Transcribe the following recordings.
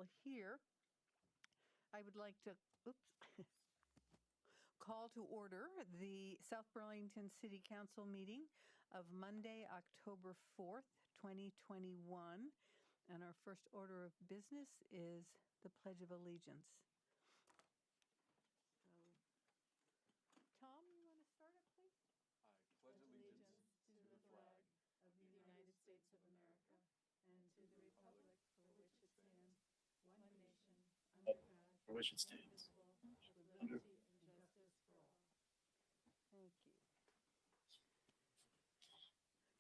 all here, I would like to call to order the South Burlington City Council meeting of Monday, October 4th, 2021. And our first order of business is the Pledge of Allegiance. So, Tom, you want to start it, please? I pledge allegiance to the flag of the United States of America and to the republic for which it stands, one nation, under God, for which it stands. with liberty and justice for all. Thank you.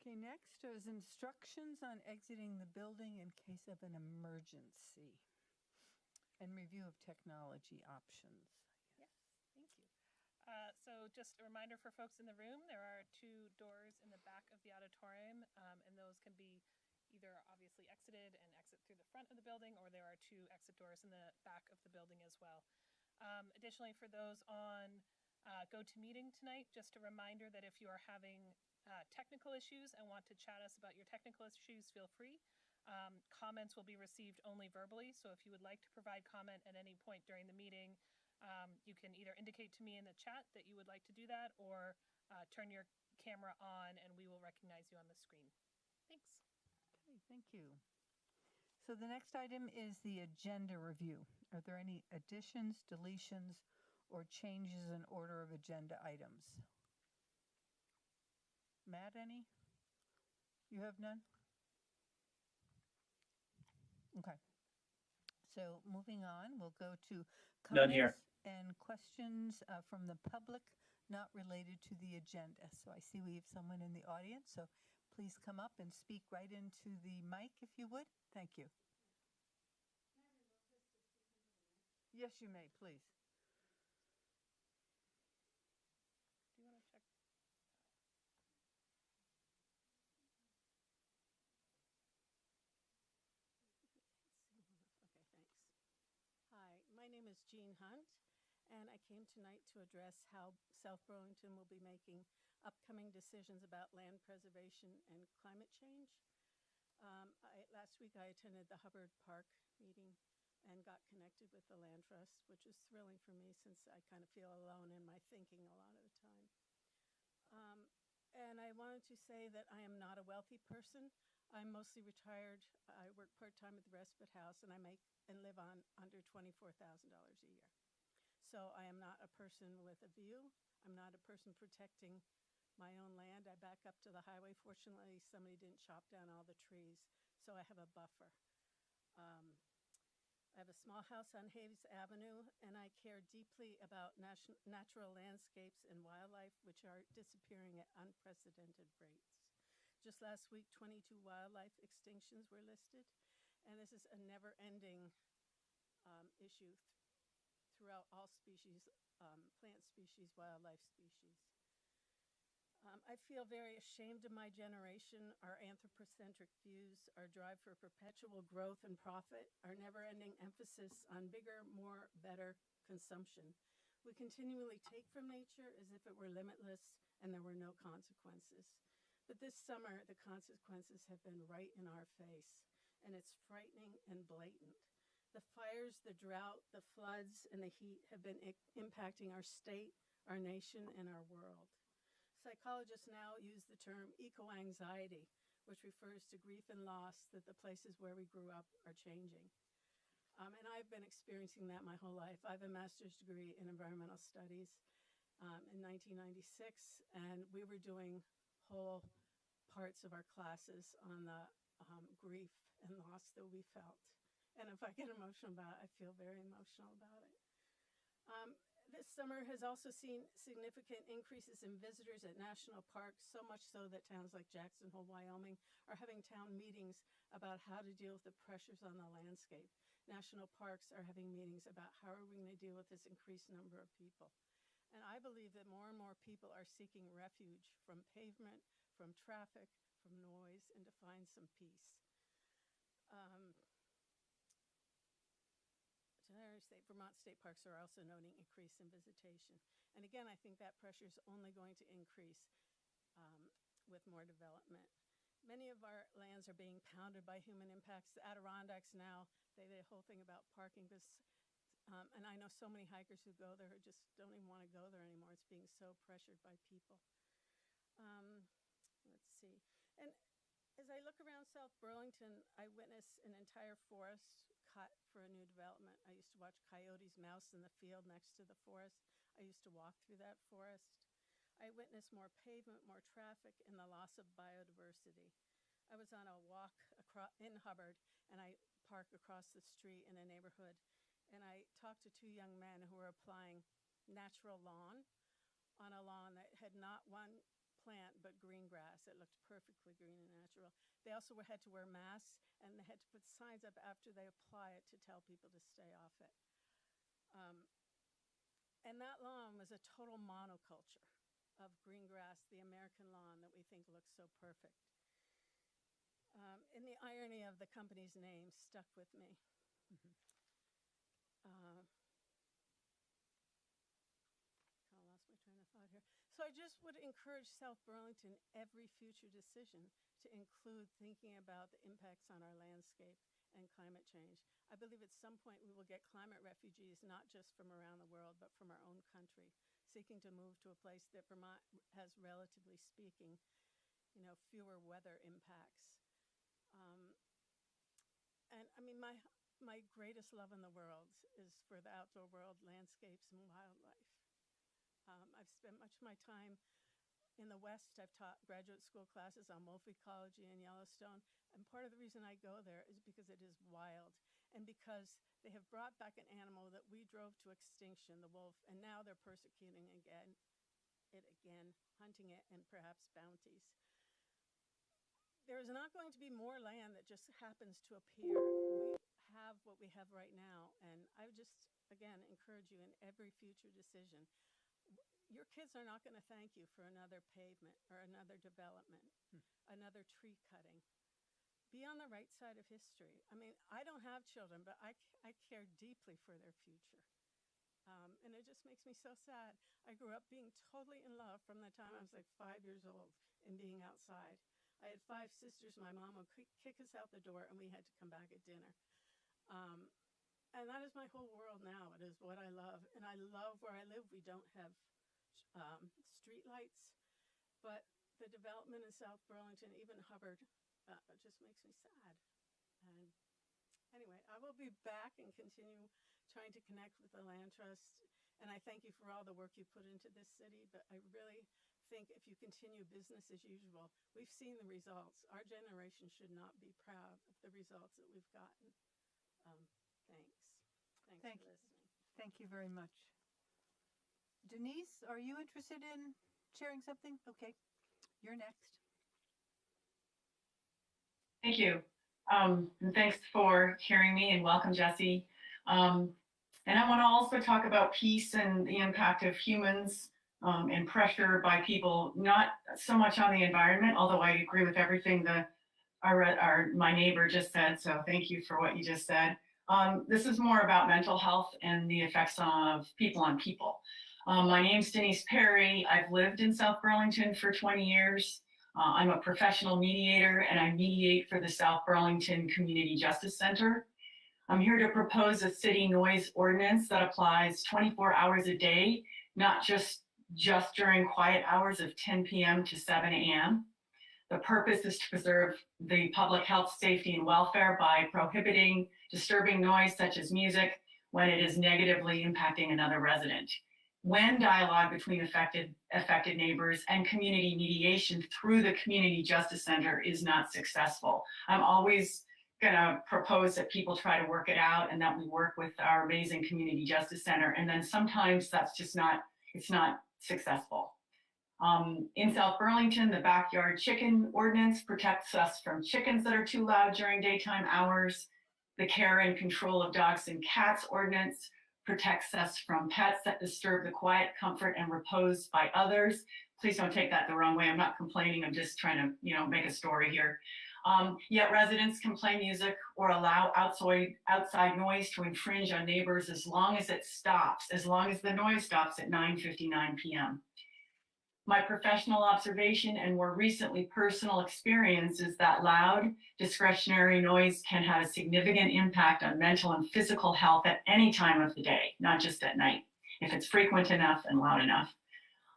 Okay, next is instructions on exiting the building in case of an emergency and review of technology options. Yes, thank you. So just a reminder for folks in the room, there are 2 doors in the back of the auditorium, and those can be either obviously exited and exit through the front of the building, or there are 2 exit doors in the back of the building as well. Additionally, for those on GoToMeeting tonight, just a reminder that if you are having technical issues and want to chat us about your technical issues, feel free. Comments will be received only verbally, so if you would like to provide comment at any point during the meeting, you can either indicate to me in the chat that you would like to do that, or turn your camera on and we will recognize you on the screen. Thanks. Okay, thank you. So the next item is the agenda review. Are there any additions, deletions, or changes in order of agenda items? Matt, any? You have none? Okay. So moving on, we'll go to None here. comments and questions from the public not related to the agenda. So I see we have someone in the audience, so please come up and speak right into the mic if you would. Thank you. Yes, you may, please. Do you want to check? Okay, thanks. Hi, my name is Jean Hunt, and I came tonight to address how South Burlington will be making upcoming decisions about land preservation and climate change. Last week I attended the Hubbard Park meeting and got connected with the Land Trust, which is thrilling for me since I kind of feel alone in my thinking a lot of the time. And I wanted to say that I am not a wealthy person. I'm mostly retired. I work part-time at the respite house, and I make and live on under $24,000 a year. So I am not a person with a view. I'm not a person protecting my own land. I back up to the highway. Fortunately, somebody didn't chop down all the trees, so I have a buffer. I have a small house on Hayes Avenue, and I care deeply about natural landscapes and wildlife, which are disappearing at unprecedented rates. Just last week, 22 wildlife extinctions were listed, and this is a never-ending issue throughout all species, plant species, wildlife species. I feel very ashamed of my generation, our anthropocentric views, our drive for perpetual growth and profit, our never-ending emphasis on bigger, more, better consumption. We continually take from nature as if it were limitless and there were no consequences. But this summer, the consequences have been right in our face, and it's frightening and blatant. The fires, the drought, the floods, and the heat have been impacting our state, our nation, and our world. Psychologists now use the term eco-anxiety, which refers to grief and loss that the places where we grew up are changing. And I've been experiencing that my whole life. I have a master's degree in environmental studies in 1996, and we were doing whole parts of our classes on the grief and loss that we felt. And if I get emotional about it, I feel very emotional about it. This summer has also seen significant increases in visitors at national parks, so much so that towns like Jackson Hole, Wyoming are having town meetings about how to deal with the pressures on the landscape. National parks are having meetings about how are we going to deal with this increased number of people. And I believe that more and more people are seeking refuge from pavement, from traffic, from noise, and to find some peace. Vermont state parks are also noting increase in visitation. And again, I think that pressure is only going to increase with more development. Many of our lands are being pounded by human impacts. The Adirondacks now, the whole thing about parking, and I know so many hikers who go there who just don't even want to go there anymore. It's being so pressured by people. Let's see. And as I look around South Burlington, I witness an entire forest cut for a new development. I used to watch coyotes mouse in the field next to the forest. I used to walk through that forest. I witnessed more pavement, more traffic, and the loss of biodiversity. I was on a walk in Hubbard, and I parked across the street in a neighborhood, and I talked to two young men who were applying natural lawn on a lawn that had not one plant but green grass. It looked perfectly green and natural. They also had to wear masks, and they had to put signs up after they apply it to tell people to stay off it. And that lawn was a total monoculture of green grass, the American lawn that we think looks so perfect. And the irony of the company's name stuck with me. So I just would encourage South Burlington, every future decision, to include thinking about the impacts on our landscape and climate change. I believe at some point we will get climate refugees, not just from around the world, but from our own country, seeking to move to a place that Vermont has, relatively speaking, fewer weather impacts. And I mean, my greatest love in the world is for the outdoor world, landscapes and wildlife. I've spent much of my time in the West. I've taught graduate school classes on wolf ecology in Yellowstone. And part of the reason I go there is because it is wild, and because they have brought back an animal that we drove to extinction, the wolf, and now they're persecuting it again, hunting it, and perhaps bounties. There is not going to be more land that just happens to appear. We have what we have right now, and I would just, again, encourage you in every future decision. Your kids are not going to thank you for another pavement or another development, another tree cutting. Be on the right side of history. I mean, I don't have children, but I care deeply for their future. And it just makes me so sad. I grew up being totally in love from the time I was like 5 years old and being outside. I had 5 sisters. My mom would kick us out the door, and we had to come back at dinner. And that is my whole world now. It is what I love. And I love where I live. We don't have street lights, but the development in South Burlington, even Hubbard, just makes me sad. And anyway, I will be back and continue trying to connect with the Land Trust. And I thank you for all the work you put into this city, but I really think if you continue business as usual, we've seen the results. Our generation should not be proud of the results that we've gotten. Thanks. Thanks for listening. Thank you very much. Denise, are you interested in sharing something? Okay, you're next. Thank you. And thanks for hearing me, and welcome, Jesse. And I want to also talk about peace and the impact of humans and pressure by people, not so much on the environment, although I agree with everything my neighbor just said, so thank you for what you just said. This is more about mental health and the effects of people on people. My name's Denise Perry. I've lived in South Burlington for 20 years. I'm a professional mediator, and I mediate for the South Burlington Community Justice Center. I'm here to propose a city noise ordinance that applies 24 hours a day, not just during quiet hours of 10 p.m. to 7 a.m. The purpose is to preserve the public health, safety, and welfare by prohibiting disturbing noise such as music when it is negatively impacting another resident. When dialogue between affected neighbors and community mediation through the Community Justice Center is not successful, I'm always going to propose that people try to work it out and that we work with our amazing Community Justice Center. And then sometimes that's just it's not successful. In South Burlington, the backyard chicken ordinance protects us from chickens that are too loud during daytime hours. The care and control of dogs and cats ordinance protects us from pets that disturb the quiet, comfort, and repose by others. Please don't take that the wrong way. I'm not complaining. I'm just trying to, make a story here. Yet residents can play music or allow outside noise to infringe on neighbors as long as it stops, as long as the noise stops at 9:59 p.m. My professional observation and more recently personal experience is that loud, discretionary noise can have a significant impact on mental and physical health at any time of the day, not just at night, if it's frequent enough and loud enough.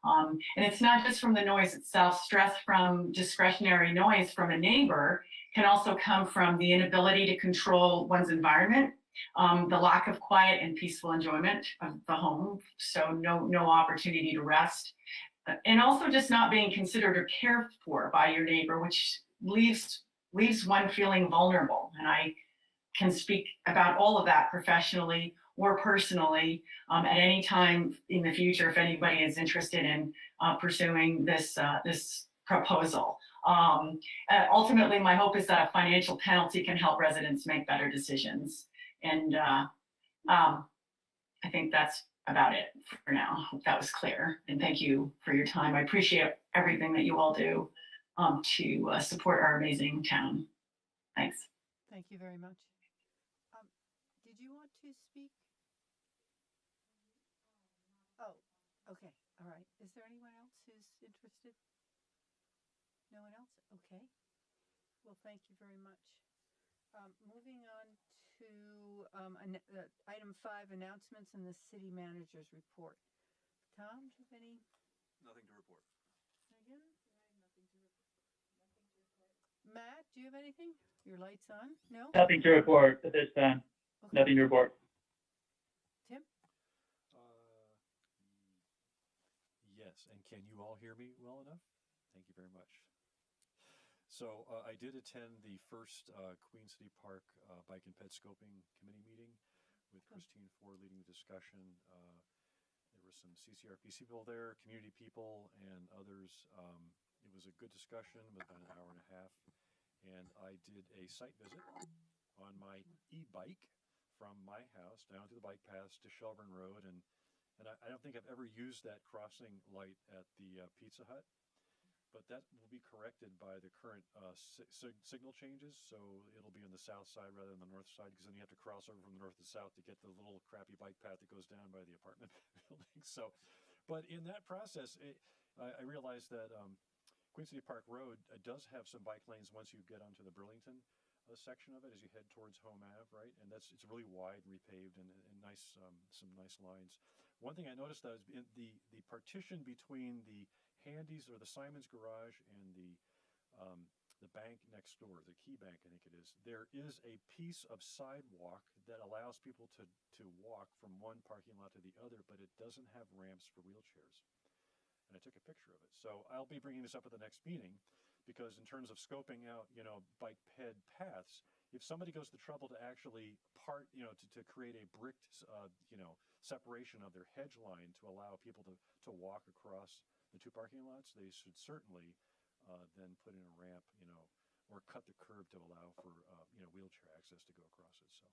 And it's not just from the noise itself. Stress from discretionary noise from a neighbor can also come from the inability to control one's environment, the lack of quiet and peaceful enjoyment of the home, so no opportunity to rest, and also just not being considered or cared for by your neighbor, which leaves one feeling vulnerable. And I can speak about all of that professionally or personally at any time in the future if anybody is interested in pursuing this proposal. Ultimately, my hope is that a financial penalty can help residents make better decisions. And I think that's about it for now. I hope that was clear. And thank you for your time. I appreciate everything that you all do to support our amazing town. Thanks. Thank you very much. Did you want to speak? Oh, okay. All right. Is there anyone else who's interested? No one else? Okay. Well, thank you very much. Moving on to item 5, announcements in the city manager's report. Tom, do you have any? Nothing to report. Megan? Matt, do you have anything? Your light's on? No? Nothing to report at this time. Okay. Nothing to report. Tim? Yes, and can you all hear me well enough? Thank you very much. So I did attend the first Queen City Park Bike and Ped Scoping Committee meeting with Christine Ford leading the discussion. There were some CCRPC people there, community people, and others. It was a good discussion, it was about an hour and a half. And I did a site visit on my e-bike from my house down to the bike paths to Shelburne Road. And I don't think I've ever used that crossing light at the Pizza Hut. But that will be corrected by the current signal changes. So it'll be on the south side rather than the north side, because then you have to cross over from the north to south to get the little crappy bike path that goes down by the apartment building. So, but in that process, I realized that Queen City Park Road does have some bike lanes once you get onto the Burlington section of it as you head towards Home Ave, right? And it's really wide and repaved and nice, some nice lines. One thing I noticed though is in the partition between the Handy's or the Simon's garage and the bank next door, the Key Bank, I think it is. There is a piece of sidewalk that allows people to walk from one parking lot to the other, but it doesn't have ramps for wheelchairs. And I took a picture of it. So I'll be bringing this up at the next meeting, because in terms of scoping out, bike ped paths, if somebody goes to the trouble to actually to create a bricked, separation of their hedge line to allow people to walk across the two parking lots, they should certainly then put in a ramp, or cut the curb to allow for, wheelchair access to go across it. So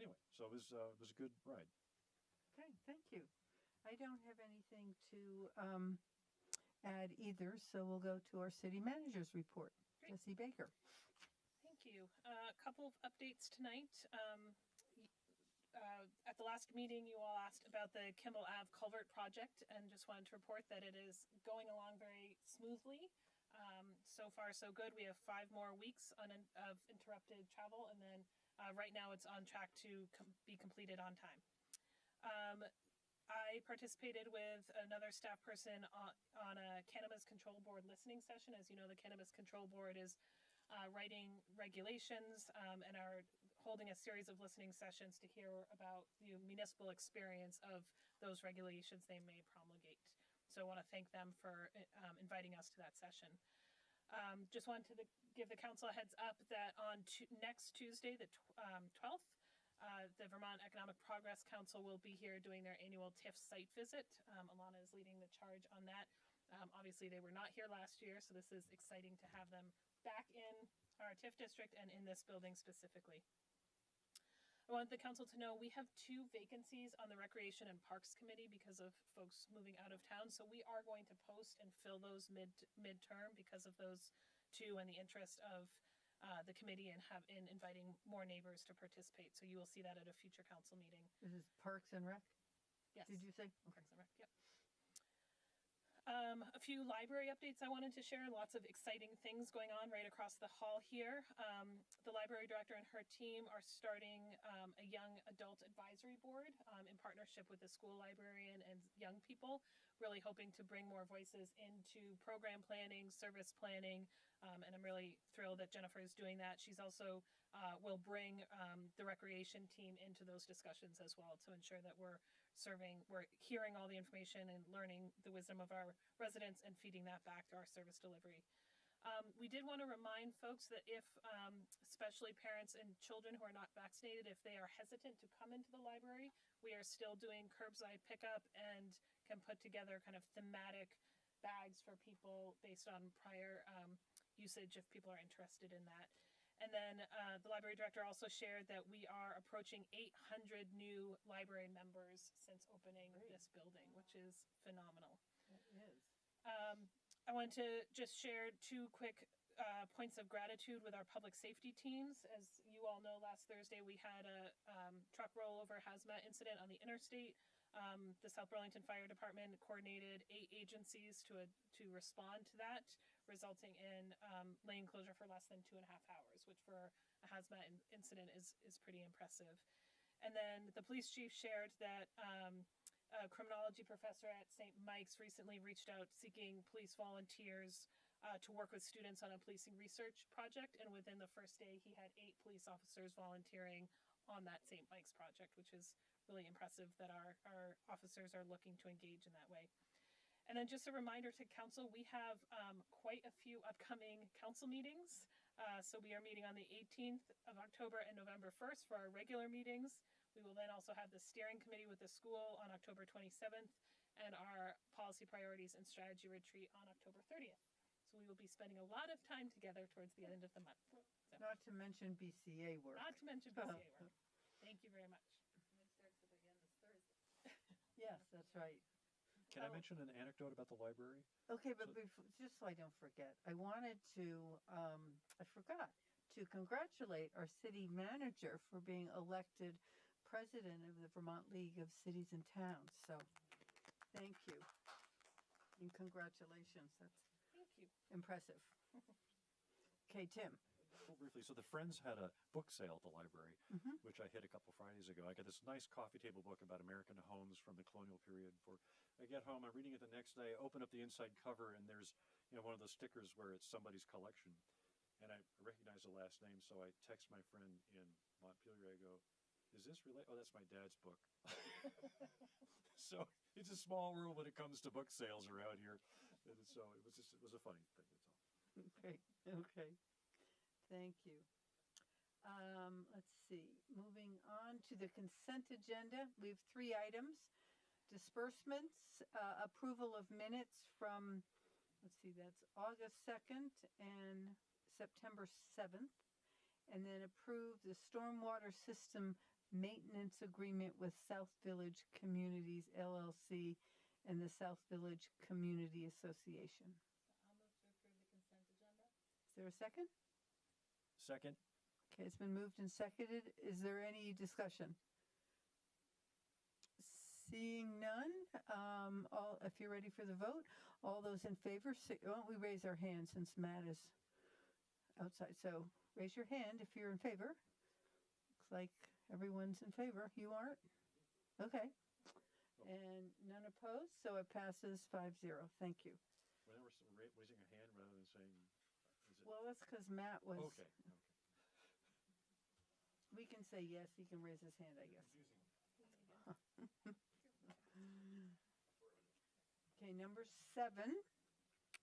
anyway, so it was a good ride. Okay, thank you. I don't have anything to add either, so we'll go to our city manager's report. Great. Jessie Baker. Thank you. A couple of updates tonight. At the last meeting, you all asked about the Kimball Ave culvert project, and just wanted to report that it is going along very smoothly. So far, so good. We have 5 more weeks of interrupted travel, and then right now it's on track to be completed on time. I participated with another staff person on a Cannabis Control Board listening session. As you know, the Cannabis Control Board is writing regulations and are holding a series of listening sessions to hear about the municipal experience of those regulations they may promulgate. So I want to thank them for inviting us to that session. Just wanted to give the council a heads up that on next Tuesday, the 12th, the Vermont Economic Progress Council will be here doing their annual TIF site visit. Alana is leading the charge on that. Obviously, they were not here last year, so this is exciting to have them back in our TIF district and in this building specifically. I want the council to know we have 2 vacancies on the Recreation and Parks Committee because of folks moving out of town. So we are going to post and fill those midterm because of those 2 and the interest of the committee and in inviting more neighbors to participate. So you will see that at a future council meeting. This is Parks and Rec? Yes. Did you say? Parks and Rec, yep. A few library updates I wanted to share. Lots of exciting things going on right across the hall here. The library director and her team are starting a young adult advisory board in partnership with the school librarian and young people, really hoping to bring more voices into program planning, service planning, and I'm really thrilled that Jennifer is doing that. She's also will bring the recreation team into those discussions as well to ensure that we're hearing all the information and learning the wisdom of our residents and feeding that back to our service delivery. We did want to remind folks that if, especially parents and children who are not vaccinated, if they are hesitant to come into the library, we are still doing curbside pickup and can put together kind of thematic bags for people based on prior usage if people are interested in that. And then the library director also shared that we are approaching 800 new library members since opening this building, which is phenomenal. It is. I wanted to just share 2 quick points of gratitude with our public safety teams. As you all know, last Thursday we had a truck rollover hazmat incident on the interstate. The South Burlington Fire Department coordinated 8 agencies to respond to that, resulting in lane closure for less than 2.5 hours, which for a hazmat incident is pretty impressive. And then the police chief shared that a criminology professor at St. Mike's recently reached out seeking police volunteers to work with students on a policing research project. And within the first day, he had 8 police officers volunteering on that St. Mike's project, which is really impressive that our officers are looking to engage in that way. And then just a reminder to council, we have quite a few upcoming council meetings. So we are meeting on the 18th of October and November 1st for our regular meetings. We will then also have the steering committee with the school on October 27th and our policy priorities and strategy retreat on October 30th. So we will be spending a lot of time together towards the end of the month. So, Not to mention BCA work. not to mention BCA work. Thank you very much. Yes, that's right. Can I mention an anecdote about the library? Okay, but just so I don't forget, I wanted to, I forgot to congratulate our city manager for being elected president of the Vermont League of Cities and Towns. So thank you. And congratulations. That's Thank you. impressive. Okay, Tim. Well, briefly, so the Friends had a book sale at the library, Mhm. which I hit a couple Fridays ago. I got this nice coffee table book about American homes from the colonial period. I get home, I'm reading it the next day, I open up the inside cover, and there's one of those stickers where it's somebody's collection. And I recognize the last name, so I text my friend in Montpelier. I go, "Is this related? Oh, that's my dad's book." So it's a small world when it comes to book sales around here. And so it was a funny thing. That's all. Okay, okay. Thank you. Let's see, moving on to the consent agenda. We have 3 items. Disbursements, approval of minutes from, let's see, that's August 2nd and September 7th. And then approve the stormwater system maintenance agreement with South Village Communities LLC and the South Village Community Association. I'll move to approve the consent agenda. Is there a second? Second, Okay, it's been moved and seconded. Is there any discussion? Seeing none, if you're ready for the vote, all those in favor, why don't we raise our hands since Matt is outside. So raise your hand if you're in favor. Looks like everyone's in favor. You aren't? Okay. And none opposed, so it passes 5-0. Thank you. whenever raising a hand rather than saying, is it? Well, that's because Matt was, Okay. we can say yes, he can raise his hand, I guess. Okay, number 7.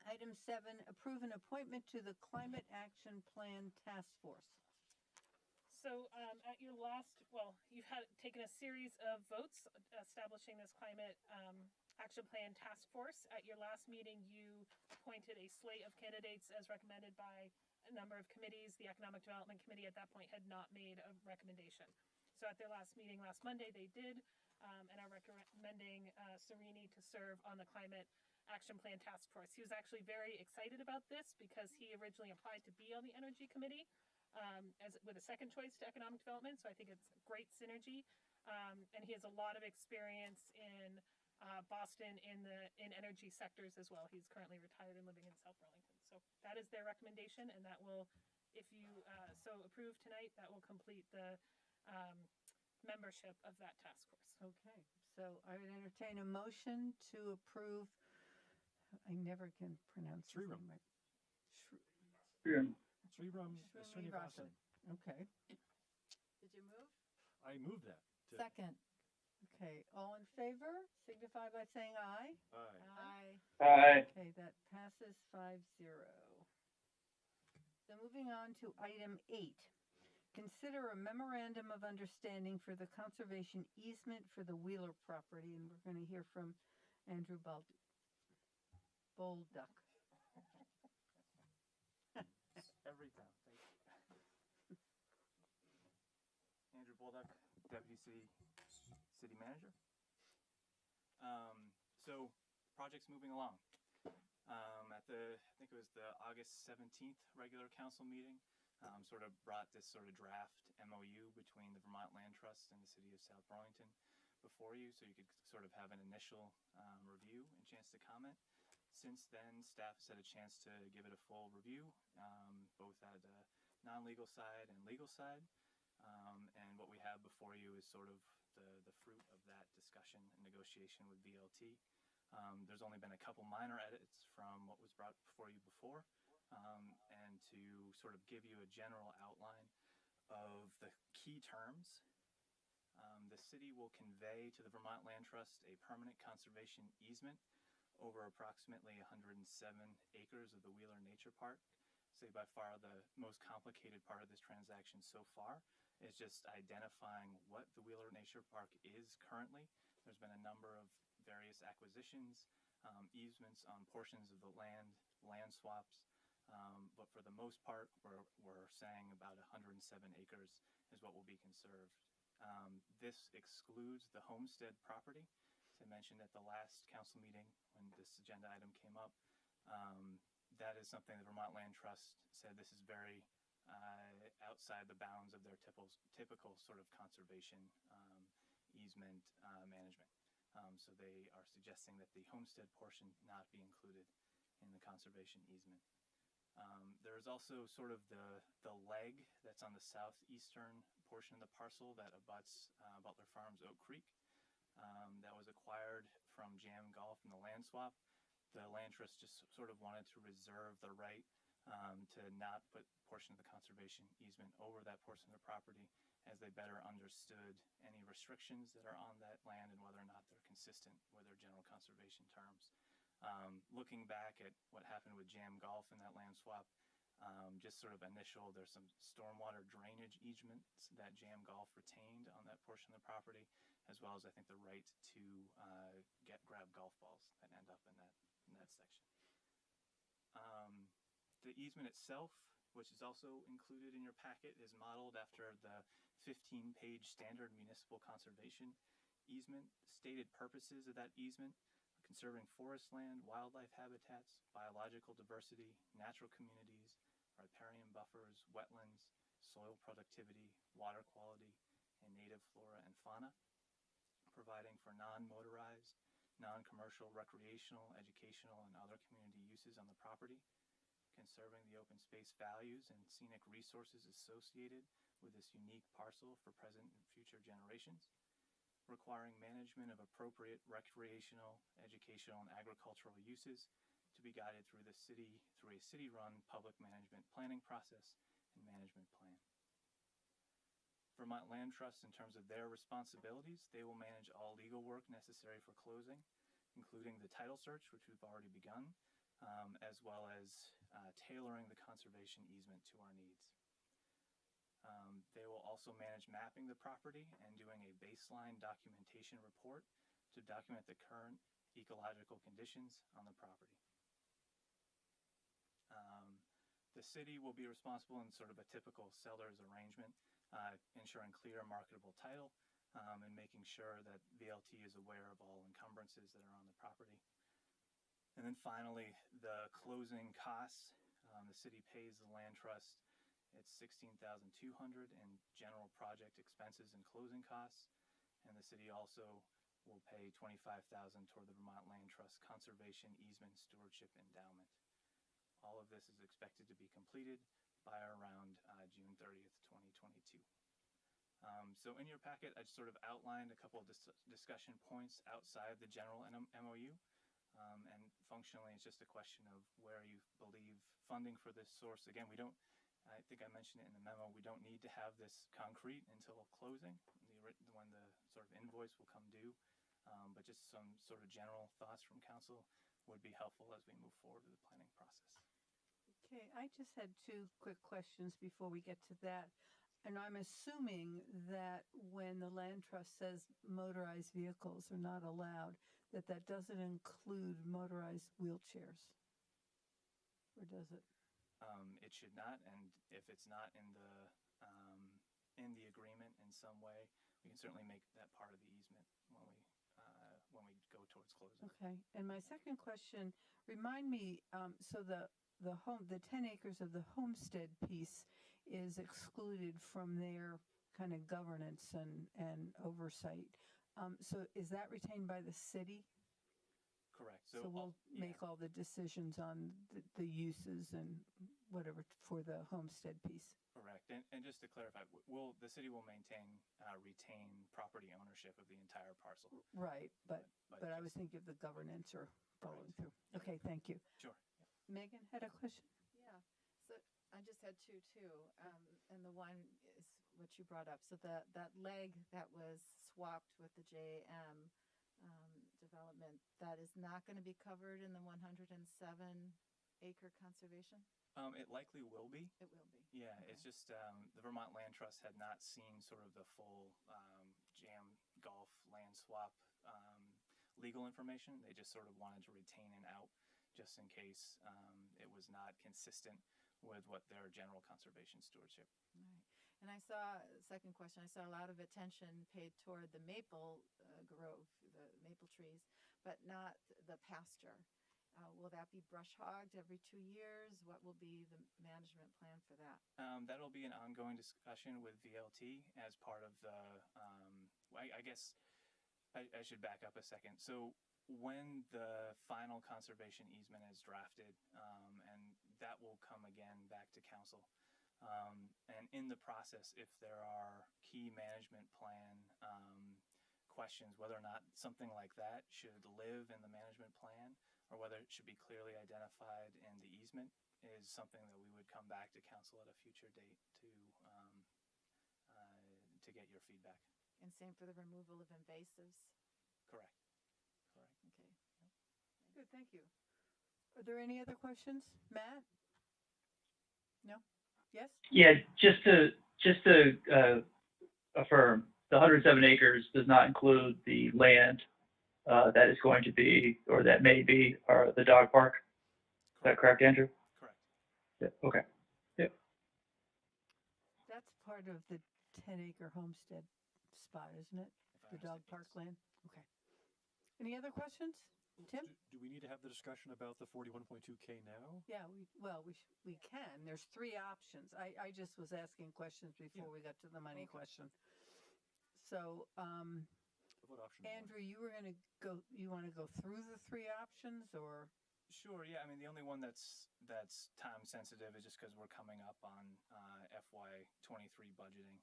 Item 7, approve an appointment to the Climate Action Plan Task Force. So at your last, you've taken a series of votes establishing this climate action plan task force. At your last meeting, you appointed a slate of candidates as recommended by a number of committees. The Economic Development Committee at that point had not made a recommendation. So at their last meeting last Monday, they did, and are recommending Serini to serve on the Climate Action Plan Task Force. He was actually very excited about this because he originally applied to be on the Energy Committee with a second choice to Economic Development. So I think it's great synergy, and he has a lot of experience in Boston in energy sectors as well. He's currently retired and living in South Burlington. So that is their recommendation, and that will, if you so approve tonight, that will complete the membership of that task force. Okay, so I would entertain a motion to approve, I never can pronounce his Sriram. name right. Sure. Sriram Srinivasan. Srinivasan. Okay. Did you move? I moved that. Second. Okay, all in favor, signify by saying aye. Aye. Aye. Aye. Okay, that passes 5-0. So moving on to item 8. Consider a memorandum of understanding for the conservation easement for the Wheeler property, and we're going to hear from Andrew Bolduc. Every time. Thank you. Andrew Bolduc, Deputy City Manager. So project's moving along. At the, I think it was the August 17th regular council meeting, sort of brought this sort of draft MOU between the Vermont Land Trust and the city of South Burlington before you, so you could sort of have an initial review and chance to comment. Since then, staff has had a chance to give it a full review, both at the non-legal side and legal side. And what we have before you is sort of the fruit of that discussion and negotiation with VLT. There's only been a couple minor edits from what was brought before you before. And to sort of give you a general outline of the key terms, the city will convey to the Vermont Land Trust a permanent conservation easement over approximately 107 acres of the Wheeler Nature Park. Say by far the most complicated part of this transaction so far is just identifying what the Wheeler Nature Park is currently. There's been a number of various acquisitions, easements on portions of the land swaps, but for the most part, we're saying about 107 acres is what will be conserved. This excludes the homestead property. As I mentioned at the last council meeting when this agenda item came up, that is something the Vermont Land Trust said this is very outside the bounds of their typical sort of conservation easement management. So they are suggesting that the homestead portion not be included in the conservation easement. There is also sort of the leg that's on the southeastern portion of the parcel that abuts Butler Farms Oak Creek. That was acquired from Jam Golf in the land swap. The land trust just sort of wanted to reserve the right to not put a portion of the conservation easement over that portion of the property, as they better understood any restrictions that are on that land and whether or not they're consistent with their general conservation terms. Looking back at what happened with Jam Golf in that land swap, just sort of initial, there's some stormwater drainage easements that Jam Golf retained on that portion of the property, as well as I think the right to grab golf balls that end up in that section. The easement itself, which is also included in your packet, is modeled after the 15-page standard municipal conservation easement. Stated purposes of that easement: conserving forest land, wildlife habitats, biological diversity, natural communities, riparian buffers, wetlands, soil productivity, water quality, and native flora and fauna, providing for non-motorized, non-commercial, recreational, educational, and other community uses on the property, conserving the open space values and scenic resources associated with this unique parcel for present and future generations, requiring management of appropriate recreational, educational, and agricultural uses to be guided through a city-run public management planning process and management plan. Vermont Land Trust, in terms of their responsibilities, they will manage all legal work necessary for closing, including the title search, which we've already begun, as well as tailoring the conservation easement to our needs. They will also manage mapping the property and doing a baseline documentation report to document the current ecological conditions on the property. The city will be responsible in sort of a typical seller's arrangement, ensuring clear marketable title and making sure that VLT is aware of all encumbrances that are on the property. And then finally, the closing costs. The city pays the land trust. It's $16,200 in general project expenses and closing costs. And the city also will pay $25,000 toward the Vermont Land Trust Conservation Easement Stewardship Endowment. All of this is expected to be completed by around June 30th, 2022. So in your packet, I just sort of outlined a couple of discussion points outside the general MOU. And functionally, it's just a question of where you believe funding for this source. Again, I think I mentioned it in the memo, we don't need to have this concrete until closing, when the sort of invoice will come due. But just some sort of general thoughts from council would be helpful as we move forward with the planning process. Okay, I just had two quick questions before we get to that. And I'm assuming that when the land trust says motorized vehicles are not allowed, that doesn't include motorized wheelchairs. Or does it? It should not, and if it's not in the agreement in some way, we can certainly make that part of the easement when we go towards closing. Okay, and my second question, remind me, so the 10 acres of the homestead piece is excluded from their kind of governance and oversight. So is that retained by the city? Correct. So we'll make all the decisions on the uses and whatever for the homestead piece. Correct. And just to clarify, the city will retain property ownership of the entire parcel. Right, but I was thinking of the governance or following through. Okay, thank you. Sure. Megan had a question? Yeah, so I just had two too, and the one is what you brought up. So that leg that was swapped with the JM development, that is not going to be covered in the 107-acre conservation? It likely will be. It will be. Yeah, Okay. it's just the Vermont Land Trust had not seen sort of the full jam golf land swap legal information. They just sort of wanted to retain an out just in case it was not consistent with what their general conservation stewardship. Right. And I saw, second question, I saw a lot of attention paid toward the maple grove, the maple trees, but not the pasture. Will that be brush hogged every 2 years? What will be the management plan for that? That'll be an ongoing discussion with VLT as part of the, I guess I should back up a second. So when the final conservation easement is drafted, and that will come again back to council. And in the process, if there are key management plan questions, whether or not something like that should live in the management plan or whether it should be clearly identified in the easement, is something that we would come back to council at a future date to get your feedback. And same for the removal of invasives? Correct. Okay. Good, thank you. Are there any other questions? Matt? No? Yes? Yeah, just to affirm, the 107 acres does not include the land that is going to be, or that may be, the dog park. Is that correct, Andrew? Correct. Yeah, okay. Yeah. That's part of the 10-acre homestead spot, isn't it? The dog park land? Okay. Any other questions? Tim? Do we need to have the discussion about the 41.2K now? Yeah, we can. There's 3 options. I just was asking questions before we got to the money question. So, What option? Andrew, you want to go through the 3 options or? Sure. Yeah. I mean, the only one that's time sensitive is just because we're coming up on FY23 budgeting.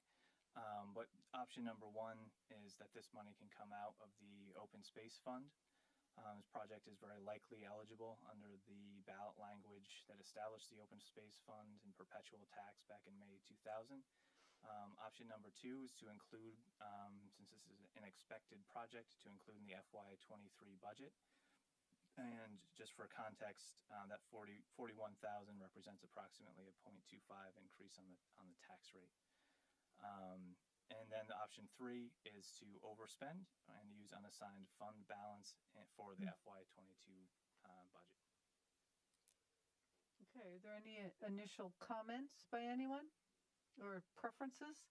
But option number 1 is that this money can come out of the open space fund. This project is very likely eligible under the ballot language that established the open space fund and perpetual tax back in May 2000. Option number 2 is to include, since this is an expected project, to include in the FY23 budget. And just for context, that 41,000 represents approximately a 0.25 increase on the tax rate. And then option 3 is to overspend and use unassigned fund balance for the FY22 budget. Okay, are there any initial comments by anyone or preferences?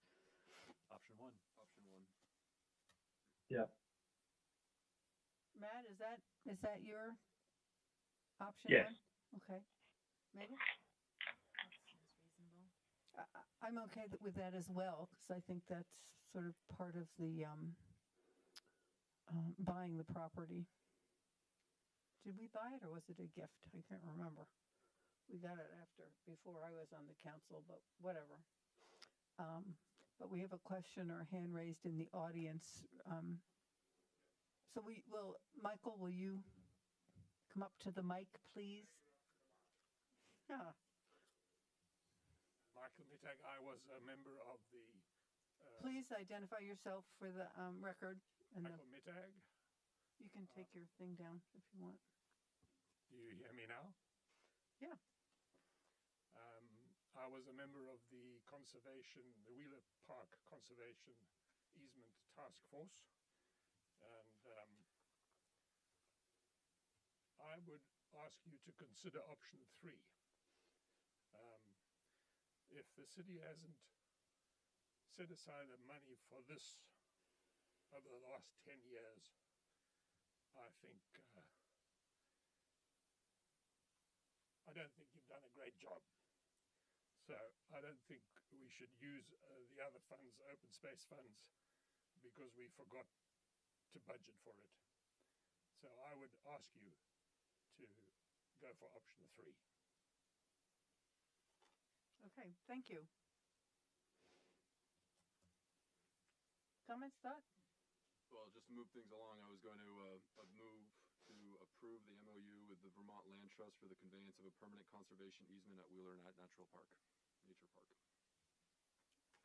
Option 1. Option 1. Yeah. Matt, is that your option? Yes. 1? Okay. Megan? That seems reasonable. I'm okay with that as well, because I think that's sort of part of the buying the property. Did we buy it or was it a gift? I can't remember. We got it before I was on the council, but whatever. But we have a question or hand raised in the audience. So Michael, will you come up to the mic, please? Yeah. Michael Mittag, I was a member of the. Please identify yourself for the record. And Michael Mittag. You can take your thing down if you want. Do you hear me now? Yeah. I was a member of the Wheeler Park Conservation Easement Task Force, and I would ask you to consider option 3. If the city hasn't set aside the money for this over the last 10 years, I think I don't think you've done a great job. So I don't think we should use the other funds, open space funds, because we forgot to budget for it. So I would ask you to go for option 3. Okay, thank you. Comments, thoughts? Well, just to move things along, I was going to move to approve the MOU with the Vermont Land Trust for the conveyance of a permanent conservation easement at Wheeler Nature Park.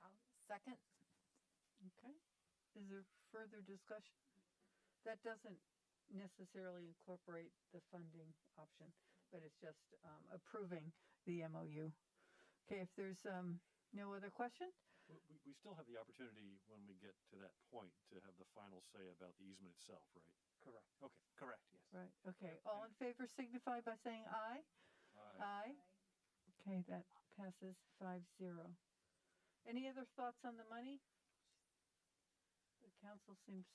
I'll second. Okay. Is there further discussion? That doesn't necessarily incorporate the funding option, but it's just approving the MOU. Okay, if there's no other question? We still have the opportunity when we get to that point to have the final say about the easement itself, right? Correct. Okay. Correct, yes. Right, okay. All in favor signify by saying aye. Aye. Okay, that passes 5-0. Any other thoughts on the money? The council seems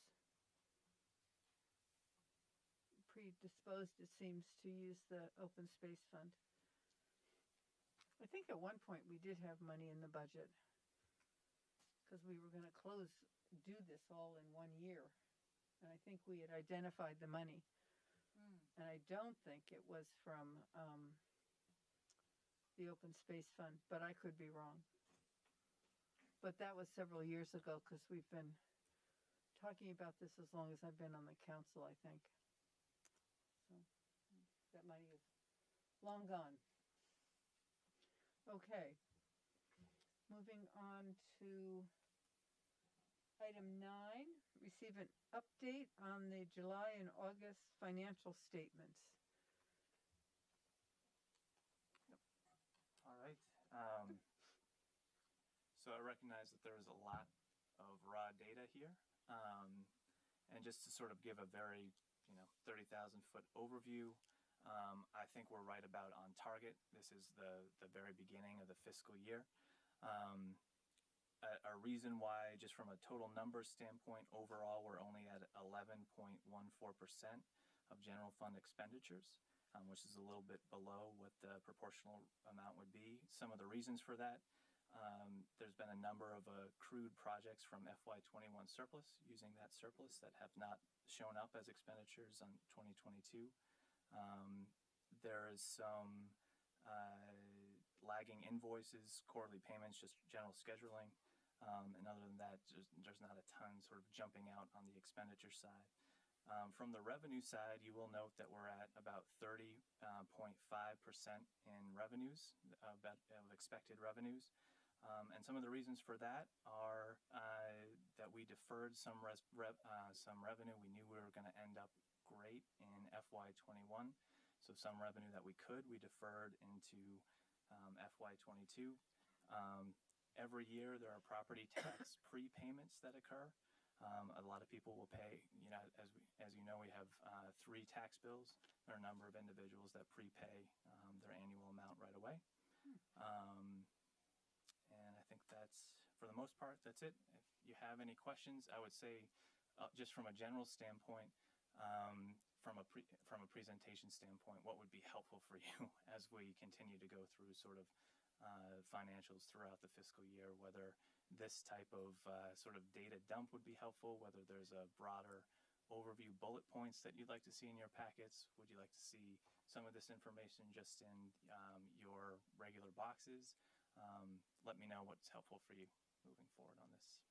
predisposed, it seems, to use the open space fund. I think at one point we did have money in the budget because we were going to do this all in 1 year. And I think we had identified the money. And I don't think it was from the open space fund, but I could be wrong. But that was several years ago because we've been talking about this as long as I've been on the council, I think. So that money is long gone. Okay. Moving on to item 9, receive an update on the July and August financial statements. All right. So I recognize that there is a lot of raw data here. And just to sort of give a very, 30,000-foot overview, I think we're right about on target. This is the very beginning of the fiscal year. A reason why, just from a total numbers standpoint, overall we're only at 11.14% of general fund expenditures, which is a little bit below what the proportional amount would be. Some of the reasons for that, there's been a number of accrued projects from FY21 surplus, using that surplus, that have not shown up as expenditures on 2022. There is some lagging invoices, quarterly payments, just general scheduling. And other than that, there's not a ton sort of jumping out on the expenditure side. From the revenue side, you will note that we're at about 30.5% in revenues, of expected revenues. And some of the reasons for that are that we deferred some revenue. We knew we were going to end up great in FY21. So some revenue that we deferred into FY22. Every year there are property tax prepayments that occur. A lot of people will pay, as you know, we have 3 tax bills. There are a number of individuals that prepay their annual amount right away. And I think that's, for the most part, that's it. If you have any questions, I would say, just from a general standpoint, from a presentation standpoint, what would be helpful for you as we continue to go through sort of financials throughout the fiscal year, whether this type of sort of data dump would be helpful, whether there's a broader overview bullet points that you'd like to see in your packets? Would you like to see some of this information just in your regular boxes? Let me know what's helpful for you moving forward on this.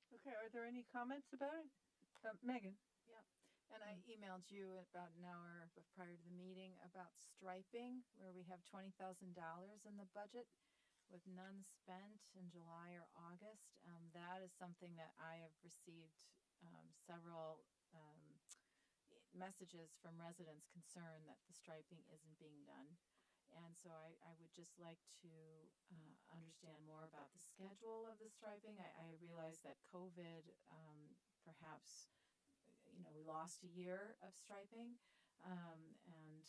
Okay, are there any comments about it? Megan? Yep. And I emailed you about an hour prior to the meeting about striping, where we have $20,000 in the budget with none spent in July or August. That is something that I have received several messages from residents concerned that the striping isn't being done. And so I would just like to understand more about the schedule of the striping. I realize that COVID perhaps, we lost a year of striping, and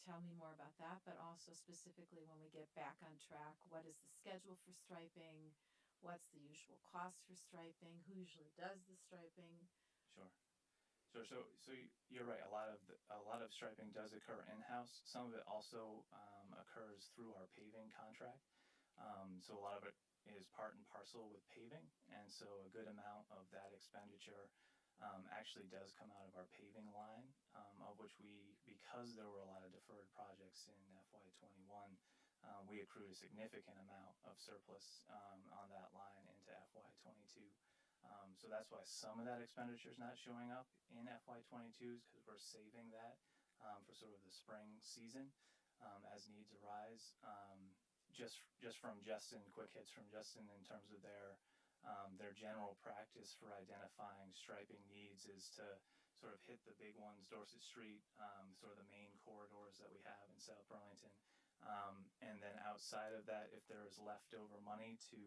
tell me more about that, but also specifically when we get back on track, what is the schedule for striping? What's the usual cost for striping? Who usually does the striping? Sure. So you're right. A lot of striping does occur in-house. Some of it also occurs through our paving contract. So a lot of it is part and parcel with paving, and so a good amount of that expenditure actually does come out of our paving line, of which because there were a lot of deferred projects in FY21, we accrued a significant amount of surplus on that line into FY22. So that's why some of that expenditure is not showing up in FY22, because we're saving that for sort of the spring season as needs arise. Just from Justin, quick hits from Justin in terms of their general practice for identifying striping needs is to sort of hit the big ones, Dorset Street, sort of the main corridors that we have in South Burlington. And then outside of that, if there is leftover money, to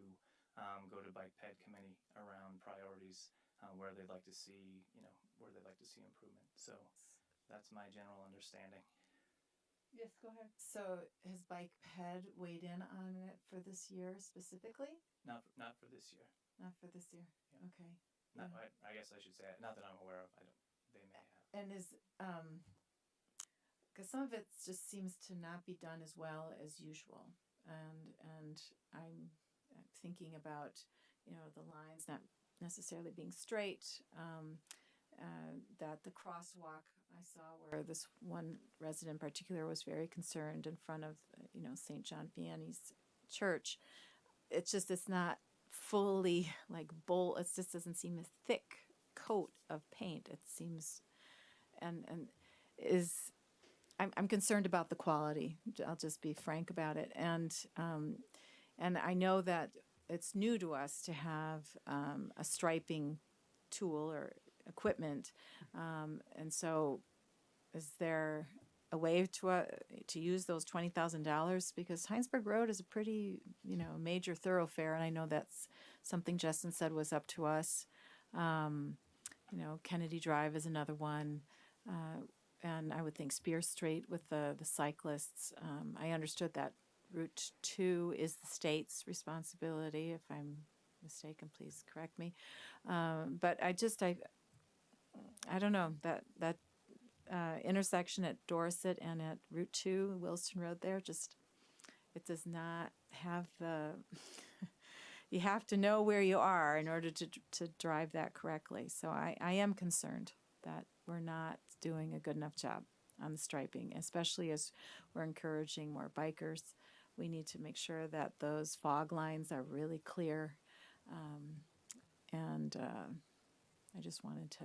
go to Bike Ped Committee around priorities where they'd like to see, improvement. So that's my general understanding. Yes, go ahead. So has Bike Ped weighed in on it for this year specifically? Not for this year. Not for this year. Yeah. Okay. Not, Yeah. I guess I should say, not that I'm aware of. They may have. And is because some of it just seems to not be done as well as usual, and I'm thinking about the lines not necessarily being straight. That the crosswalk I saw, where this one resident in particular was very concerned in front of St. John Vianney's church. It's not fully like bold. It just doesn't seem a thick coat of paint. It seems, and I'm concerned about the quality. I'll just be frank about it. And I know that it's new to us to have a striping tool or equipment. And so is there a way to use those $20,000? Because Heinsberg Road is a pretty, major thoroughfare. And I know that's something Justin said was up to us. Kennedy Drive is another one. And I would think Spear Street with the cyclists. I understood that Route 2 is the state's responsibility. If I'm mistaken, please correct me. But I don't know, that intersection at Dorset and at Route 2, Wilson Road there, it does not have you have to know where you are in order to drive that correctly. So I am concerned that we're not doing a good enough job on the striping, especially as we're encouraging more bikers. We need to make sure that those fog lines are really clear. And I just wanted to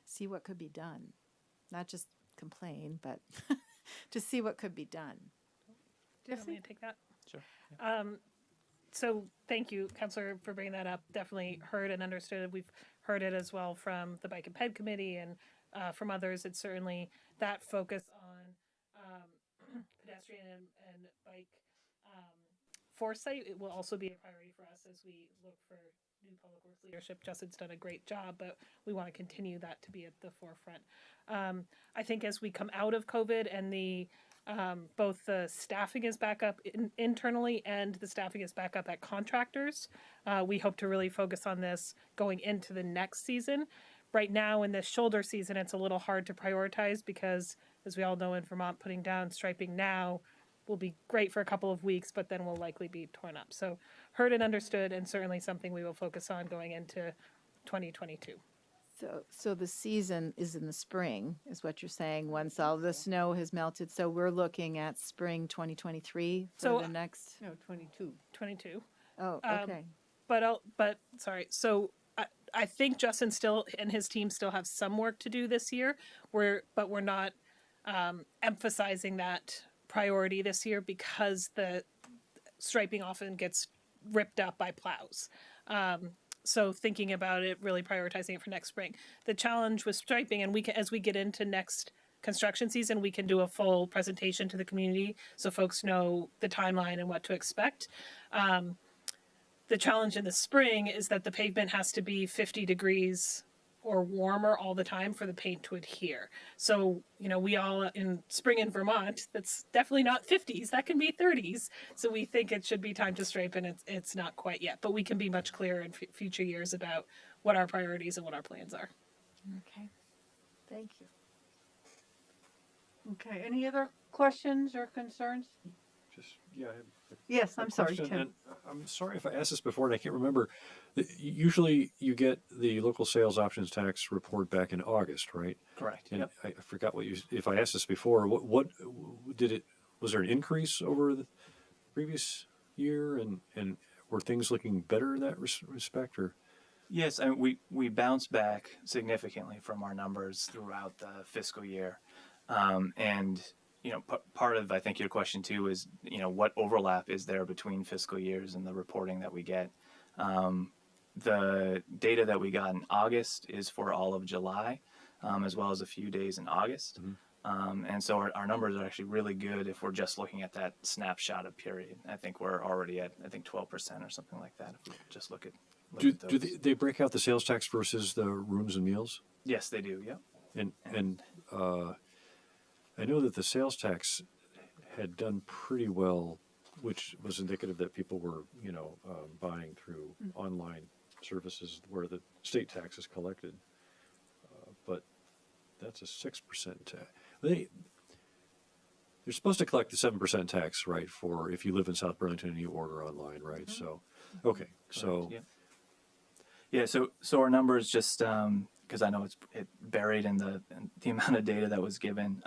see what could be done. Not just complain, but to see what could be done. Do you want me to take that? Sure. So thank you, Councilor, for bringing that up. Definitely heard and understood. We've heard it as well from the Bike and Ped Committee and from others. It's certainly that focus on pedestrian and bike foresight. It will also be a priority for us as we look for new public works leadership. Justin's done a great job, but we want to continue that to be at the forefront. I think as we come out of COVID and both the staffing is back up internally and the staffing is back up at contractors, we hope to really focus on this going into the next season. Right now in this shoulder season, it's a little hard to prioritize because, as we all know in Vermont, putting down striping now will be great for a couple of weeks, but then will likely be torn up. So heard and understood, and certainly something we will focus on going into 2022. So the season is in the spring, is what you're saying, once all the snow has melted. So we're looking at spring 2023 for So- the next, No, 22. 22. oh, Um, okay. But sorry. So I think Justin still and his team still have some work to do this year. But we're not emphasizing that priority this year because the striping often gets ripped up by plows. So thinking about it, really prioritizing it for next spring. The challenge with striping, and as we get into next construction season, we can do a full presentation to the community so folks know the timeline and what to expect. The challenge in the spring is that the pavement has to be 50 degrees or warmer all the time for the paint to adhere. So, we all in spring in Vermont, that's definitely not 50s, that can be 30s. So we think it should be time to stripe, and it's not quite yet, but we can be much clearer in future years about what our priorities and what our plans are. Okay. Thank you. Okay, any other questions or concerns? Just, yeah, I have Yes, a I'm sorry, question, Tim. and I'm sorry if I asked this before and I can't remember. Usually you get the local sales options tax report back in August, right? Correct. And Yep. I forgot if I asked this before, what was there an increase over the previous year, and were things looking better in that respect, or? Yes, I mean, we bounced back significantly from our numbers throughout the fiscal year. And, part of, I think, your question too is, what overlap is there between fiscal years and the reporting that we get? The data that we got in August is for all of July, as well as a few days in August. And so our numbers are actually really good if we're just looking at that snapshot of period. I think we're already at, 12% or something like that if we just look at Do those. they break out the sales tax versus the rooms and meals? Yes, they do. Yep. And I know that the sales tax had done pretty well, which was indicative that people were, buying through online services where the state tax is collected. But that's a 6% tax. They're supposed to collect the 7% tax, right, for if you live in South Burlington and you order online, right? So, okay, so. Yep. Yeah, so our numbers just because I know it buried in the amount of data that was given.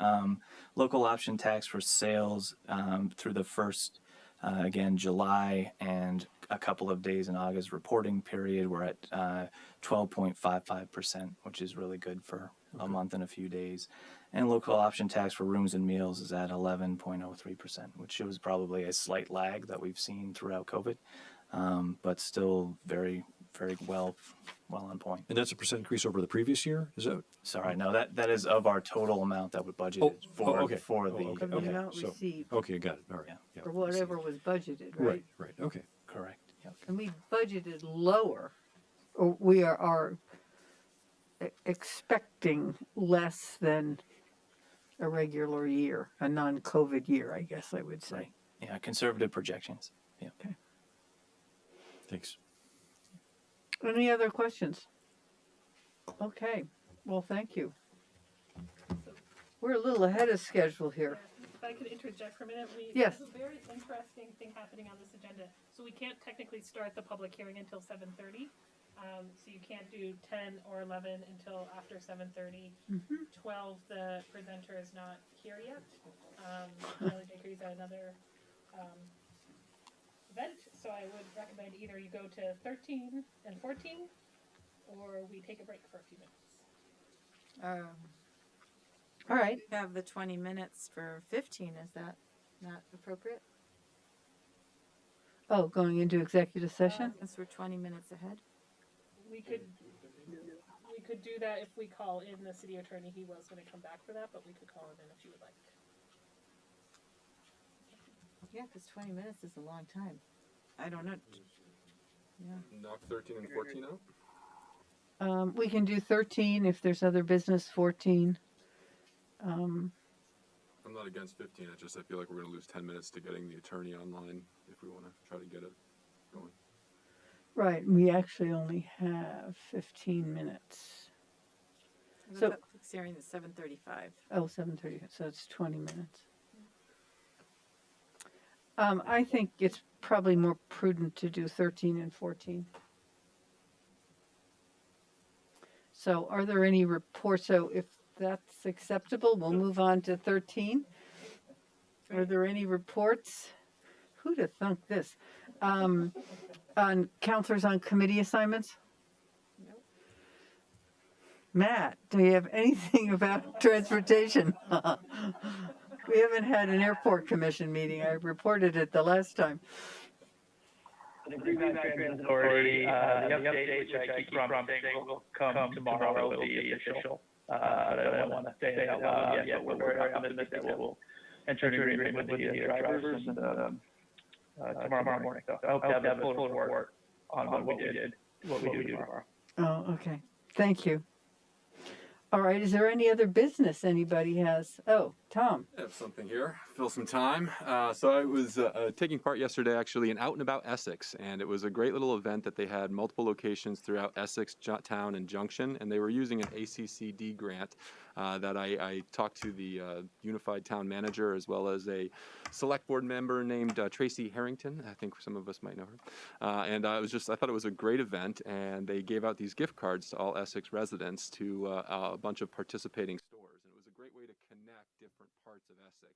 Local option tax for sales through the first again July and a couple of days in August reporting period, we're at 12.55%, which is really good for a month and a few days. And local option tax for rooms and meals is at 11.03%, which shows probably a slight lag that we've seen throughout COVID, but still very, very well on point. And that's a percent increase over the previous year? Is that? Sorry, no, that is of our total amount that we budgeted for okay. for the Okay. Of the amount So- received, Okay, got it, all right. Yeah. Yeah. or whatever was budgeted, right? Right, okay. correct. Yep. And we budgeted lower, or we are expecting less than a regular year, a non-COVID year, I guess I would say. Right. Yeah, conservative projections. Yeah. Thanks. Any other questions? Okay, well, thank you. We're a little ahead of schedule here. If I could interject for a minute, Yes. there's a very interesting thing happening on this agenda. So we can't technically start the public hearing until 7:30. So you can't do 10 or 11 until after 7:30. 12, the presenter is not here yet. Millie Bakery's at another event. So I would recommend either you go to 13 and 14, or we take a break for a few minutes. All right, We have the 20 minutes for 15. Is that not appropriate? oh, going into executive session? Since we're 20 minutes ahead. We could do that if we call in the city attorney. He was going to come back for that, but we could call him in if you would like. Yeah, because 20 minutes is a long time. I don't know. Yeah. Knock 13 and 14 out? We can do 13 if there's other business, 14. I'm not against 15. I feel like we're going to lose 10 minutes to getting the attorney online if we want to try to get it going. Right, we actually only have 15 minutes. So- The hearing is 7:35. Oh, 7:30, so it's 20 minutes. I think it's probably more prudent to do 13 and 14. So are there any reports? So if that's acceptable, we'll move on to 13. Are there any reports? Who'd have thunk this? On counselors on committee assignments? Nope. Matt, do you have anything about transportation? We haven't had an airport commission meeting. I reported it the last time. The Green Mountain Transit Authority, the update, which I keep promising will come tomorrow, will be official. But I don't want to say it out loud yet, but we're very optimistic that we'll enter an agreement with the drivers and tomorrow morning. So I hope to have a full report on what we do tomorrow. Oh, okay. Thank you. All right. Is there any other business anybody has? Oh, Tom. I have something here. Fill some time. So I was taking part yesterday actually in Out and About Essex, and it was a great little event that they had multiple locations throughout Essex Town and Junction, and they were using an ACCD grant that I talked to the Unified Town Manager as well as a select board member named Tracy Harrington. I think some of us might know her. And I thought it was a great event, and they gave out these gift cards to all Essex residents to a bunch of participating stores, and it was a great way to connect different parts of Essex.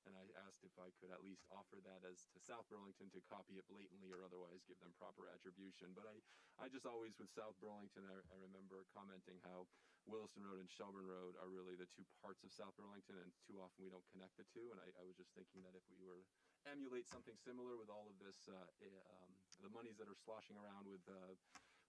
And I asked if I could at least offer that as to South Burlington to copy it blatantly or otherwise give them proper attribution. But I just always, with South Burlington, I remember commenting how Williston Road and Shelburne Road are really the two parts of South Burlington, and too often we don't connect the two. And I was just thinking that if we were to emulate something similar with all of this, the monies that are sloshing around with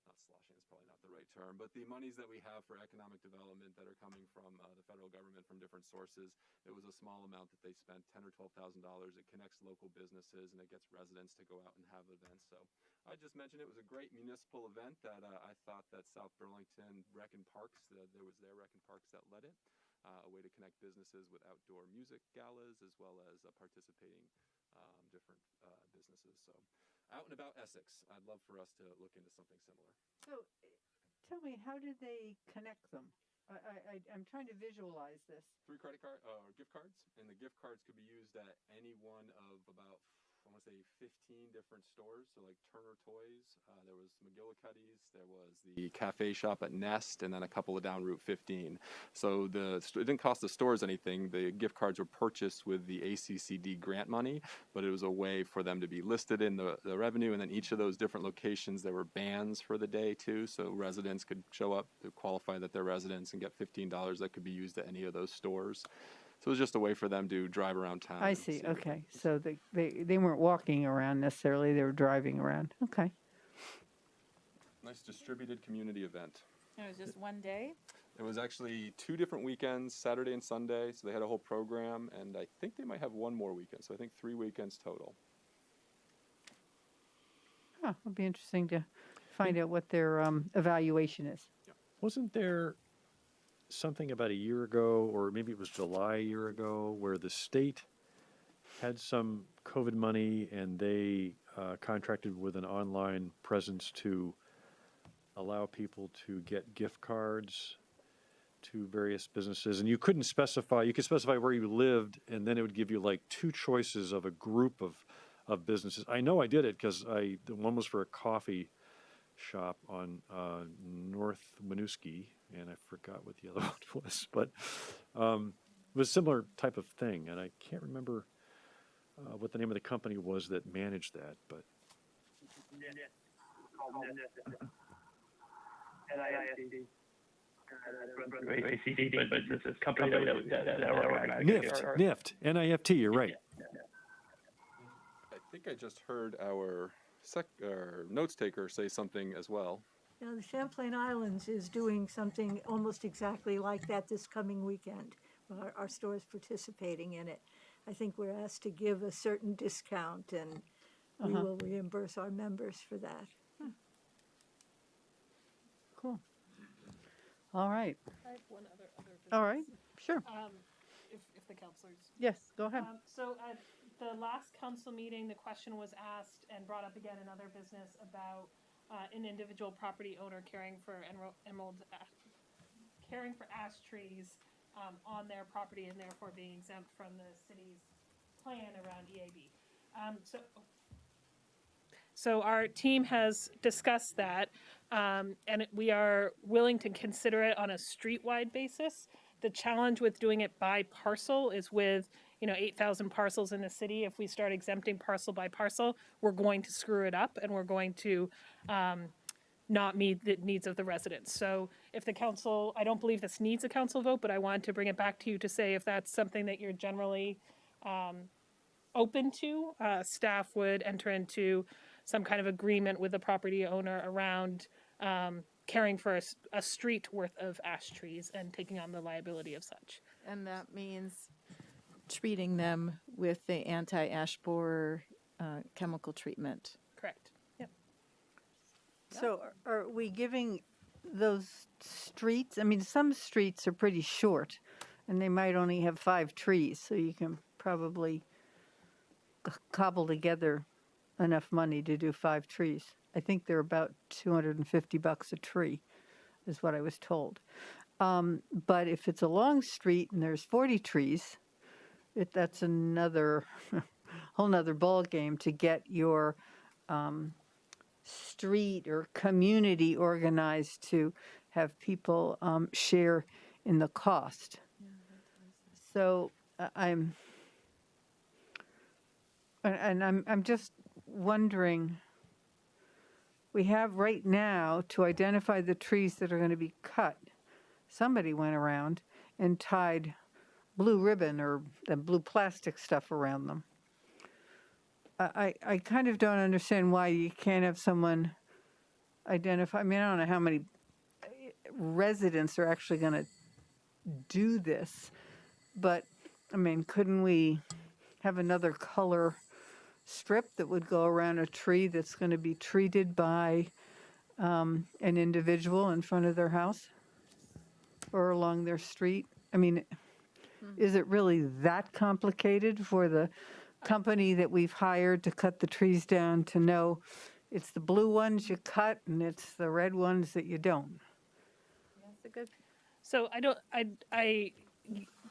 not sloshing is probably not the right term, but the monies that we have for economic development that are coming from the federal government from different sources, it was a small amount that they spent, $10,000 or $12,000. It connects local businesses and it gets residents to go out and have events. So I just mentioned it was a great municipal event that I thought that South Burlington Rec and Parks, there was their Rec and Parks that led it, a way to connect businesses with outdoor music galas as well as participating different businesses. So Out and About Essex, I'd love for us to look into something similar. So tell me, how did they connect them? I'm trying to visualize this. 3 credit card gift cards, and the gift cards could be used at any one of about, I want to say 15 different stores. So like Turner Toys, there was McGillicuddy's, there was the cafe shop at Nest, and then a couple of down Route 15. So it didn't cost the stores anything. The gift cards were purchased with the ACCD grant money, but it was a way for them to be listed in the revenue. And then each of those different locations, there were bands for the day too. So residents could show up to qualify that they're residents and get $15 that could be used at any of those stores. So it was just a way for them to drive around town. I see. Okay. So they weren't walking around necessarily. They were driving around. Okay. Nice distributed community event. It was just one day? It was actually 2 different weekends, Saturday and Sunday. So they had a whole program, and I think they might have one more weekend. So I think 3 weekends total. Huh. It'll be interesting to find out what their evaluation is. Wasn't there something about a year ago, or maybe it was July a year ago, where the state had some COVID money and they contracted with an online presence to allow people to get gift cards to various businesses, and you could specify where you lived, and then it would give you like 2 choices of a group of businesses. I know I did it because the one was for a coffee shop on North Winooski, and I forgot what the other one was, but it was a similar type of thing, and I can't remember what the name of the company was that managed that, but NIFT, NIFT, you're right. I think I just heard our notes taker say something as well. Now, the Champlain Islands is doing something almost exactly like that this coming weekend. Our store is participating in it. I think we're asked to give a certain discount, and we will reimburse our members for that. Cool. All right. I have one other business. All right. Sure. If the counselors. Yes, go ahead. So at the last council meeting, the question was asked and brought up again in other business about an individual property owner caring for ash trees on their property and therefore being exempt from the city's plan around EAB. So our team has discussed that, and we are willing to consider it on a street-wide basis. The challenge with doing it by parcel is with 8,000 parcels in the city. If we start exempting parcel by parcel, we're going to screw it up, and we're going to not meet the needs of the residents. So if the council, I don't believe this needs a council vote, but I wanted to bring it back to you to say if that's something that you're generally open to, staff would enter into some kind of agreement with the property owner around caring for a street worth of ash trees and taking on the liability of such. And that means treating them with the anti-ash borer chemical treatment. Correct. Yep. So are we giving those streets, I mean, some streets are pretty short and they might only have 5 trees, so you can probably cobble together enough money to do 5 trees. I think they're about $250 a tree, is what I was told. But if it's a long street and there's 40 trees, that's another whole nother ball game to get your street or community organized to have people share in the cost. So I'm just wondering, we have right now to identify the trees that are going to be cut. Somebody went around and tied blue ribbon or the blue plastic stuff around them. I kind of don't understand why you can't have someone identify. I mean, I don't know how many residents are actually going to do this, but I mean, couldn't we have another color strip that would go around a tree that's going to be treated by an individual in front of their house or along their street? I mean, is it really that complicated for the company that we've hired to cut the trees down to know it's the blue ones you cut and it's the red ones that you don't? That's a good. So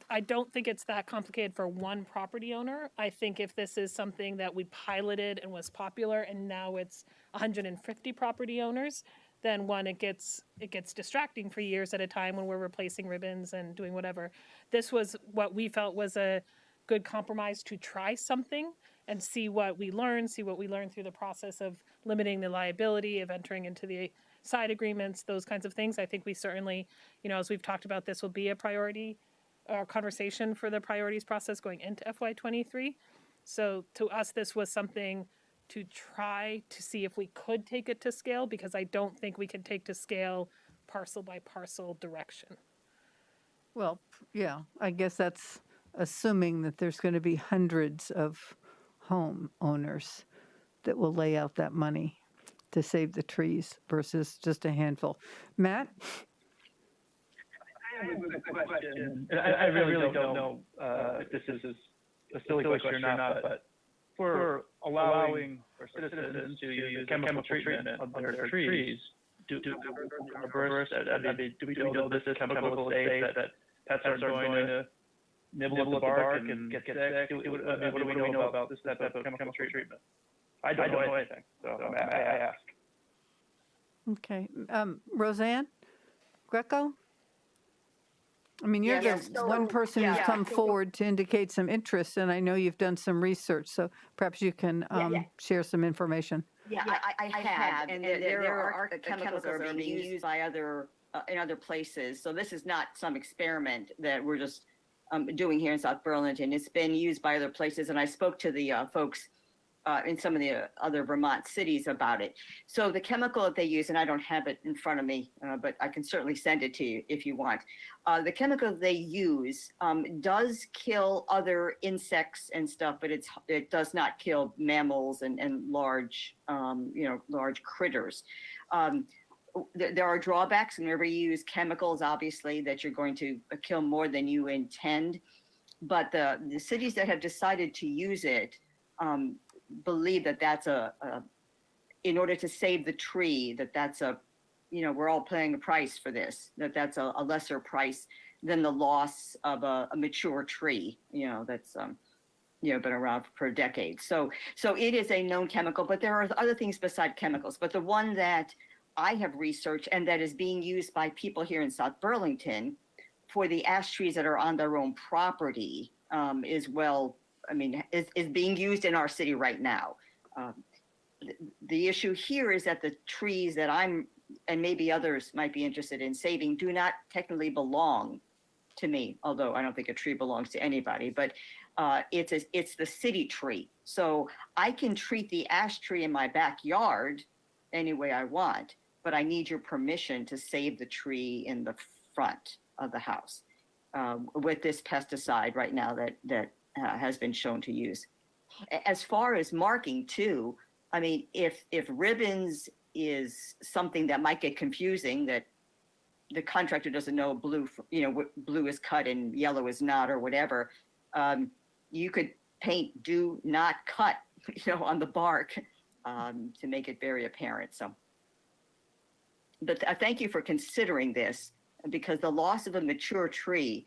I don't think it's that complicated for one property owner. I think if this is something that we piloted and was popular and now it's 150 property owners, then it gets distracting for years at a time when we're replacing ribbons and doing whatever. This was what we felt was a good compromise to try something and see what we learn through the process of limiting the liability, of entering into the side agreements, those kinds of things. I think we certainly, as we've talked about, this will be a priority conversation for the priorities process going into FY23. So to us, this was something to try to see if we could take it to scale, because I don't think we can take to scale parcel by parcel direction. Well, yeah, I guess that's assuming that there's going to be hundreds of home owners that will lay out that money to save the trees versus just a handful. Matt? I have a question. I really don't know if this is a silly question or not, but for allowing our citizens to use chemical treatment of their trees, do we know this is chemical safe, that pets aren't going to nibble at the bark and get sick? What do we know about this type of chemical treatment? I don't know anything, so I ask. Okay. Roseanne? Greco? I mean, you're the one person who's come forward to indicate some interest, and I know you've done some research, so perhaps you can share some information. Yeah, I have, and there are chemicals that are being used by in other places. So this is not some experiment that we're just doing here in South Burlington. It's been used by other places, and I spoke to the folks in some of the other Vermont cities about it. So the chemical that they use, and I don't have it in front of me, but I can certainly send it to you if you want. The chemical they use does kill other insects and stuff, but it does not kill mammals and large, large critters. There are drawbacks whenever you use chemicals, obviously, that you're going to kill more than you intend. But the cities that have decided to use it believe that that's in order to save the tree, that's we're all paying a price for this, that's a lesser price than the loss of a mature tree, that's been around for decades. So it is a known chemical, but there are other things beside chemicals. But the one that I have researched and that is being used by people here in South Burlington for the ash trees that are on their own property is being used in our city right now. The issue here is that the trees that I'm, and maybe others might be interested in saving, do not technically belong to me, although I don't think a tree belongs to anybody, but it's the city tree. So I can treat the ash tree in my backyard any way I want, but I need your permission to save the tree in the front of the house with this pesticide right now that has been shown to use. As far as marking too, I mean, if ribbons is something that might get confusing, that the contractor doesn't know blue is cut and yellow is not, or whatever, you could paint "do not cut" on the bark to make it very apparent. So, but thank you for considering this, because the loss of a mature tree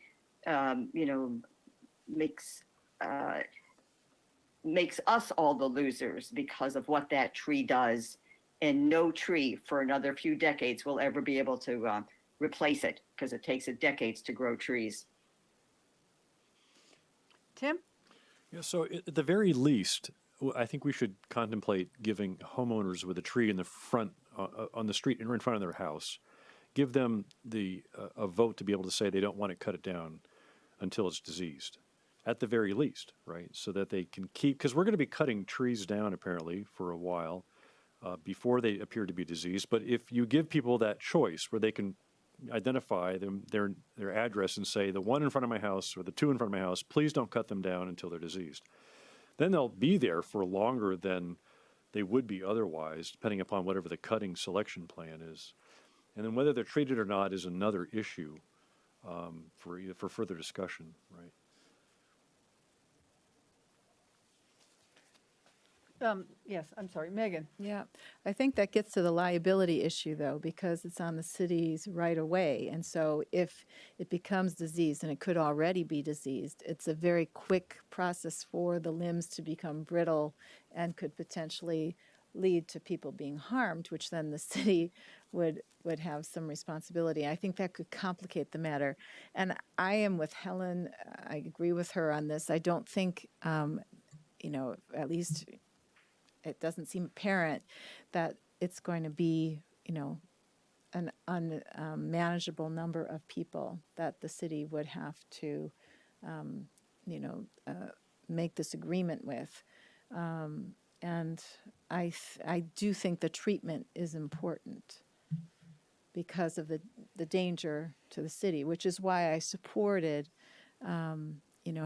makes us all the losers because of what that tree does, and no tree for another few decades will ever be able to replace it, because it takes decades to grow trees. Tim? Yeah, so at the very least, I think we should contemplate giving homeowners with a tree in the front, on the street in front of their house, give them a vote to be able to say they don't want to cut it down until it's diseased, at the very least, right? So that they can keep, because we're going to be cutting trees down apparently for a while before they appear to be diseased. But if you give people that choice where they can identify their address and say, the one in front of my house or the two in front of my house, please don't cut them down until they're diseased, then they'll be there for longer than they would be otherwise, depending upon whatever the cutting selection plan is. And then whether they're treated or not is another issue for further discussion, right? Yes, I'm sorry, Megan. Yeah, I think that gets to the liability issue though, because it's on the city's right of way. And so if it becomes diseased, and it could already be diseased, it's a very quick process for the limbs to become brittle and could potentially lead to people being harmed, which then the city would have some responsibility. I think that could complicate the matter. And I am with Helen. I agree with her on this. I don't think, at least it doesn't seem apparent that it's going to be, an unmanageable number of people that the city would have to, make this agreement with. And I do think the treatment is important because of the danger to the city, which is why I supported,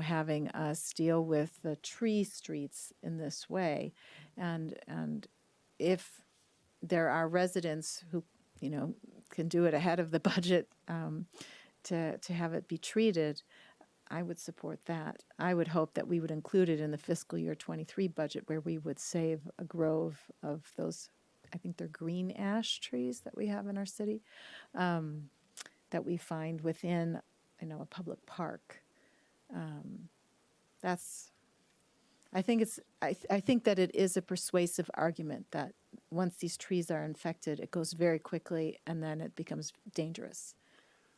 having us deal with the tree streets in this way. And if there are residents who, can do it ahead of the budget to have it be treated, I would support that. I would hope that we would include it in the fiscal year 23 budget, where we would save a grove of those, I think they're green ash trees that we have in our city, that we find within, a public park. I think that it is a persuasive argument that once these trees are infected, it goes very quickly and then it becomes dangerous.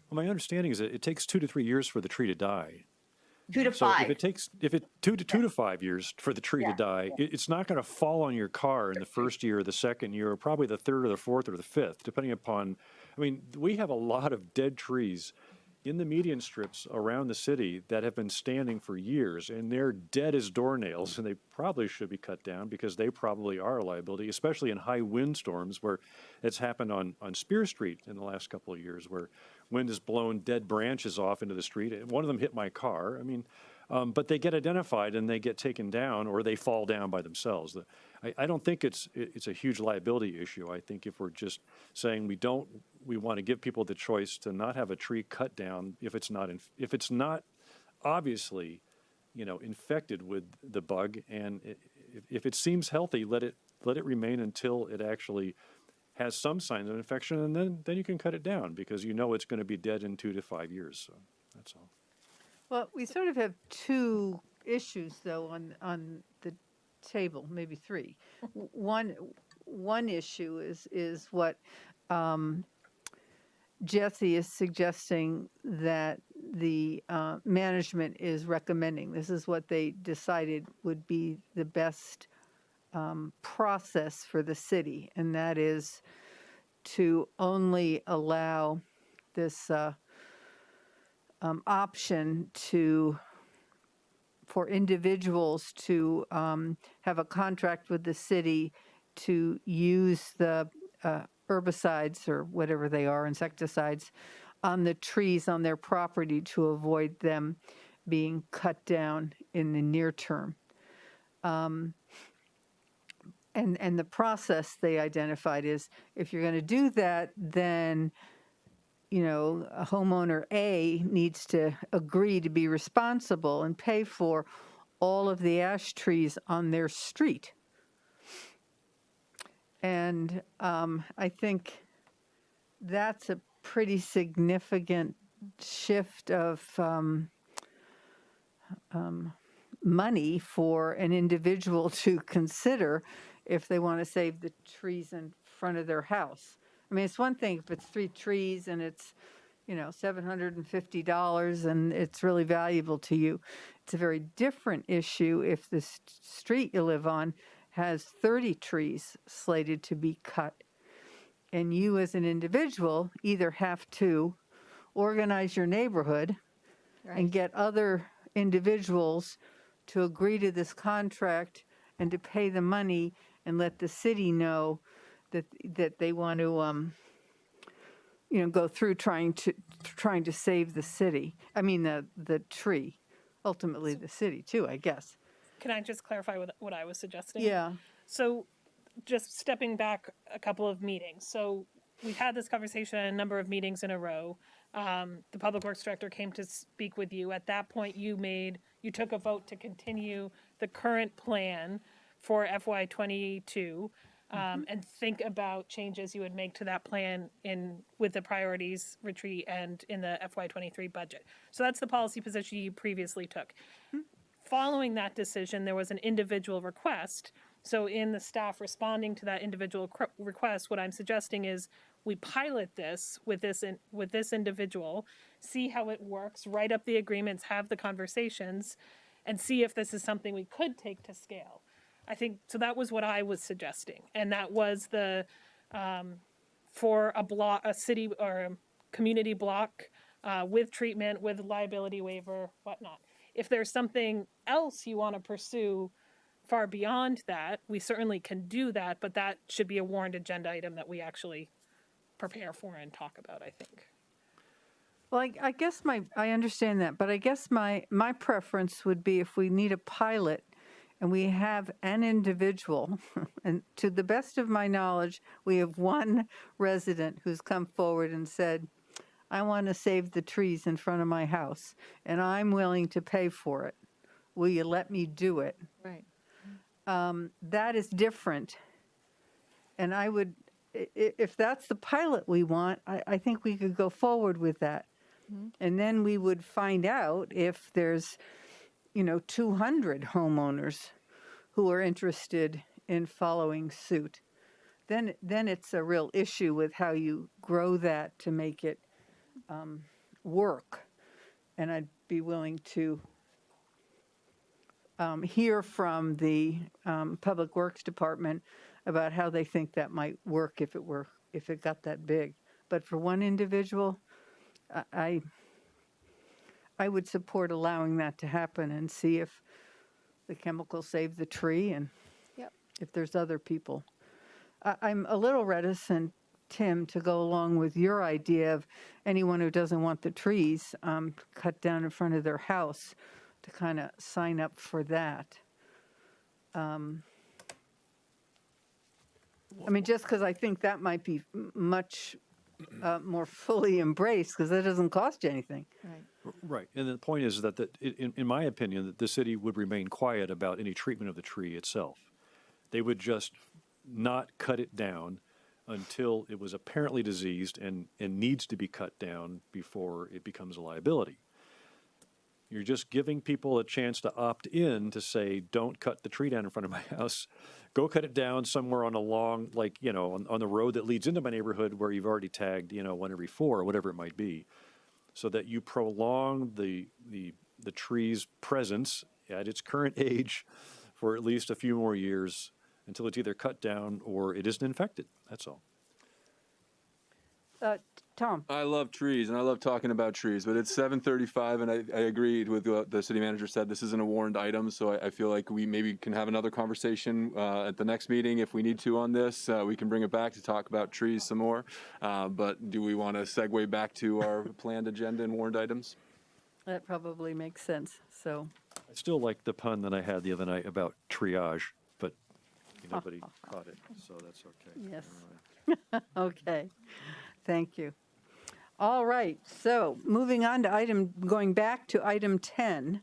Well, my understanding is that it takes 2 to 3 years for the tree to die. 2 to 5. So if it 2 to 5 years for the tree to die, it's not going to fall on your car in the first year, or the second year, or probably the third or the fourth or the fifth, depending upon. I mean, we have a lot of dead trees in the median strips around the city that have been standing for years, and they're dead as doornails, and they probably should be cut down because they probably are a liability, especially in high wind storms, where it's happened on Spear Street in the last couple of years, where wind has blown dead branches off into the street. One of them hit my car. I mean, but they get identified and they get taken down, or they fall down by themselves. I don't think it's a huge liability issue. I think if we're just saying we want to give people the choice to not have a tree cut down if it's not obviously, infected with the bug, and if it seems healthy, let it remain until it actually has some signs of infection, and then you can cut it down, because it's going to be dead in 2 to 5 years. So that's all. Well, we sort of have two issues, though, on the table, maybe three. One issue is what Jesse is suggesting that the management is recommending. This is what they decided would be the best process for the city, and that is to only allow this option for individuals to have a contract with the city to use the herbicides or whatever they are, insecticides, on the trees on their property to avoid them being cut down in the near term. And the process they identified is, if you're going to do that, then a homeowner A needs to agree to be responsible and pay for all of the ash trees on their street. And I think that's a pretty significant shift of money for an individual to consider if they want to save the trees in front of their house. I mean, it's one thing if it's 3 trees and it's, $750 and it's really valuable to you. It's a very different issue if the street you live on has 30 trees slated to be cut. And you as an individual either have to organize your neighborhood and get other individuals to agree to this contract and to pay the money and let the city know that they want to go through trying to save the city. I mean the tree, ultimately the city too, I guess. Can I just clarify what I was suggesting? Yeah. So just stepping back a couple of meetings. So we've had this conversation at a number of meetings in a row. The Public Works Director came to speak with you. At that point, you took a vote to continue the current plan for FY22 and think about changes you would make to that plan with the priorities retreat and in the FY23 budget. So that's the policy position you previously took. Following that decision, there was an individual request. So in the staff responding to that individual request, what I'm suggesting is we pilot this with this individual, see how it works, write up the agreements, have the conversations, and see if this is something we could take to scale. I think, so that was what I was suggesting. And that was for a city or a community block with treatment, with liability waiver, whatnot. If there's something else you want to pursue far beyond that, we certainly can do that, but that should be a warrant agenda item that we actually prepare for and talk about, I think. Well, I guess I understand that, but I guess my preference would be if we need a pilot and we have an individual, and to the best of my knowledge, we have one resident who's come forward and said, I want to save the trees in front of my house, and I'm willing to pay for it. Will you let me do it? Right. That is different. And I would, if that's the pilot we want, I think we could go forward with that. Mm-hmm. And then we would find out if there's, 200 homeowners who are interested in following suit. Then it's a real issue with how you grow that to make it work. And I'd be willing to hear from the Public Works Department about how they think that might work if it got that big. But for one individual, I would support allowing that to happen and see if the chemicals save the tree and if there's other people. I'm a little reticent, Tim, to go along with your idea of anyone who doesn't want the trees cut down in front of their house to kind of sign up for that. I mean, just because I think that might be much more fully embraced, because that doesn't cost you anything. Right. And the point is that in my opinion, that the city would remain quiet about any treatment of the tree itself. They would just not cut it down until it was apparently diseased and needs to be cut down before it becomes a liability. You're just giving people a chance to opt in to say, don't cut the tree down in front of my house. Go cut it down somewhere on a long, like, on the road that leads into my neighborhood where you've already tagged, 1 every 4 or whatever it might be, so that you prolong the tree's presence at its current age for at least a few more years until it's either cut down or it isn't infected. That's all. Tom? I love trees and I love talking about trees, but it's 7:35 and I agreed with what the city manager said. This isn't a warned item, so I feel like we maybe can have another conversation at the next meeting if we need to on this. We can bring it back to talk about trees some more. But do we want to segue back to our planned agenda and warned items? That probably makes sense. So, I still like the pun that I had the other night about triage, but nobody caught it, so that's okay. yes. Okay. Thank you. All right. So moving on to going back to item 10,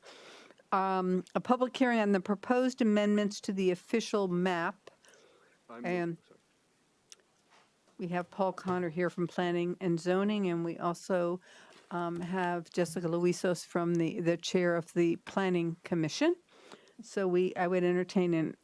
a public hearing on the proposed amendments to the official map. And we have Paul Connor here from Planning and Zoning, and we also have Jessica Luisos from the chair of the Planning Commission. So I would entertain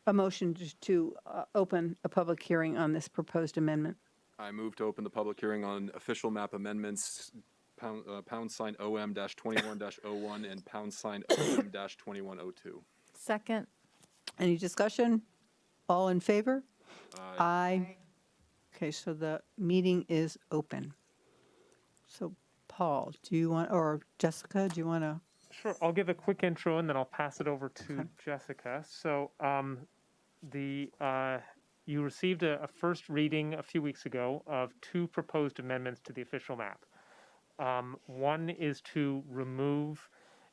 a motion to open a public hearing on this proposed amendment. I move to open the public hearing on official map amendments, pound sign OM-21-01 and pound sign OM-2102. Second. Any discussion? All in favor? Aye. Aye. Okay, so the meeting is open. So Paul, do you want, or Jessica, do you want to? Sure, I'll give a quick intro and then I'll pass it over to Jessica. So you received a first reading a few weeks ago of 2 proposed amendments to the official map. One is to remove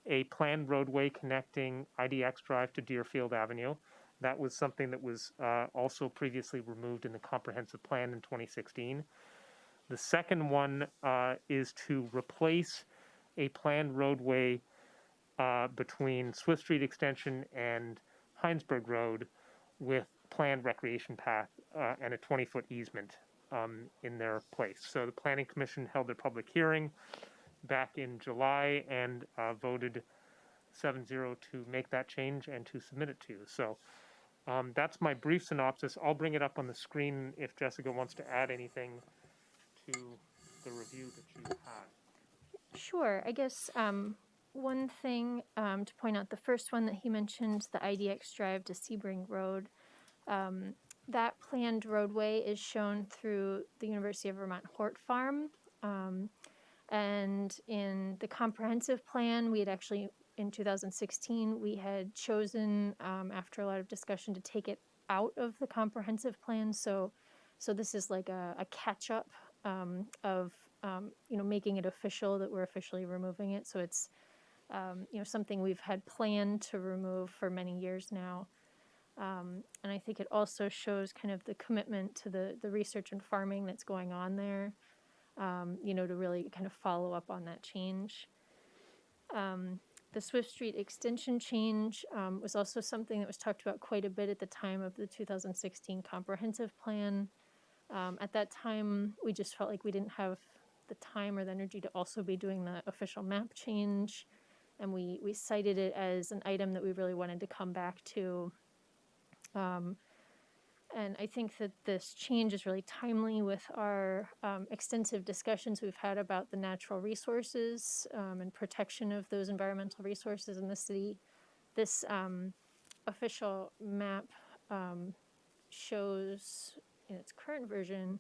a planned roadway connecting IDX Drive to Deerfield Avenue. That was something that was also previously removed in the comprehensive plan in 2016. The second one is to replace a planned roadway between Swift Street Extension and Heinsberg Road with planned recreation path and a 20-foot easement in their place. So the Planning Commission held their public hearing back in July and voted 7-0 to make that change and to submit it to you. So that's my brief synopsis. I'll bring it up on the screen if Jessica wants to add anything to the review that you had. Sure. I guess one thing to point out, the first one that he mentioned, the IDX Drive to Sebring Road, that planned roadway is shown through the University of Vermont Hort Farm. And in the comprehensive plan, we had actually, in 2016, we had chosen, after a lot of discussion, to take it out of the comprehensive plan. So this is like a catch-up of making it official that we're officially removing it. So it's something we've had planned to remove for many years now. And I think it also shows kind of the commitment to the research and farming that's going on there, to really kind of follow up on that change. The Swift Street extension change was also something that was talked about quite a bit at the time of the 2016 comprehensive plan. At that time, we just felt like we didn't have the time or the energy to also be doing the official map change. And we cited it as an item that we really wanted to come back to. And I think that this change is really timely with our extensive discussions we've had about the natural resources and protection of those environmental resources in the city. This official map shows, in its current version,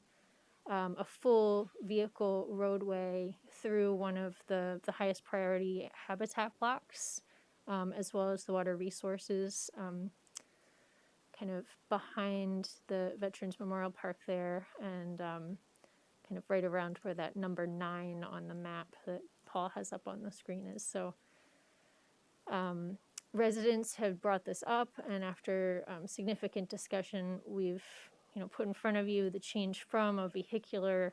a full vehicle roadway through one of the highest priority habitat blocks, as well as the water resources, kind of behind the Veterans Memorial Park there, and kind of right around where that number 9 on the map that Paul has up on the screen is. So residents have brought this up, and after significant discussion, we've put in front of you the change from a vehicular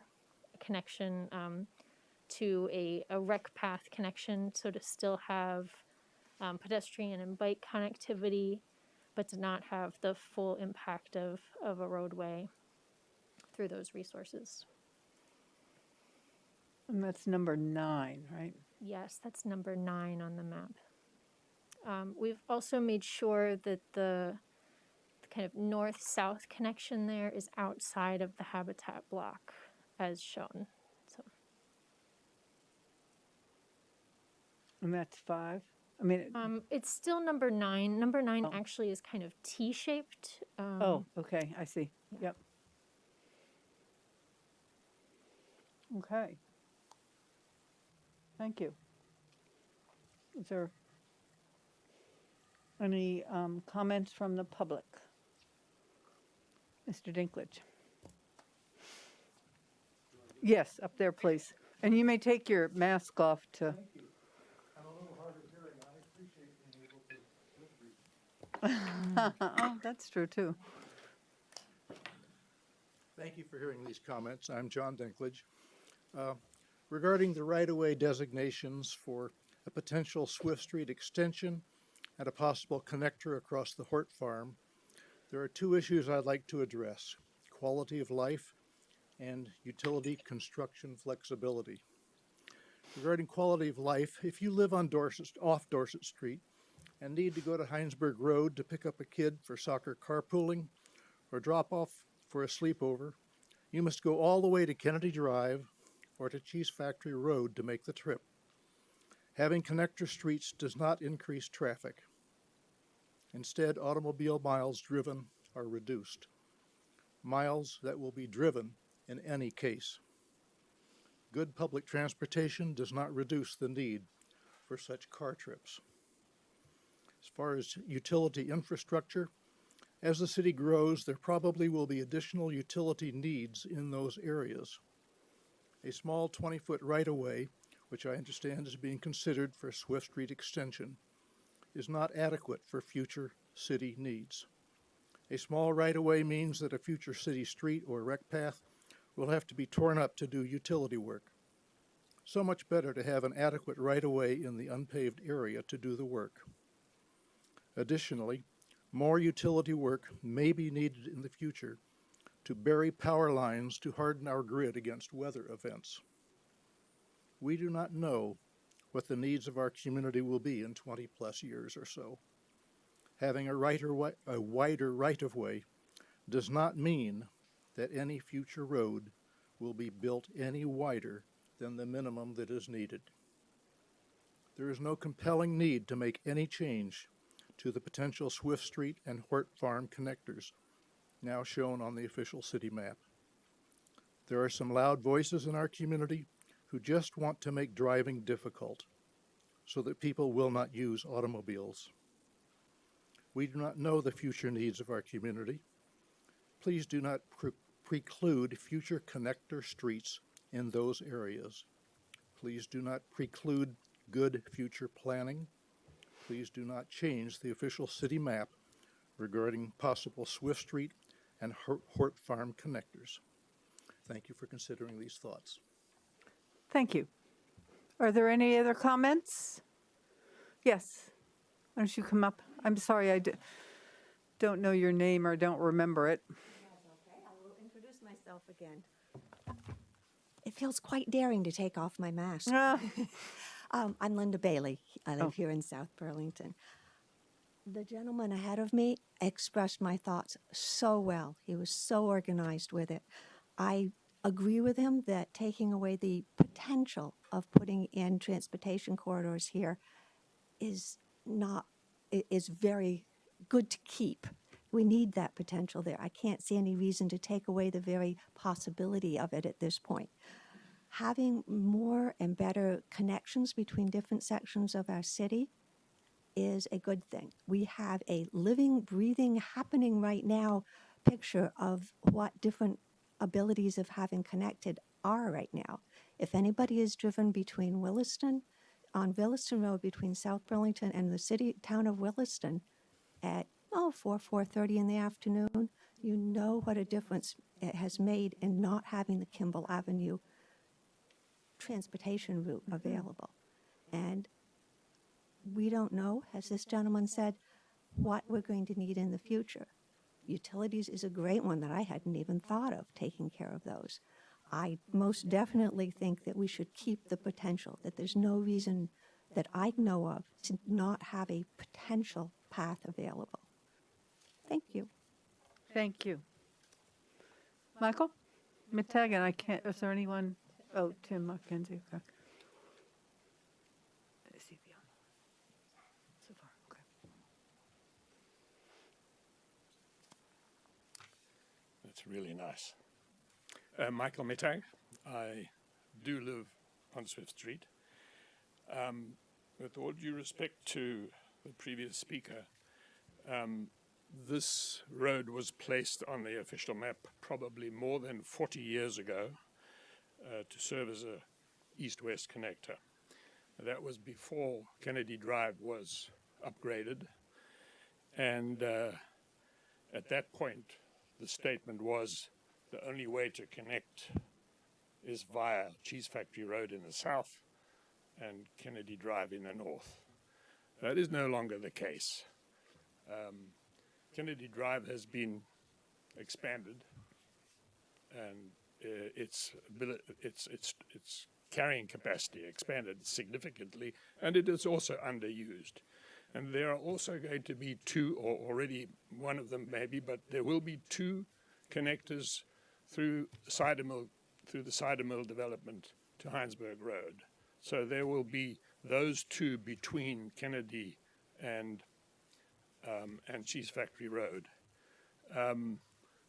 connection to a rec path connection, so to still have pedestrian and bike connectivity, but to not have the full impact of a roadway through those resources. And that's number 9, right? Yes, that's number 9 on the map. We've also made sure that the kind of north-south connection there is outside of the habitat block as shown. So And that's 5. I mean, it's still number 9. Number 9 Oh. actually is kind of T-shaped. oh, okay, I see. Yep. Okay. Thank you. Is there any comments from the public? Mr. Dinklage. Yes, up there, please. And you may take your mask off to. Thank you. I'm a little hard of hearing. I appreciate being able to lip read. Oh, that's true too. Thank you for hearing these comments. I'm John Dinklage. Regarding the right-of-way designations for a potential Swift Street extension and a possible connector across the Hort Farm, there are 2 issues I'd like to address: quality of life and utility construction flexibility. Regarding quality of life, if you live on off Dorset Street and need to go to Heinsberg Road to pick up a kid for soccer carpooling or drop off for a sleepover, you must go all the way to Kennedy Drive or to Cheese Factory Road to make the trip. Having connector streets does not increase traffic. Instead, automobile miles driven are reduced. Miles that will be driven in any case. Good public transportation does not reduce the need for such car trips. As far as utility infrastructure, as the city grows, there probably will be additional utility needs in those areas. A small 20-foot right-of-way, which I understand is being considered for Swift Street extension, is not adequate for future city needs. A small right-of-way means that a future city street or rec path will have to be torn up to do utility work. So much better to have an adequate right-of-way in the unpaved area to do the work. Additionally, more utility work may be needed in the future to bury power lines to harden our grid against weather events. We do not know what the needs of our community will be in 20+ years or so. Having a wider right-of-way does not mean that any future road will be built any wider than the minimum that is needed. There is no compelling need to make any change to the potential Swift Street and Hort Farm connectors, now shown on the official city map. There are some loud voices in our community who just want to make driving difficult so that people will not use automobiles. We do not know the future needs of our community. Please do not preclude future connector streets in those areas. Please do not preclude good future planning. Please do not change the official city map regarding possible Swift Street and Hort Farm connectors. Thank you for considering these thoughts. Thank you. Are there any other comments? Yes. Why don't you come up? I'm sorry, I don't know your name or don't remember it. Okay, I will introduce myself again. It feels quite daring to take off my mask. I'm Linda Bailey. I live here in South Burlington. The gentleman ahead of me expressed my thoughts so well. He was so organized with it. I agree with him that taking away the potential of putting in transportation corridors here is very good to keep. We need that potential there. I can't see any reason to take away the very possibility of it at this point. Having more and better connections between different sections of our city is a good thing. We have a living, breathing, happening right now picture of what different abilities of having connected are right now. If anybody is driven between on Williston Road between South Burlington and the town of Williston at 4:30 in the afternoon, you know what a difference it has made in not having the Kimball Avenue transportation route available. And we don't know, as this gentleman said, what we're going to need in the future. Utilities is a great one that I hadn't even thought of, taking care of those. I most definitely think that we should keep the potential, that there's no reason that I know of to not have a potential path available. Thank you. Thank you. Michael? Metagan, I can't, is there anyone? Oh, Tim McKenzie. Okay. Is he beyond so far? Okay. That's really nice. Michael Mittag. I do live on Swift Street. With all due respect to the previous speaker, this road was placed on the official map probably more than 40 years ago to serve as a east-west connector. That was before Kennedy Drive was upgraded, and at that point the statement was the only way to connect is via Cheese Factory Road in the south and Kennedy Drive in the north. That is no longer the case. Kennedy Drive has been expanded, and its carrying capacity expanded significantly, and it is also underused. And there are also going to be two, or already one of them maybe, but there will be two connectors through the cider mill development to Heinsberg Road. So there will be those two between Kennedy and Cheese Factory Road.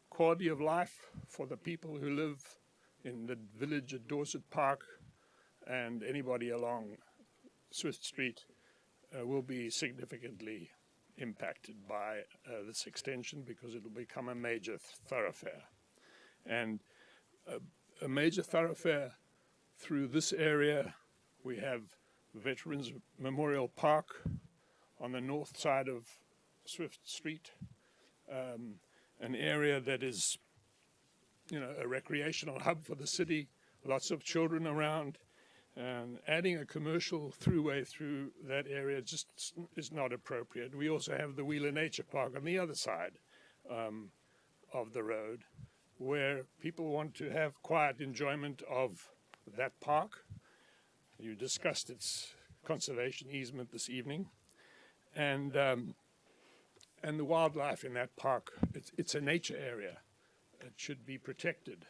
Quality of life for the people who live in the village at Dorset Park and anybody along Swift Street will be significantly impacted by this extension, because it will become a major thoroughfare. And a major thoroughfare through this area, we have Veterans Memorial Park on the north side of Swift Street, an area that is, a recreational hub for the city, lots of children around, and adding a commercial throughway through that area just is not appropriate. We also have the Wheeler Nature Park on the other side of the road, where people want to have quiet enjoyment of that park. You discussed its conservation easement this evening, and the wildlife in that park. It's a nature area. It should be protected,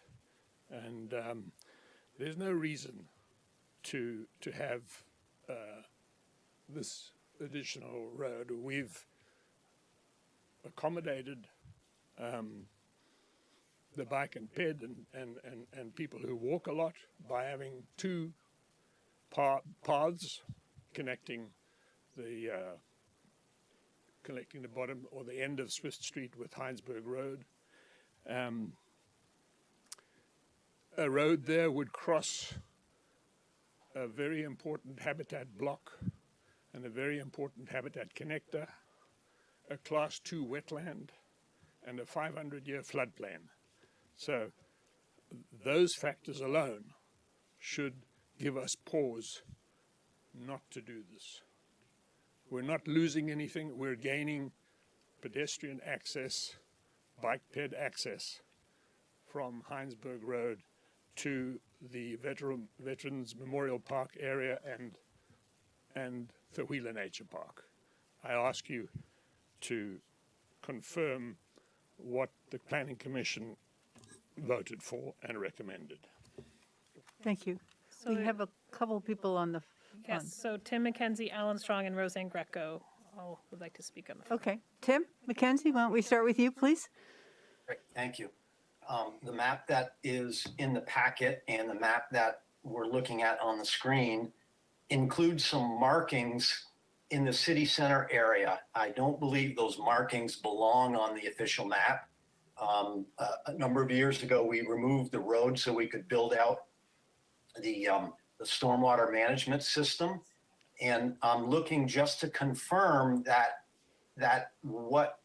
and there's no reason to have this additional road. We've accommodated the bike and ped and people who walk a lot by having two paths connecting the bottom or the end of Swift Street with Heinsberg Road. A road there would cross a very important habitat block and a very important habitat connector, a Class 2 wetland, and a 500-year floodplain. So those factors alone should give us pause not to do this. We're not losing anything. We're gaining pedestrian access, bike ped access from Heinsberg Road to the Veterans Memorial Park area and the Wheeler Nature Park. I ask you to confirm what the Planning Commission voted for and recommended. Thank you. So We have a couple people on the phone. Yes, so Tim McKenzie, Alan Strong, and Roseanne Greco all would like to speak on the phone. Okay. Tim McKenzie, why don't we start with you, please? Great, thank you. The map that is in the packet and the map that we're looking at on the screen includes some markings in the city center area. I don't believe those markings belong on the official map. A number of years ago, we removed the road so we could build out the stormwater management system. And I'm looking just to confirm that what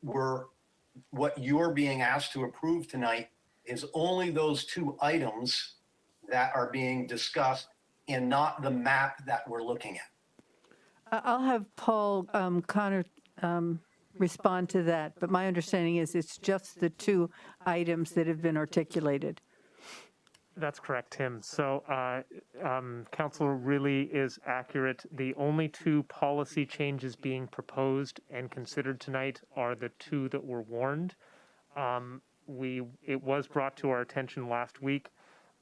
you're being asked to approve tonight is only those two items that are being discussed and not the map that we're looking at. I'll have Paul Connor respond to that, but my understanding is it's just the two items that have been articulated. That's correct, Tim. So, Council really is accurate. The only two policy changes being proposed and considered tonight are the two that were warned. It was brought to our attention last week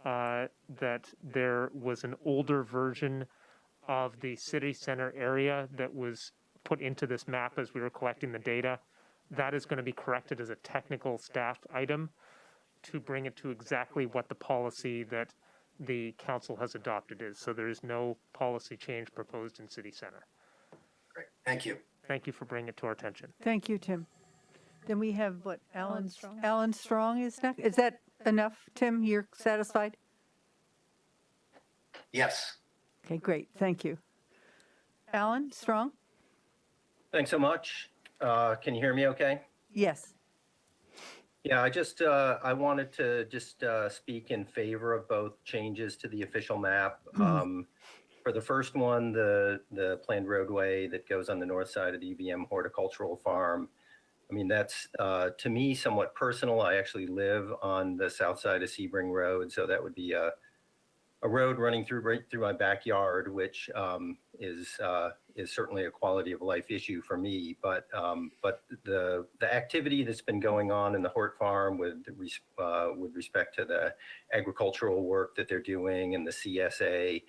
that there was an older version of the city center area that was put into this map as we were collecting the data. That is going to be corrected as a technical staff item to bring it to exactly what the policy that the council has adopted is. So there is no policy change proposed in city center. Great, thank you. Thank you for bringing it to our attention. Thank you, Tim. Then we have what, Alan Strong. Alan Strong is next. Is that enough, Tim? You're satisfied? Yes. Okay, great. Thank you. Alan Strong? Thanks so much. Can you hear me okay? Yes. Yeah, I wanted to just speak in favor of both changes to the official map. For the first one, the planned roadway that goes on the north side of the UVM horticultural farm. I mean, that's to me somewhat personal. I actually live on the south side of Sebring Road, so that would be a road running right through my backyard, which is certainly a quality of life issue for me. But the activity that's been going on in the Hort Farm with respect to the agricultural work that they're doing and the CSA,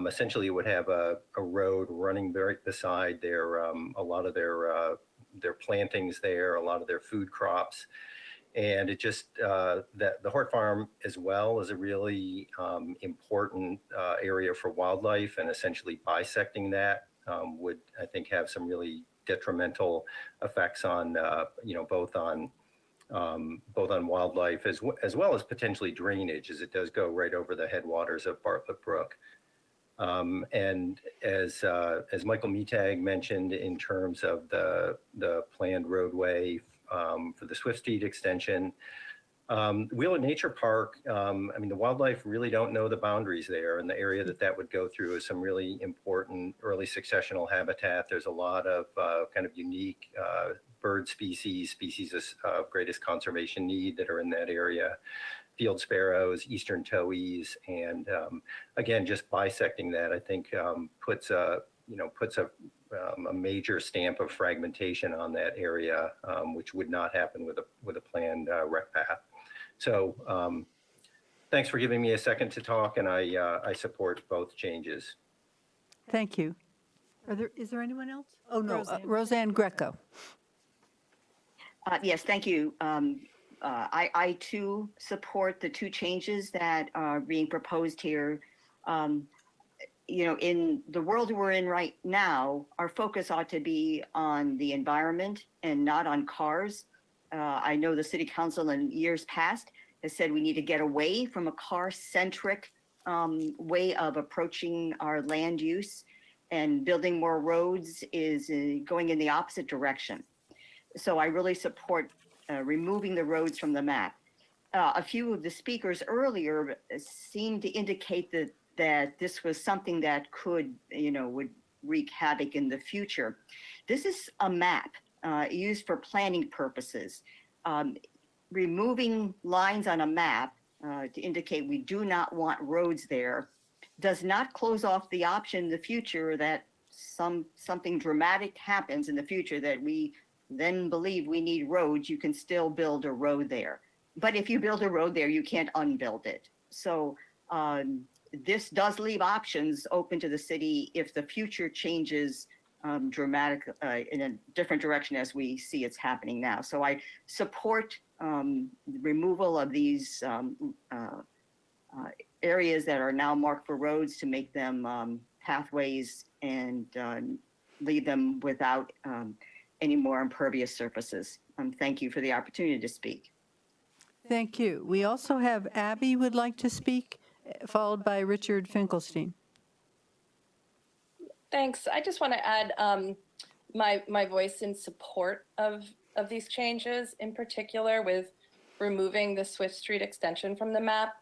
essentially would have a road running right beside their a lot of their plantings there, a lot of their food crops. And it just, that the Hort Farm as well is a really important area for wildlife, and essentially bisecting that would, I think, have some really detrimental effects on, both on wildlife as well as potentially drainage, as it does go right over the headwaters of Bartlett Brook. And as Michael Mietag mentioned, in terms of the planned roadway for the Swift Street extension, Wheeler Nature Park, I mean, the wildlife really don't know the boundaries there, and the area that would go through is some really important early successional habitat. There's a lot of kind of unique bird species of greatest conservation need that are in that area. Field sparrows, eastern towhees, and again, just bisecting that, I think, puts a major stamp of fragmentation on that area, which would not happen with a planned rec path. So, thanks for giving me a second to talk, and I support both changes. Thank you. Is there anyone else? Oh, no, Roseanne Greco. Yes, thank you. I too support the two changes that are being proposed here. In the world we're in right now, our focus ought to be on the environment and not on cars. I know the city council in years past has said we need to get away from a car-centric way of approaching our land use, and building more roads is going in the opposite direction. So I really support removing the roads from the map. A few of the speakers earlier seemed to indicate that this was something that would wreak havoc in the future. This is a map used for planning purposes. Removing lines on a map to indicate we do not want roads there does not close off the option in the future that something dramatic happens in the future that we then believe we need roads. You can still build a road there. But if you build a road there, you can't unbuild it. So this does leave options open to the city if the future changes dramatic in a different direction as we see it's happening now. So I support the removal of these areas that are now marked for roads to make them pathways and leave them without any more impervious surfaces. Thank you for the opportunity to speak. Thank you. We also have Abby would like to speak, followed by Richard Finkelstein. Thanks. I just want to add my voice in support of these changes, in particular with removing the Swift Street extension from the map.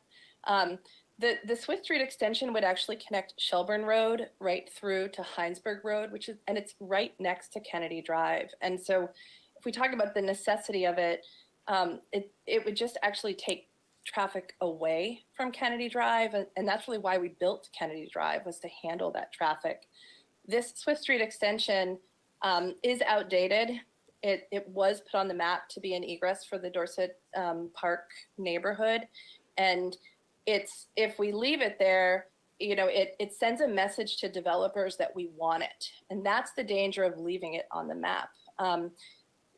The Swift Street extension would actually connect Shelburne Road right through to Heinsberg Road, and it's right next to Kennedy Drive. And so if we talk about the necessity of it, it would just actually take traffic away from Kennedy Drive, and that's really why we built Kennedy Drive, was to handle that traffic. This Swift Street extension is outdated. It was put on the map to be an egress for the Dorset Park neighborhood, and if we leave it there, it sends a message to developers that we want it, and that's the danger of leaving it on the map.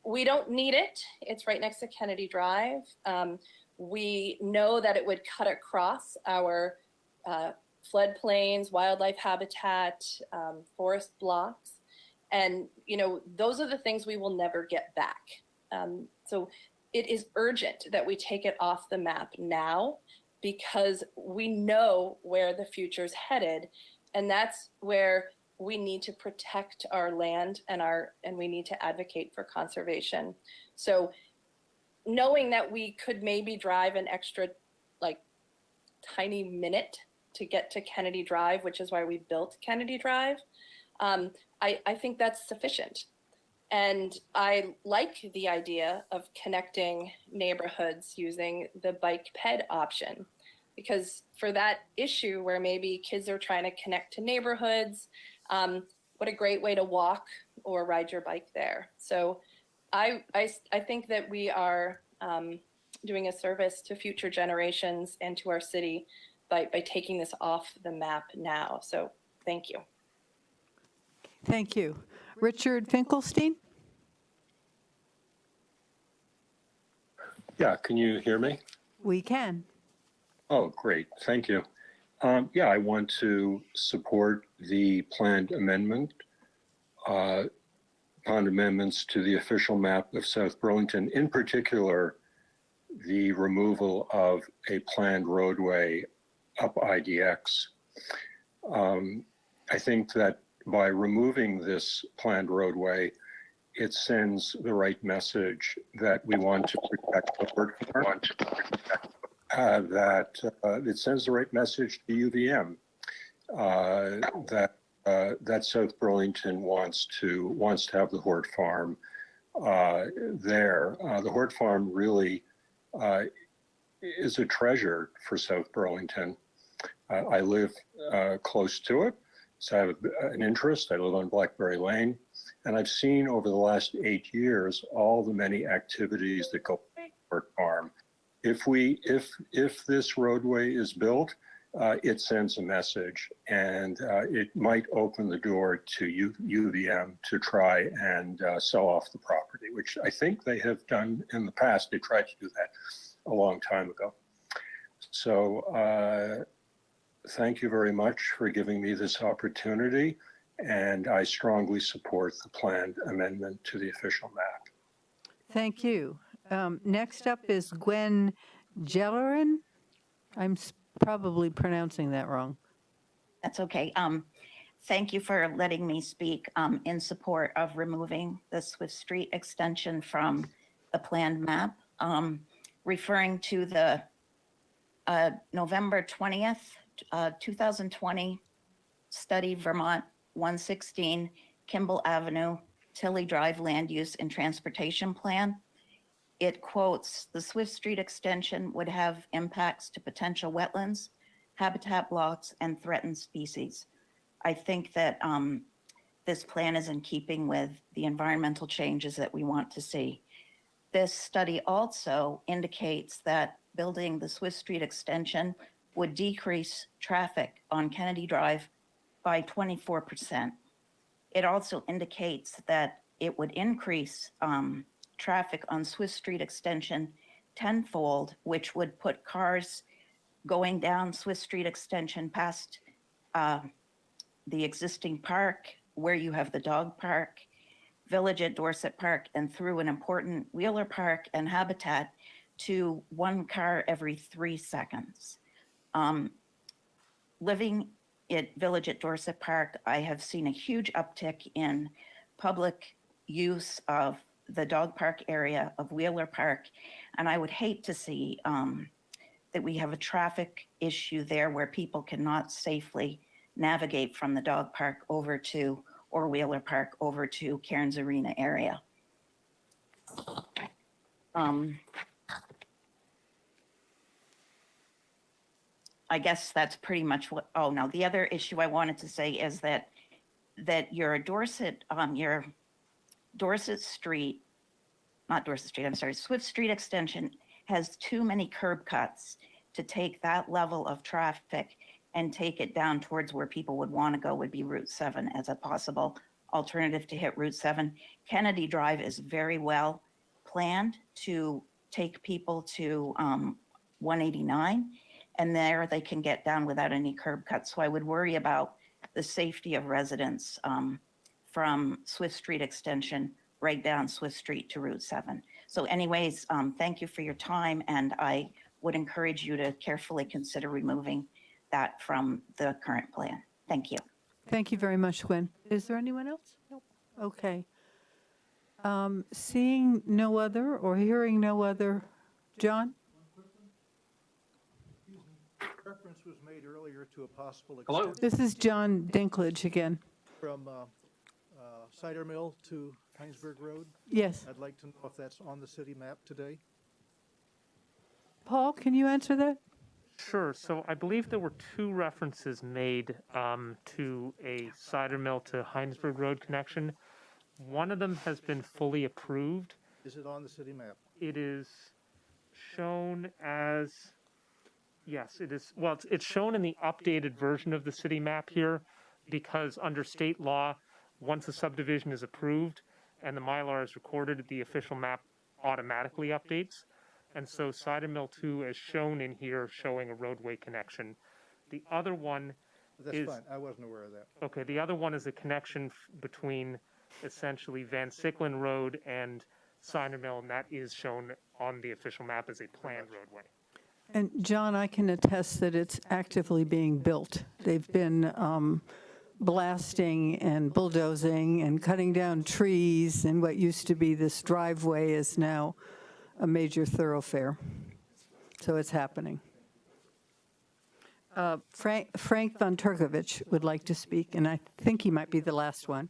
We don't need it. It's right next to Kennedy Drive. We know that it would cut across our floodplains, wildlife habitat, forest blocks. And, those are the things we will never get back. So it is urgent that we take it off the map now, because we know where the future's headed. And that's where we need to protect our land and we need to advocate for conservation. So knowing that we could maybe drive an extra tiny minute to get to Kennedy Drive, which is why we built Kennedy Drive, I think that's sufficient. And I like the idea of connecting neighborhoods using the bike ped option, because for that issue where maybe kids are trying to connect to neighborhoods, what a great way to walk or ride your bike there. So I think that we are doing a service to future generations and to our city by taking this off the map now. So thank you. Thank you. Richard Finkelstein? Yeah, can you hear me? We can. Oh, great. Thank you. Yeah, I want to support the planned amendment, planned amendments to the official map of South Burlington, in particular, the removal of a planned roadway up IDX. I think that by removing this planned roadway, it sends the right message that we want to protect the bird farm, it sends the right message to UVM that South Burlington wants to have the Hort Farm there. The Hort Farm really is a treasure for South Burlington. I live close to it, so I have an interest. I live on Blackberry Lane, and I've seen over the last 8 years all the many activities that go on at Hort Farm. If this roadway is built, it sends a message, and it might open the door to UVM to try and sell off the property, which I think they have done in the past. They tried to do that a long time ago. So thank you very much for giving me this opportunity, and I strongly support the planned amendment to the official map. Thank you. Next up is Gwen Jellerin. I'm probably pronouncing that wrong. That's okay. Thank you for letting me speak in support of removing the Swift Street extension from the planned map. Referring to the November 20th, 2020 study, Vermont 116, Kimball Avenue, Tilly Drive Land Use and Transportation Plan. It quotes, the Swift Street extension would have impacts to potential wetlands, habitat blocks, and threatened species. I think that this plan is in keeping with the environmental changes that we want to see. This study also indicates that building the Swift Street extension would decrease traffic on Kennedy Drive by 24%. It also indicates that it would increase traffic on Swift Street extension tenfold, which would put cars going down Swift Street extension past the existing park, where you have the dog park, Village at Dorset Park, and through an important Wheeler Park and habitat to one car every 3 seconds. Living at Village at Dorset Park, I have seen a huge uptick in public use of the dog park area of Wheeler Park. And I would hate to see that we have a traffic issue there where people cannot safely navigate from the dog park over to, or Wheeler Park over to Cairns Arena area. I guess that's pretty much what, oh, no, the other issue I wanted to say is that your Dorset Street, not Dorset Street, I'm sorry, Swift Street extension has too many curb cuts to take that level of traffic and take it down towards where people would want to go, would be Route 7 as a possible alternative to hit Route 7. Kennedy Drive is very well planned to take people to 189, and there they can get down without any curb cuts. So I would worry about the safety of residents from Swift Street extension right down Swift Street to Route 7. So anyways, thank you for your time, and I would encourage you to carefully consider removing that from the current plan. Thank you. Thank you very much, Gwen. Is there anyone else? Nope. Okay. Seeing no other or hearing no other, John? Reference was made earlier to a possible Hello. extension This is John Dinklage again. from Cider Mill to Heinsberg Road. Yes. I'd like to know if that's on the city map today. Paul, can you answer that? Sure. So I believe there were two references made to a cider mill to Heinsberg Road connection. One of them has been fully approved. Is it on the city map? It is shown as, yes, it is. Well, it's shown in the updated version of the city map here, because under state law, once a subdivision is approved and the Mylar is recorded, the official map automatically updates. And so Cider Mill 2 is shown in here, showing a roadway connection. The other one That's is... fine. I wasn't aware of that. Okay, the other one is a connection between essentially Van Sicklen Road and Cider Mill, and that is shown on the official map as a planned roadway. And John, I can attest that it's actively being built. They've been blasting and bulldozing and cutting down trees, and what used to be this driveway is now a major thoroughfare. So it's happening. Frank von Turkovich would like to speak, and I think he might be the last one.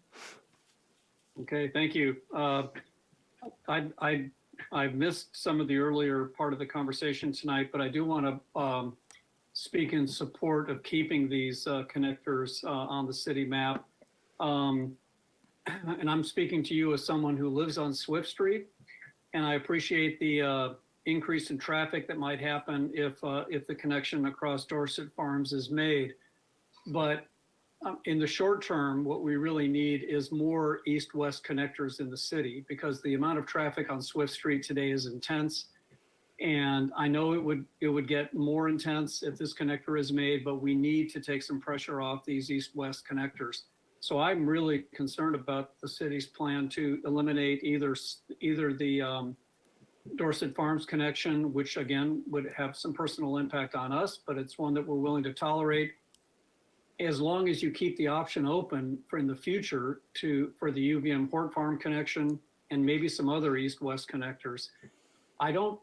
Okay, thank you. I missed some of the earlier part of the conversation tonight, but I do want to speak in support of keeping these connectors on the city map. And I'm speaking to you as someone who lives on Swift Street, and I appreciate the increase in traffic that might happen if the connection across Dorset Farms is made. But in the short term, what we really need is more east-west connectors in the city, because the amount of traffic on Swift Street today is intense. And I know it would get more intense if this connector is made, but we need to take some pressure off these east-west connectors. So I'm really concerned about the city's plan to eliminate either the Dorset Farms connection, which again would have some personal impact on us, but it's one that we're willing to tolerate, as long as you keep the option open for in the future for the UVM Port Farm connection and maybe some other east-west connectors. I don't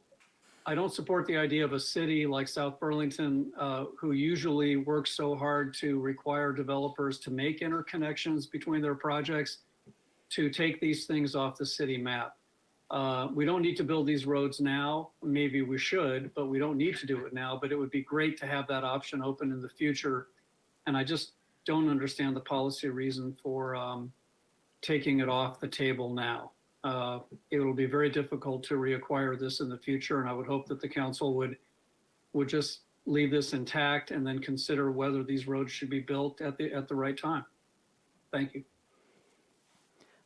support the idea of a city like South Burlington, who usually works so hard to require developers to make interconnections between their projects, to take these things off the city map. We don't need to build these roads now. Maybe we should, but we don't need to do it now. But it would be great to have that option open in the future. And I just don't understand the policy reason for taking it off the table now. It will be very difficult to reacquire this in the future, and I would hope that the council would just leave this intact and then consider whether these roads should be built at the right time. Thank you.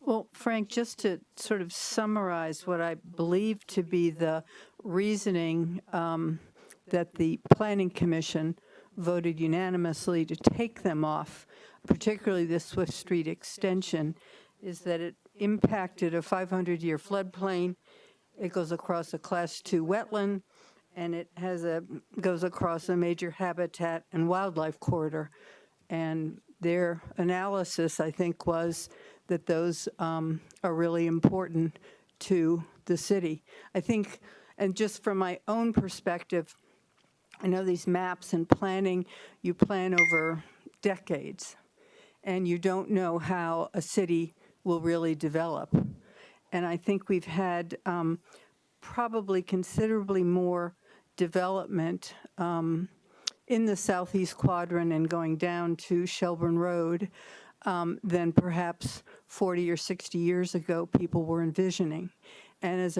Well, Frank, just to sort of summarize what I believe to be the reasoning that the Planning Commission voted unanimously to take them off, particularly the Swift Street extension, is that it impacted a 500-year floodplain. It goes across a Class 2 wetland, and it goes across a major habitat and wildlife corridor. And their analysis, I think, was that those are really important to the city. I think, and just from my own perspective, I know these maps and planning, you plan over decades, and you don't know how a city will really develop. And I think we've had probably considerably more development in the southeast quadrant and going down to Shelburne Road than perhaps 40 or 60 years ago people were envisioning. And as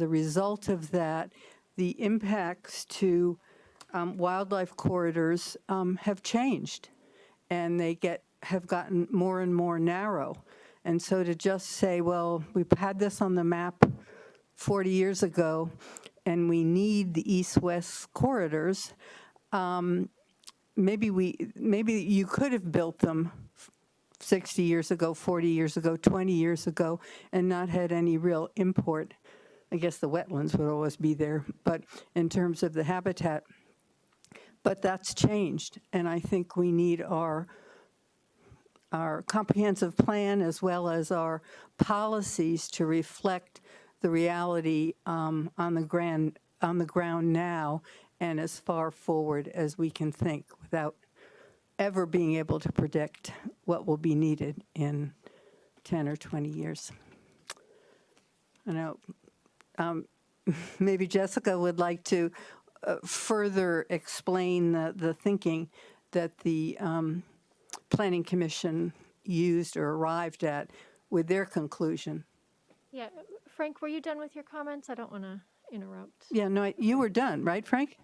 a result of that, the impacts to wildlife corridors have changed, and they have gotten more and more narrow. And so to just say, well, we've had this on the map 40 years ago, and we need the east-west corridors, maybe you could have built them 60 years ago, 40 years ago, 20 years ago, and not had any real import. I guess the wetlands would always be there, but in terms of the habitat. But that's changed, and I think we need our comprehensive plan as well as our policies to reflect the reality on the ground now and as far forward as we can think without ever being able to predict what will be needed in 10 or 20 years. I know maybe Jessica would like to further explain the thinking that the Planning Commission used or arrived at with their conclusion. Yeah, Frank, were you done with your comments? I don't want to interrupt. Yeah, no, you were done, right, Frank?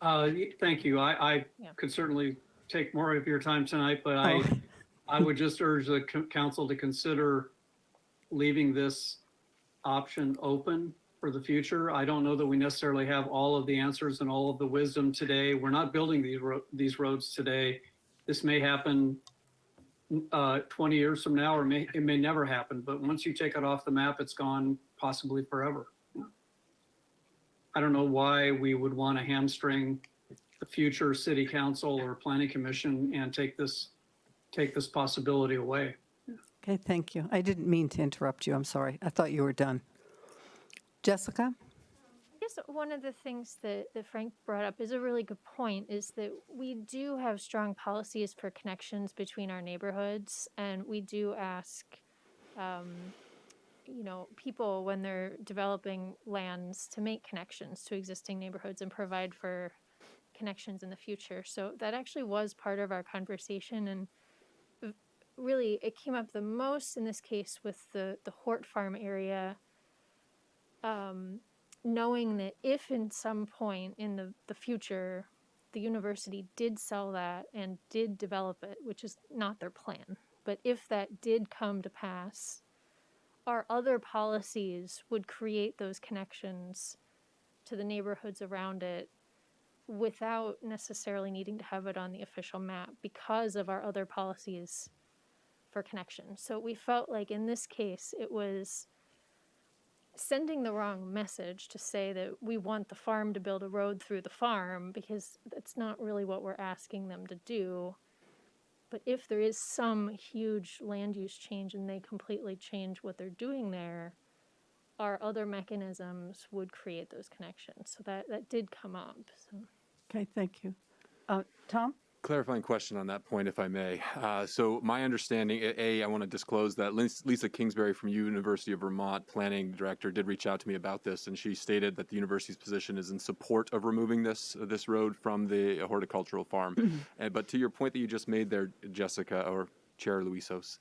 Thank you. I could certainly take more of your time tonight, but I would just urge the council to consider leaving this option open for the future. I don't know that we necessarily have all of the answers and all of the wisdom today. We're not building these roads today. This may happen 20 years from now, or it may never happen. But once you take it off the map, it's gone possibly forever. I don't know why we would want to hamstring the future city council or planning commission and take this possibility away. Okay, thank you. I didn't mean to interrupt you. I'm sorry. I thought you were done. Jessica? I guess one of the things that Frank brought up is a really good point, is that we do have strong policies for connections between our neighborhoods, and we do ask people when they're developing lands to make connections to existing neighborhoods and provide for connections in the future. So that actually was part of our conversation, and really it came up the most in this case with the Hort Farm area, knowing that if in some point in the future the university did sell that and did develop it, which is not their plan, but if that did come to pass, our other policies would create those connections to the neighborhoods around it without necessarily needing to have it on the official map because of our other policies for connection. So we felt like in this case it was sending the wrong message to say that we want the farm to build a road through the farm, because that's not really what we're asking them to do. But if there is some huge land use change and they completely change what they're doing there, our other mechanisms would create those connections. So that did come up. So. Okay, thank you. Tom? Clarifying question on that point, if I may. So my understanding, I want to disclose that Lisa Kingsbury from University of Vermont, planning director, did reach out to me about this, and she stated that the university's position is in support of removing this road from the horticultural farm. But to your point that you just made there, Jessica, or Chair Luisos,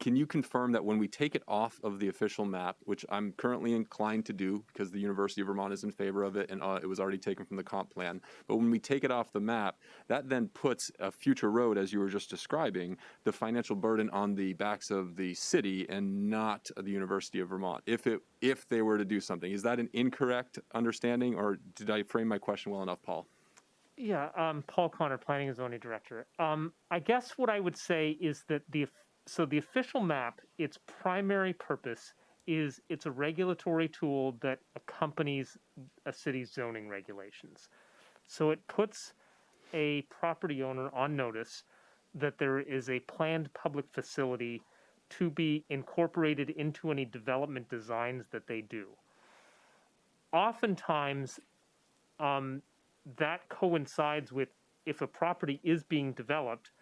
can you confirm that when we take it off of the official map, which I'm currently inclined to do because the University of Vermont is in favor of it and it was already taken from the comp plan, but when we take it off the map, that then puts a future road, as you were just describing, the financial burden on the backs of the city and not the University of Vermont, if they were to do something. Is that an incorrect understanding, or did I frame my question well enough, Paul? Yeah, Paul Connor, Planning and Zoning Director. I guess what I would say is that the official map, its primary purpose is it's a regulatory tool that accompanies a city's zoning regulations. So it puts a property owner on notice that there is a planned public facility to be incorporated into any development designs that they do. Oftentimes, that coincides with, if a property is being developed,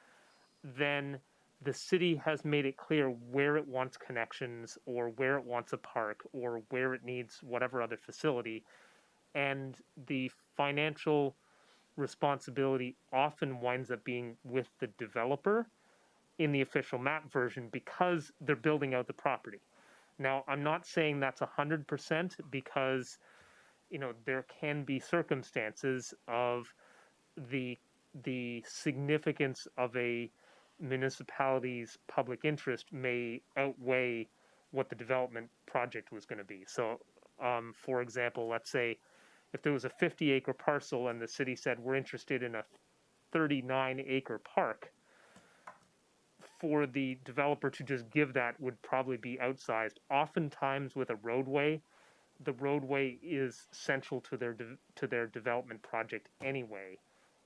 then the city has made it clear where it wants connections or where it wants a park or where it needs whatever other facility. And the financial responsibility often winds up being with the developer in the official map version because they're building out the property. Now, I'm not saying that's 100% because, you know, there can be circumstances of the significance of a municipality's public interest may outweigh what the development project was going to be. So, for example, let's say if there was a 50-acre parcel and the city said we're interested in a 39-acre park, for the developer to just give that would probably be outsized. Oftentimes with a roadway, the roadway is central to their development project anyway.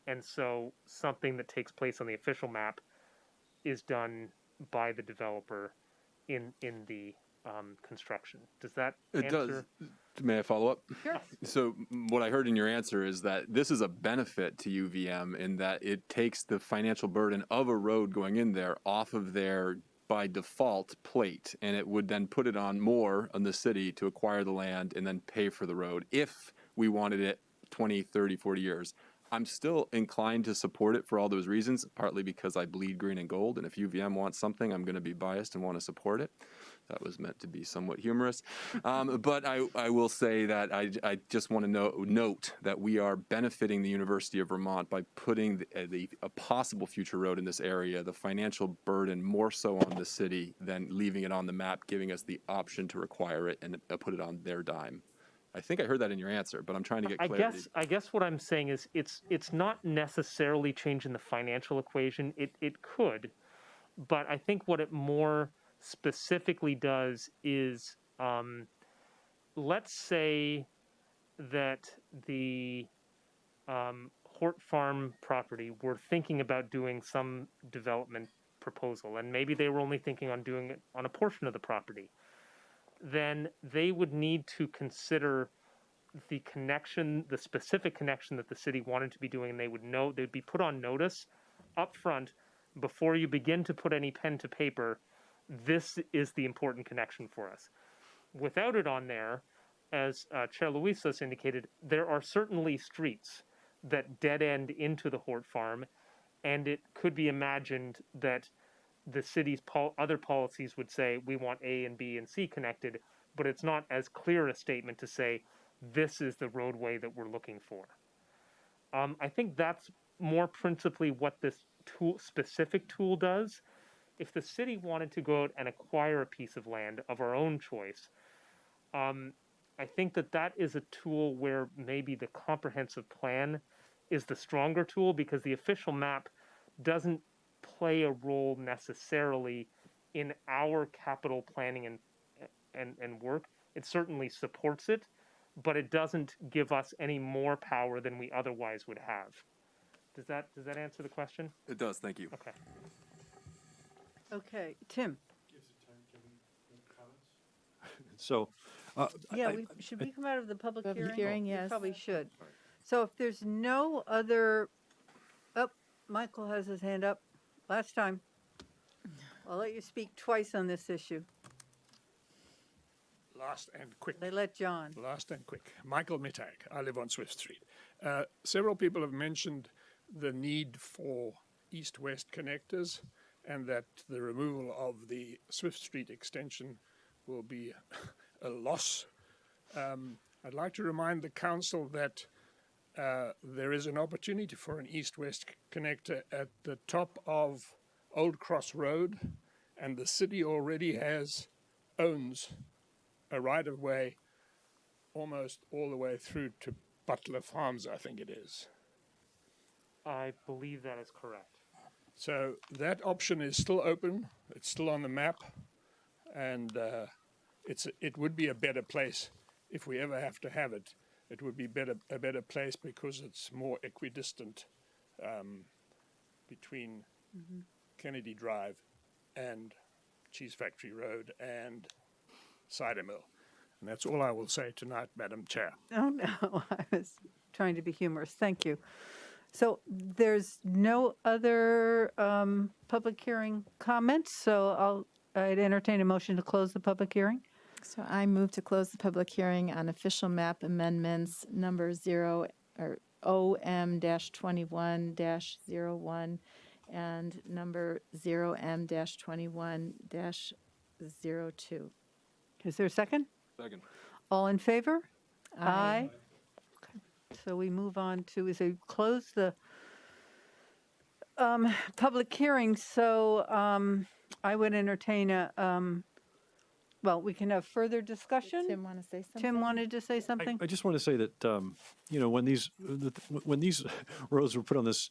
And so something that takes place on the official map is done by the developer in the construction. Does that It answer? does. May I follow up? Sure. So what I heard in your answer is that this is a benefit to UVM in that it takes the financial burden of a road going in there off of their by default plate, and it would then put it on more on the city to acquire the land and then pay for the road if we wanted it 20, 30, 40 years. I'm still inclined to support it for all those reasons, partly because I bleed green and gold, and if UVM wants something, I'm going to be biased and want to support it. That was meant to be somewhat humorous. But I will say that I just want to note that we are benefiting the University of Vermont by putting a possible future road in this area, the financial burden more so on the city than leaving it on the map, giving us the option to require it and put it on their dime. I think I heard that in your answer, but I'm trying to get clarity. I guess what I'm saying is it's not necessarily changing the financial equation. It could, but I think what it more specifically does is, let's say that the Hort Farm property were thinking about doing some development proposal, and maybe they were only thinking on doing it on a portion of the property. Then they would need to consider the connection, the specific connection that the city wanted to be doing, and they'd be put on notice up front before you begin to put any pen to paper. This is the important connection for us. Without it on there, as Chair Luisas indicated, there are certainly streets that dead end into the Hort Farm, and it could be imagined that the city's other policies would say we want A and B and C connected, but it's not as clear a statement to say this is the roadway that we're looking for. I think that's more principally what this specific tool does. If the city wanted to go out and acquire a piece of land of our own choice, I think that is a tool where maybe the comprehensive plan is the stronger tool, because the official map doesn't play a role necessarily in our capital planning and work. It certainly supports it, but it doesn't give us any more power than we otherwise would have. Does that answer the question? It does. Thank you. Okay. Okay, Tim. So, Yeah, should we come out of the public hearing? hearing, We yes. probably should. So if there's no other, oh, Michael has his hand up. Last time. I'll let you speak twice on this issue. Last and quick. They let John. Last and quick. Michael Mittag. I live on Swift Street. Several people have mentioned the need for east-west connectors, and that the removal of the Swift Street extension will be a loss. I'd like to remind the council that there is an opportunity for an east-west connector at the top of Old Cross Road, and the city already owns a right-of-way almost all the way through to Butler Farms, I think it is. I believe that is correct. So that option is still open. It's still on the map, and it would be a better place if we ever have to have it. It would be a better place because it's more equidistant between Kennedy Drive and Cheese Factory Road and Cider Mill. And that's all I will say tonight, Madam Chair. Oh, no, I was trying to be humorous. Thank you. So there's no other public hearing comments, so I'd entertain a motion to close the public hearing. So I move to close the public hearing on official map amendments number OM-21-01 and number 0M-21-02. Is there a second? Second. All in favor? Aye. Okay. So we move on to, is we close the public hearing. So I would entertain a, well, we can have further discussion. Tim want to say something? Tim wanted to say something? I just want to say that when these roads were put on the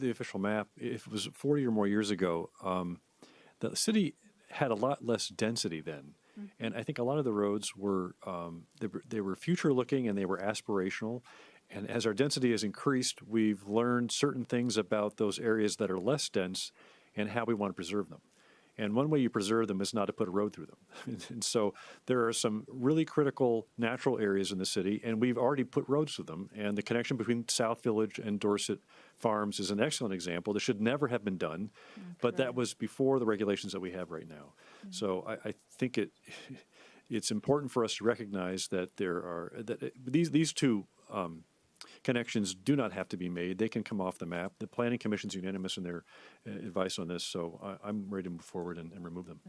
official map, if it was 40 or more years ago, the city had a lot less density then. And I think a lot of the roads were they were future looking and they were aspirational. And as our density has increased, we've learned certain things about those areas that are less dense and how we want to preserve them. And one way you preserve them is not to put a road through them. And so there are some really critical natural areas in the city, and we've already put roads through them. And the connection between South Village and Dorset Farms is an excellent example. That should never have been done, but that was before the regulations that we have right now. So I think it's important for us to recognize that these two connections do not have to be made. They can come off the map. The Planning Commission's unanimous in their advice on this, so I'm ready to move forward and remove them.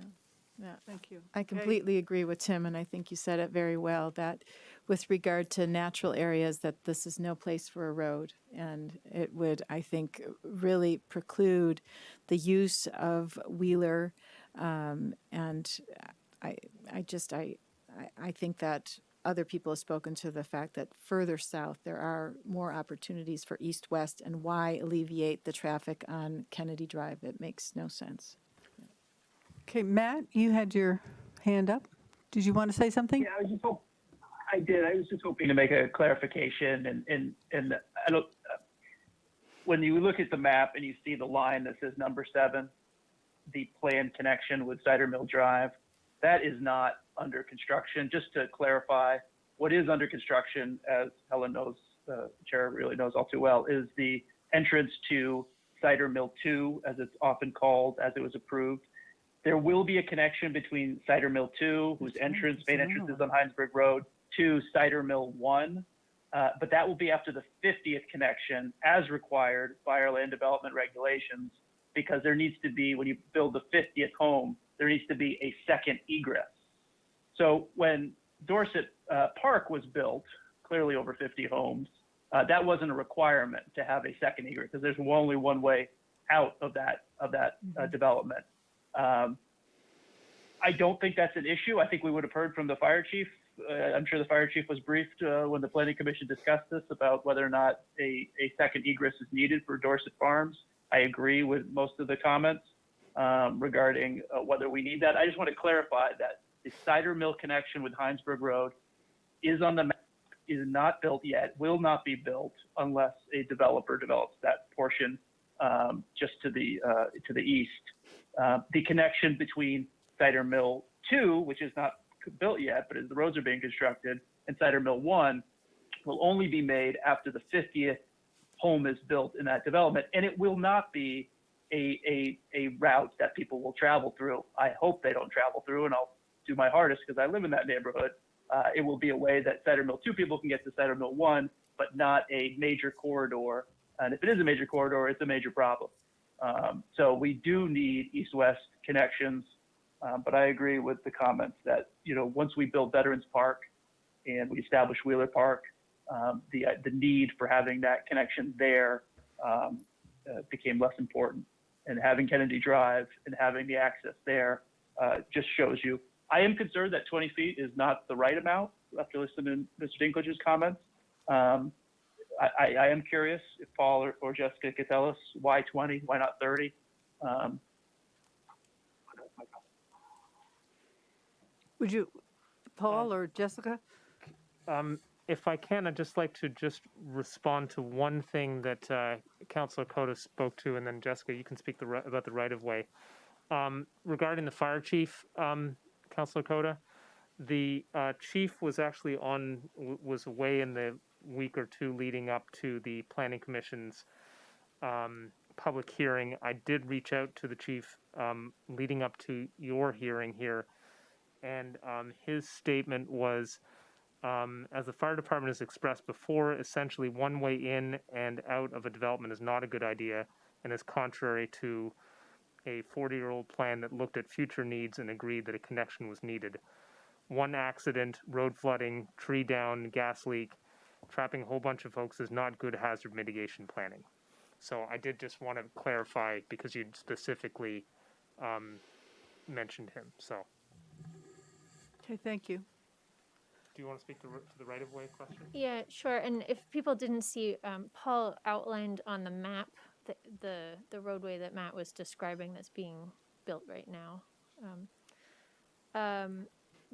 Yeah, thank you. I completely agree with Tim, and I think you said it very well, that with regard to natural areas, that this is no place for a road. And it would, I think, really preclude the use of Wheeler. And I think that other people have spoken to the fact that further south there are more opportunities for east-west, and why alleviate the traffic on Kennedy Drive? It makes no sense. Okay, Matt, you had your hand up. Did you want to say something? Yeah, I did. I was just hoping to make a clarification, and I don't. When you look at the map and you see the line that says number 7, the planned connection with Cider Mill Drive, that is not under construction. Just to clarify, what is under construction, as Helen knows, the chair really knows all too well, is the entrance to Cider Mill 2, as it's often called, as it was approved. There will be a connection between Cider Mill 2, whose main entrance is on Heinsberg Road, to Cider Mill 1, but that will be after the 50th connection, as required by our land development regulations, because there needs to be, when you build the 50th home, there needs to be a second egress. So when Dorset Park was built, clearly over 50 homes, that wasn't a requirement to have a second egress, because there's only one way out of that development. I don't think that's an issue. I think we would have heard from the fire chief. I'm sure the fire chief was briefed when the planning commission discussed this about whether or not a second egress is needed for Dorset Farms. I agree with most of the comments regarding whether we need that. I just want to clarify that the Cider Mill connection with Heinsberg Road is on the map, is not built yet, will not be built unless a developer develops that portion just to the east. The connection between Cider Mill 2, which is not built yet, but as the roads are being constructed, and Cider Mill 1 will only be made after the 50th home is built in that development, and it will not be a route that people will travel through. I hope they don't travel through, and I'll do my hardest because I live in that neighborhood. It will be a way that Cider Mill 2 people can get to Cider Mill 1, but not a major corridor. And if it is a major corridor, it's a major problem. So we do need east-west connections, but I agree with the comments that, once we build Veterans Park and we establish Wheeler Park, the need for having that connection there became less important. And having Kennedy Drive and having the access there just shows you. I am concerned that 20 feet is not the right amount after listening to Mr. Dinklage's comments. I am curious if Paul or Jessica could tell us why 20, why not 30? Would you, Paul or Jessica? If I can, I'd just like to respond to one thing that Councilor Cota spoke to, and then Jessica, you can speak about the right-of-way. Regarding the fire chief, Councilor Cota, the chief was actually was away in the week or two leading up to the Planning Commission's public hearing. I did reach out to the chief leading up to your hearing here, and his statement was As the fire department has expressed before, essentially one way in and out of a development is not a good idea and is contrary to a 40-year-old plan that looked at future needs and agreed that a connection was needed. One accident, road flooding, tree down, gas leak, trapping a whole bunch of folks is not good hazard mitigation planning. So I did just want to clarify because you specifically mentioned him. So. Okay, thank you. Do you want to speak to the right-of-way question? Yeah, sure. And if people didn't see, Paul outlined on the map the roadway that Matt was describing that's being built right now.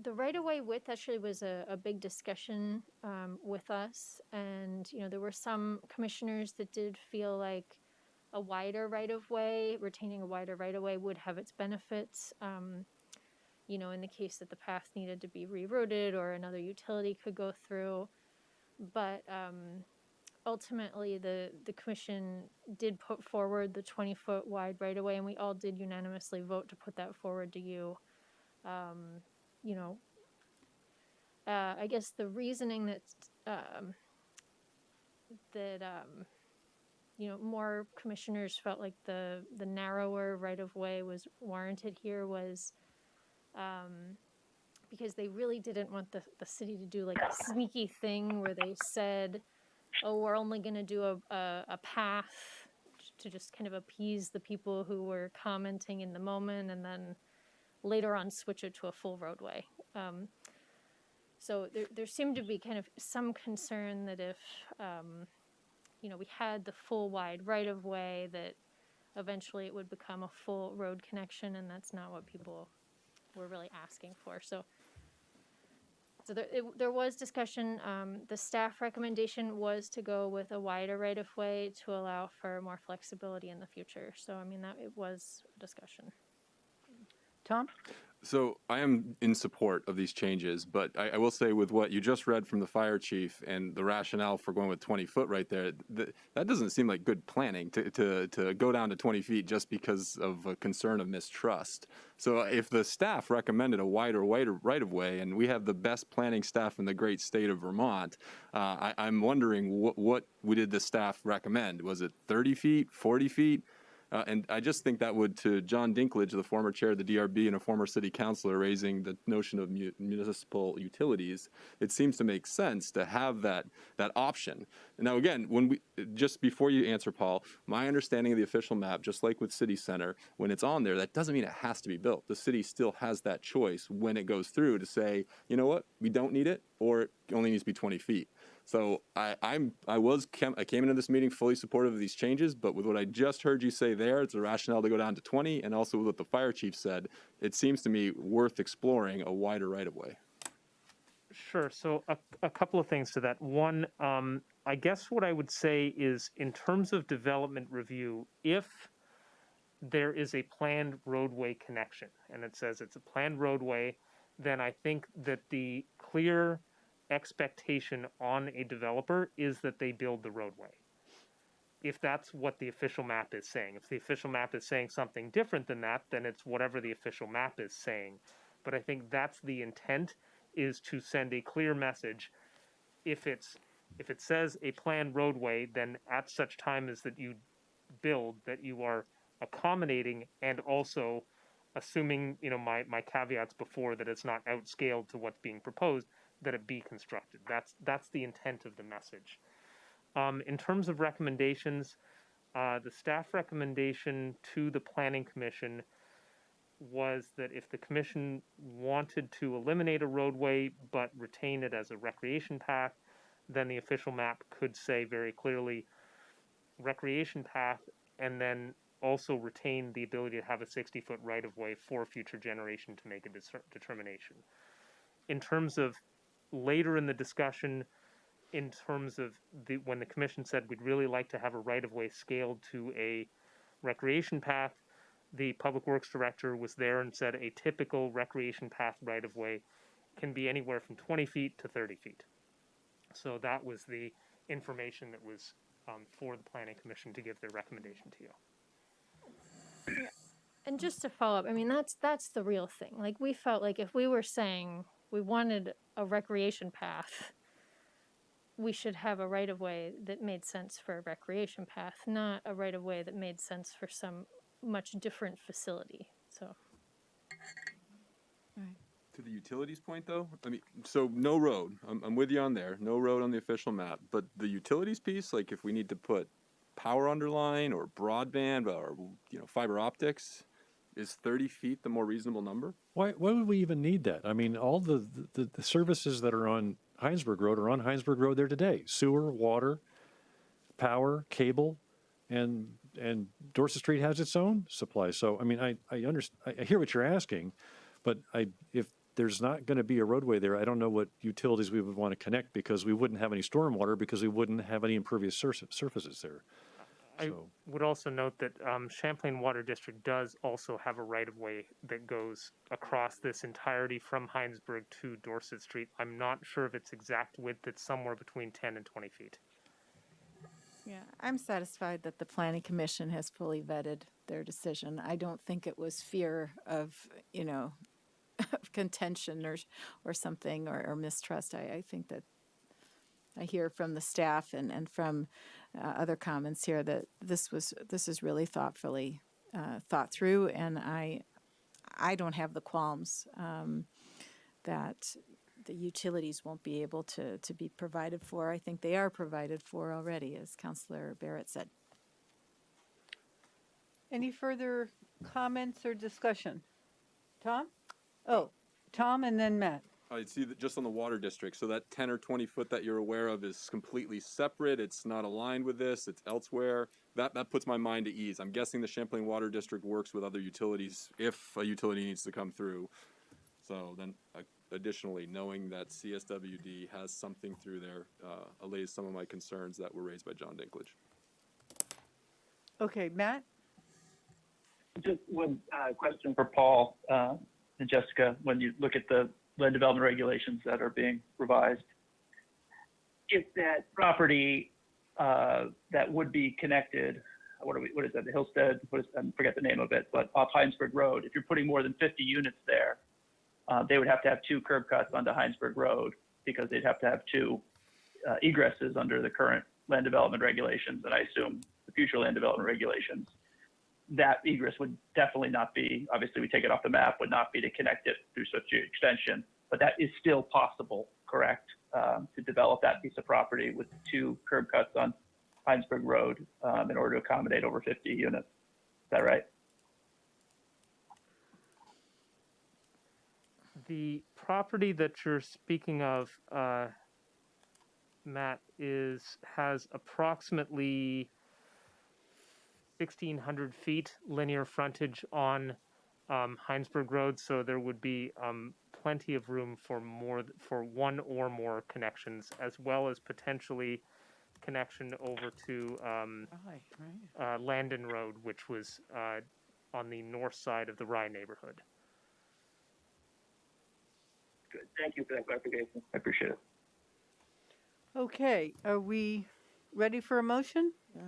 The right-of-way width actually was a big discussion with us, and there were some commissioners that did feel like a wider right-of-way, retaining a wider right-of-way would have its benefits. In the case that the path needed to be rerouted or another utility could go through. But ultimately, the commission did put forward the 20-foot wide right-of-way, and we all did unanimously vote to put that forward to you. I guess the reasoning that more commissioners felt like the narrower right-of-way was warranted here was because they really didn't want the city to do like a sneaky thing where they said, oh, we're only going to do a path to just kind of appease the people who were commenting in the moment and then later on switch it to a full roadway. So there seemed to be kind of some concern that if, we had the full wide right-of-way that eventually it would become a full road connection, and that's not what people were really asking for. So there was discussion. The staff recommendation was to go with a wider right-of-way to allow for more flexibility in the future. So, it was a discussion. Tom? So I am in support of these changes, but I will say with what you just read from the fire chief and the rationale for going with 20 foot right there, that doesn't seem like good planning to go down to 20 feet just because of a concern of mistrust. So if the staff recommended a wider right of way, and we have the best planning staff in the great state of Vermont, I'm wondering what did the staff recommend? Was it 30 feet, 40 feet? And I just think that would, to John Dinklage, the former chair of the DRB and a former city councilor, raising the notion of municipal utilities, it seems to make sense to have that option. Now, again, just before you answer, Paul, my understanding of the official map, just like with City Center, when it's on there, that doesn't mean it has to be built. The city still has that choice when it goes through to say, you know what, we don't need it, or it only needs to be 20 feet. So I came into this meeting fully supportive of these changes, but with what I just heard you say there, it's a rationale to go down to 20, and also with what the fire chief said, it seems to me worth exploring a wider right-of-way. Sure. So a couple of things to that. One, I guess what I would say is in terms of development review, if there is a planned roadway connection, and it says it's a planned roadway, then I think that the clear expectation on a developer is that they build the roadway. If that's what the official map is saying. If the official map is saying something different than that, then it's whatever the official map is saying. But I think that's the intent, is to send a clear message. If it says a planned roadway, then at such time as that you build, that you are accommodating and also assuming, my caveats before, that it's not outscaled to what's being proposed, that it be constructed. That's the intent of the message. In terms of recommendations, the staff recommendation to the Planning Commission was that if the commission wanted to eliminate a roadway but retain it as a recreation path, then the official map could say very clearly recreation path, and then also retain the ability to have a 60-foot right-of-way for future generation to make a determination. In terms of later in the discussion, in terms of when the commission said we'd really like to have a right-of-way scaled to a recreation path, the public works director was there and said a typical recreation path right-of-way can be anywhere from 20 feet to 30 feet. So that was the information that was for the planning commission to give their recommendation to you. And just to follow up, that's the real thing. Like, we felt like if we were saying we wanted a recreation path, we should have a right-of-way that made sense for a recreation path, not a right-of-way that made sense for some much different facility, so. To the utilities point, though, I mean, so no road. I'm with you on there. No road on the official map. But the utilities piece, like if we need to put power underline or broadband or fiber optics, is 30 feet the more reasonable number? Why would we even need that? I mean, all the services that are on Heinsberg Road are on Heinsberg Road there today. Sewer, water, power, cable, and Dorset Street has its own supply. So, I mean, I understand, I hear what you're asking, but if there's not going to be a roadway there, I don't know what utilities we would want to connect, because we wouldn't have any stormwater, because we wouldn't have any impervious surfaces there. I would also note that Champlain Water District does also have a right-of-way that goes across this entirety from Heinsberg to Dorset Street. I'm not sure of its exact width. It's somewhere between 10 and 20 feet. Yeah, I'm satisfied that the Planning Commission has fully vetted their decision. I don't think it was fear of, of contention or something, or mistrust. I think that I hear from the staff and from other comments here that this is really thoughtfully thought through, and I don't have the qualms that the utilities won't be able to be provided for. I think they are provided for already, as Councilor Barrett said. Any further comments or discussion? Tom? Oh, Tom and then Matt. I see that just on the water district. So that 10 or 20 foot that you're aware of is completely separate. It's not aligned with this. It's elsewhere. That puts my mind at ease. I'm guessing the Champlain Water District works with other utilities if a utility needs to come through. So then, additionally, knowing that CSWD has something through there allays some of my concerns that were raised by John Dinklage. Okay, Matt? Just one question for Paul and Jessica. When you look at the land development regulations that are being revised, if that property that would be connected, what is that, the Hillstead, I forget the name of it, but off Heinsberg Road, if you're putting more than 50 units there, they would have to have 2 curb cuts onto Heinsberg Road, because they'd have to have 2 egresses under the current land development regulations, and I assume the future land development regulations. That egress would definitely not be, obviously we take it off the map, would not be to connect it through such an extension, but that is still possible, correct? To develop that piece of property with 2 curb cuts on Heinsberg Road in order to accommodate over 50 units. Is that right? The property that you're speaking of, Matt, has approximately 1,600 feet linear frontage on Heinsberg Road, so there would be plenty of room for one or more connections, as well as potentially connection over to Landon Road, which was on the north side of the Rye neighborhood. Good. Thank you for that clarification. I appreciate it. Okay, are we ready for a motion? Yeah.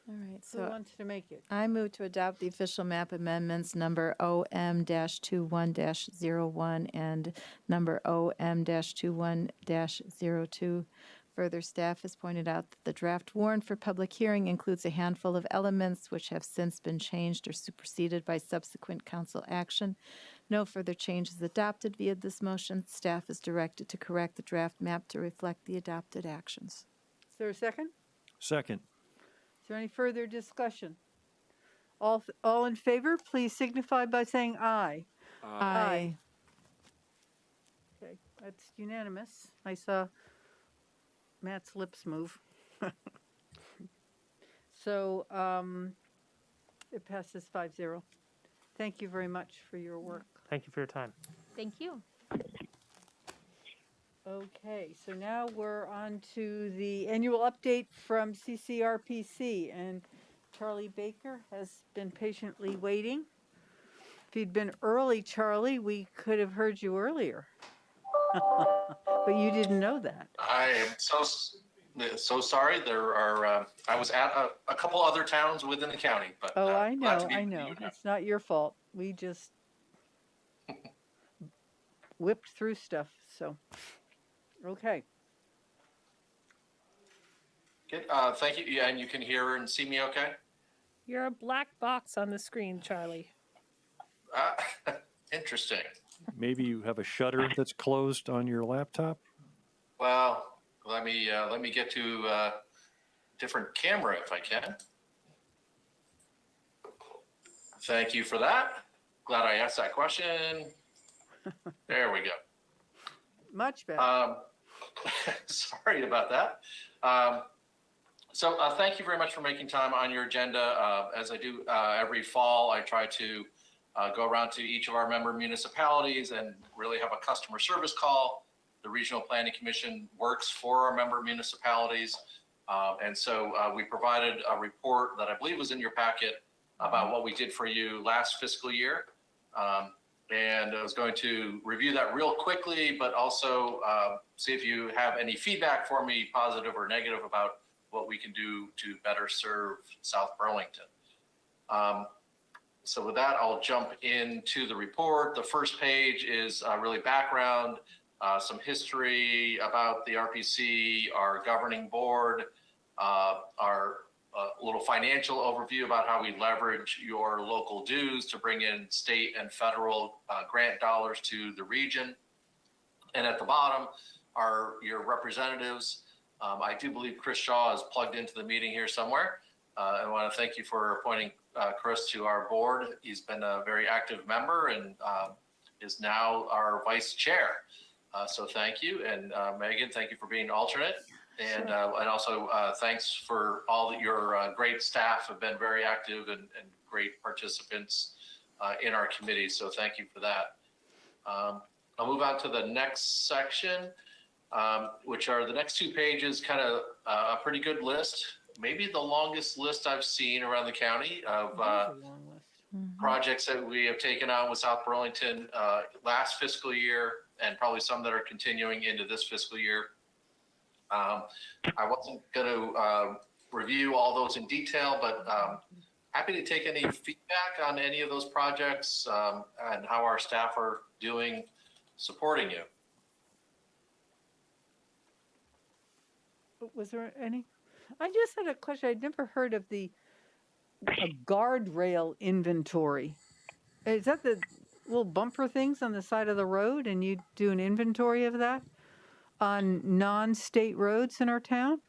All right, Who so wants to make it? I move to adopt the official map amendments number OM-21-01 and number OM-21-02. Further, staff has pointed out that the draft warrant for public hearing includes a handful of elements which have since been changed or superseded by subsequent council action. No further changes adopted via this motion. Staff is directed to correct the draft map to reflect the adopted actions. Is there a second? Second. Is there any further discussion? All in favor, please signify by saying aye. Aye. Okay, that's unanimous. I saw Matt's lips move. So it passes 5-0. Thank you very much for your work. Thank you for your time. Thank you. Okay, so now we're on to the annual update from CCRPC, and Charlie Baker has been patiently waiting. If you'd been early, Charlie, we could have heard you earlier. But you didn't know that. I am so sorry. There are I was at a couple other towns within the county, but I glad know, to be I know. with you now. It's not your fault. We just whipped through stuff. So, okay. Good. Thank you. Yeah, and you can hear and see me okay? You're a black box on the screen, Charlie. Interesting. Maybe you have a shutter that's closed on your laptop? Well, let me get to a different camera if I can. Thank you for that. Glad I asked that question. There we go. Much better. Sorry about that. So thank you very much for making time on your agenda. As I do every fall, I try to go around to each of our member municipalities and really have a customer service call. The Regional Planning Commission works for our member municipalities. And so we provided a report that I believe was in your packet about what we did for you last fiscal year. And I was going to review that real quickly, but also see if you have any feedback for me, positive or negative, about what we can do to better serve South Burlington. So with that, I'll jump into the report. The first page is really background, some history about the RPC, our governing board, our little financial overview about how we leverage your local dues to bring in state and federal grant dollars to the region. And at the bottom are your representatives. I do believe Chris Shaw is plugged into the meeting here somewhere. I want to thank you for appointing Chris to our board. He's been a very active member and is now our vice chair. So thank you. And Megan, thank you for being alternate. And also thanks for all your great staff have been very active and great participants in our committee. So thank you for that. I'll move on to the next section, which are the next 2 pages, kind of a pretty good list. Maybe the longest list I've seen around the county of projects that we have taken on with South Burlington last fiscal year, and probably some that are continuing into this fiscal year. I wasn't going to review all those in detail, but happy to take any feedback on any of those projects and how our staff are doing supporting you. Was there any? I just had a question. I'd never heard of a guardrail inventory. Is that the little bumper things on the side of the road, and you do an inventory of that on non-state roads in our town?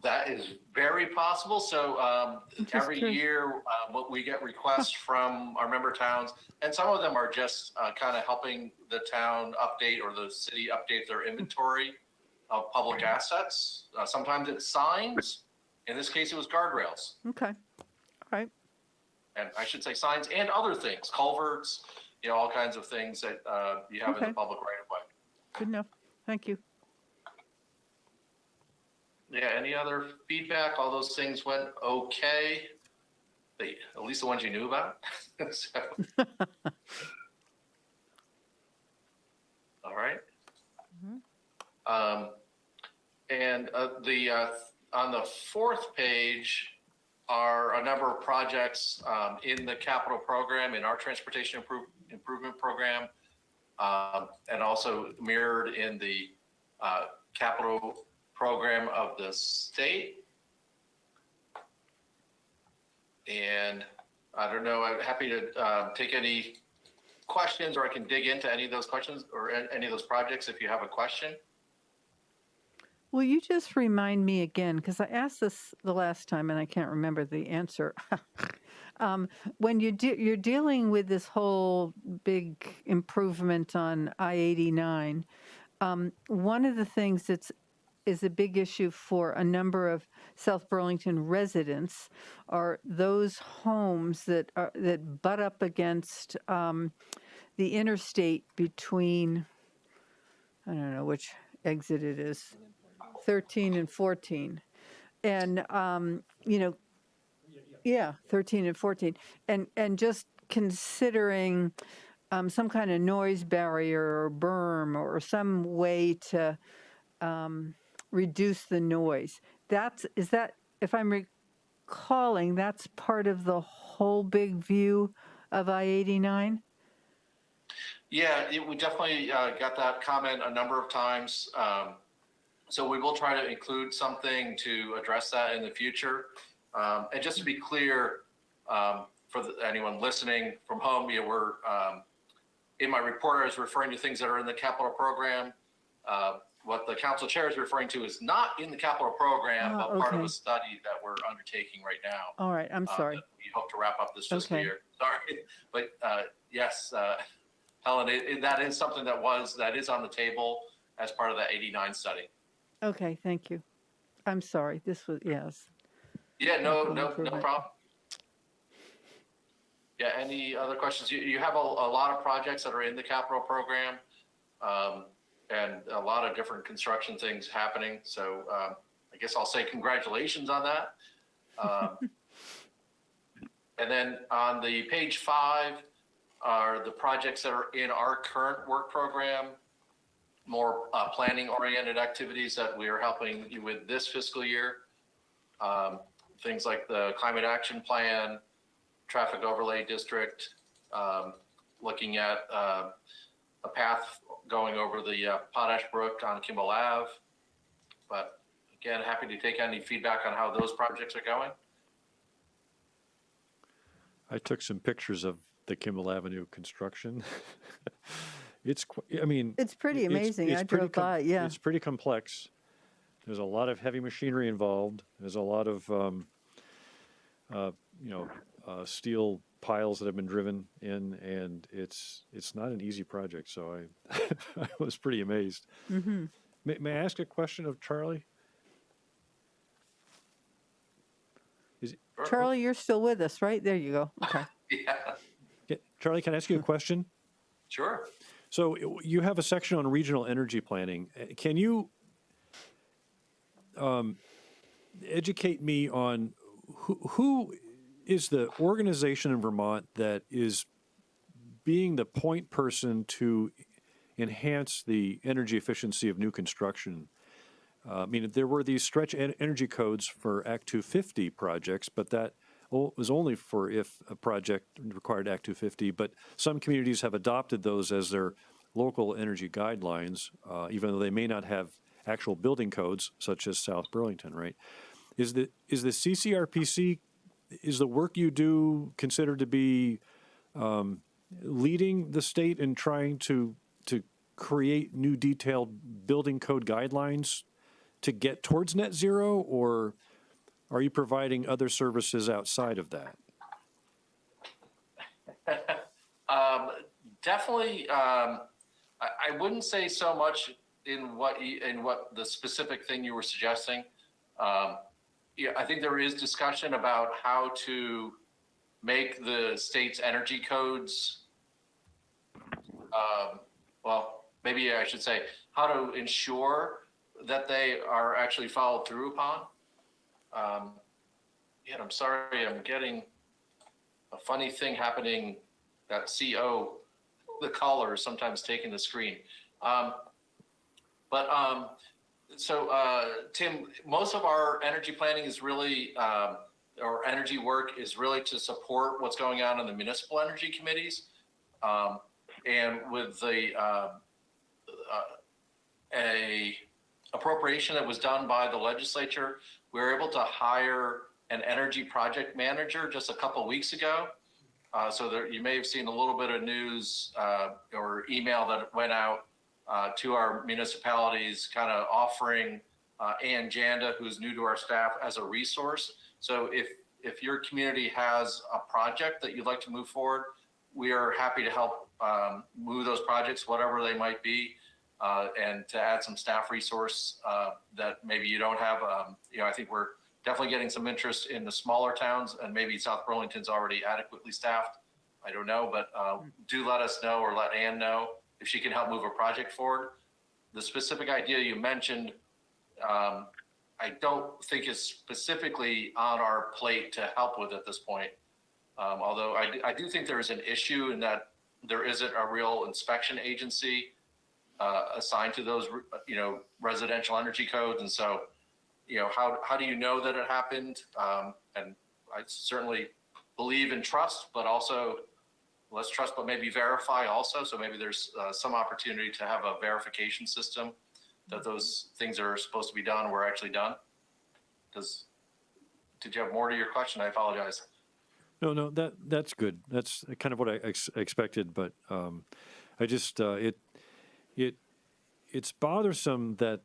That is very possible. So every year we get requests from our member towns, and some of them are just kind of helping the town update or the city update their inventory of public assets. Sometimes it's signs. In this case, it was guardrails. Okay. All right. And I should say signs and other things, culverts, all kinds of things that you have in the public right of way. Good enough. Thank you. Yeah, any other feedback? All those things went okay. At least the ones you knew about. So. All right. And on the 4th page are a number of projects in the capital program, in our transportation improvement program, and also mirrored in the capital program of the state. And I don't know, I'm happy to take any questions, or I can dig into any of those questions or any of those projects if you have a question. Will you just remind me again, because I asked this the last time and I can't remember the answer. When you're dealing with this whole big improvement on I-89, one of the things is a big issue for a number of South Burlington residents are those homes that butt up against the interstate between, I don't know which exit it is, 13 and 14. And, 13 and 14. And just considering some kind of noise barrier or berm or some way to reduce the noise. Is that, if I'm recalling, that's part of the whole big view of I-89? Yeah, we definitely got that comment a number of times. So we will try to include something to address that in the future. And just to be clear, for anyone listening from home, we're in my report, I was referring to things that are in the capital program. What the council chair is referring to is not in the capital program, but part of a study that we're undertaking right now. All right, I'm sorry. We hope to wrap up this fiscal year. Sorry, but yes, Helen, that is something that is on the table as part of that 89 study. Okay, thank you. I'm sorry. This was, yes. Yeah, no problem. Yeah, any other questions? You have a lot of projects that are in the capital program, and a lot of different construction things happening. So I guess I'll say congratulations on that. And then on the page 5 are the projects that are in our current work program, more planning oriented activities that we are helping you with this fiscal year. Things like the climate action plan, traffic overlay district, looking at a path going over the Potash Brook on Kimball Ave. But again, happy to take any feedback on how those projects are going. I took some pictures of the Kimball Avenue construction. It's pretty amazing. I drove by, yeah. It's pretty complex. There's a lot of heavy machinery involved. There's a lot of, steel piles that have been driven in, and it's not an easy project. So I was pretty amazed. Mm-hmm. May I ask a question of Charlie? Charlie, you're still with us, right? There you go. Okay. Yeah. Charlie, can I ask you a question? Sure. So you have a section on regional energy planning. Can you educate me on who is the organization in Vermont that is being the point person to enhance the energy efficiency of new construction? There were these stretch energy codes for Act 250 projects, but that was only for if a project required Act 250. But some communities have adopted those as their local energy guidelines, even though they may not have actual building codes, such as South Burlington, right? Is the CCRPC, is the work you do considered to be leading the state in trying to create new detailed building code guidelines to get towards net zero, or are you providing other services outside of that? Definitely, I wouldn't say so much in what the specific thing you were suggesting. I think there is discussion about how to make the state's energy codes. Well, maybe I should say how to ensure that they are actually followed through upon. I'm sorry, I'm getting a funny thing happening. That CO, the caller, is sometimes taking the screen. Tim, most of our energy planning is really, or energy work is really to support what's going on in the municipal energy committees. And with the a appropriation that was done by the legislature, we were able to hire an energy project manager just a couple of weeks ago. So there, you may have seen a little bit of news or email that went out to our municipalities, kind of offering Ann Janda, who's new to our staff, as a resource. So if your community has a project that you'd like to move forward, we are happy to help move those projects, whatever they might be, and to add some staff resource that maybe you don't have. I think we're definitely getting some interest in the smaller towns, and maybe South Burlington's already adequately staffed. I don't know, but do let us know, or let Ann know if she can help move a project forward. The specific idea you mentioned, I don't think is specifically on our plate to help with at this point. Although I do think there is an issue in that there isn't a real inspection agency assigned to those, residential energy codes. And so, how do you know that it happened? And I certainly believe in trust, but also let's trust, but maybe verify also. So maybe there's some opportunity to have a verification system that those things are supposed to be done were actually done. Did you have more to your question? I apologize. No, that's good. That's kind of what I expected, but I just it's bothersome that,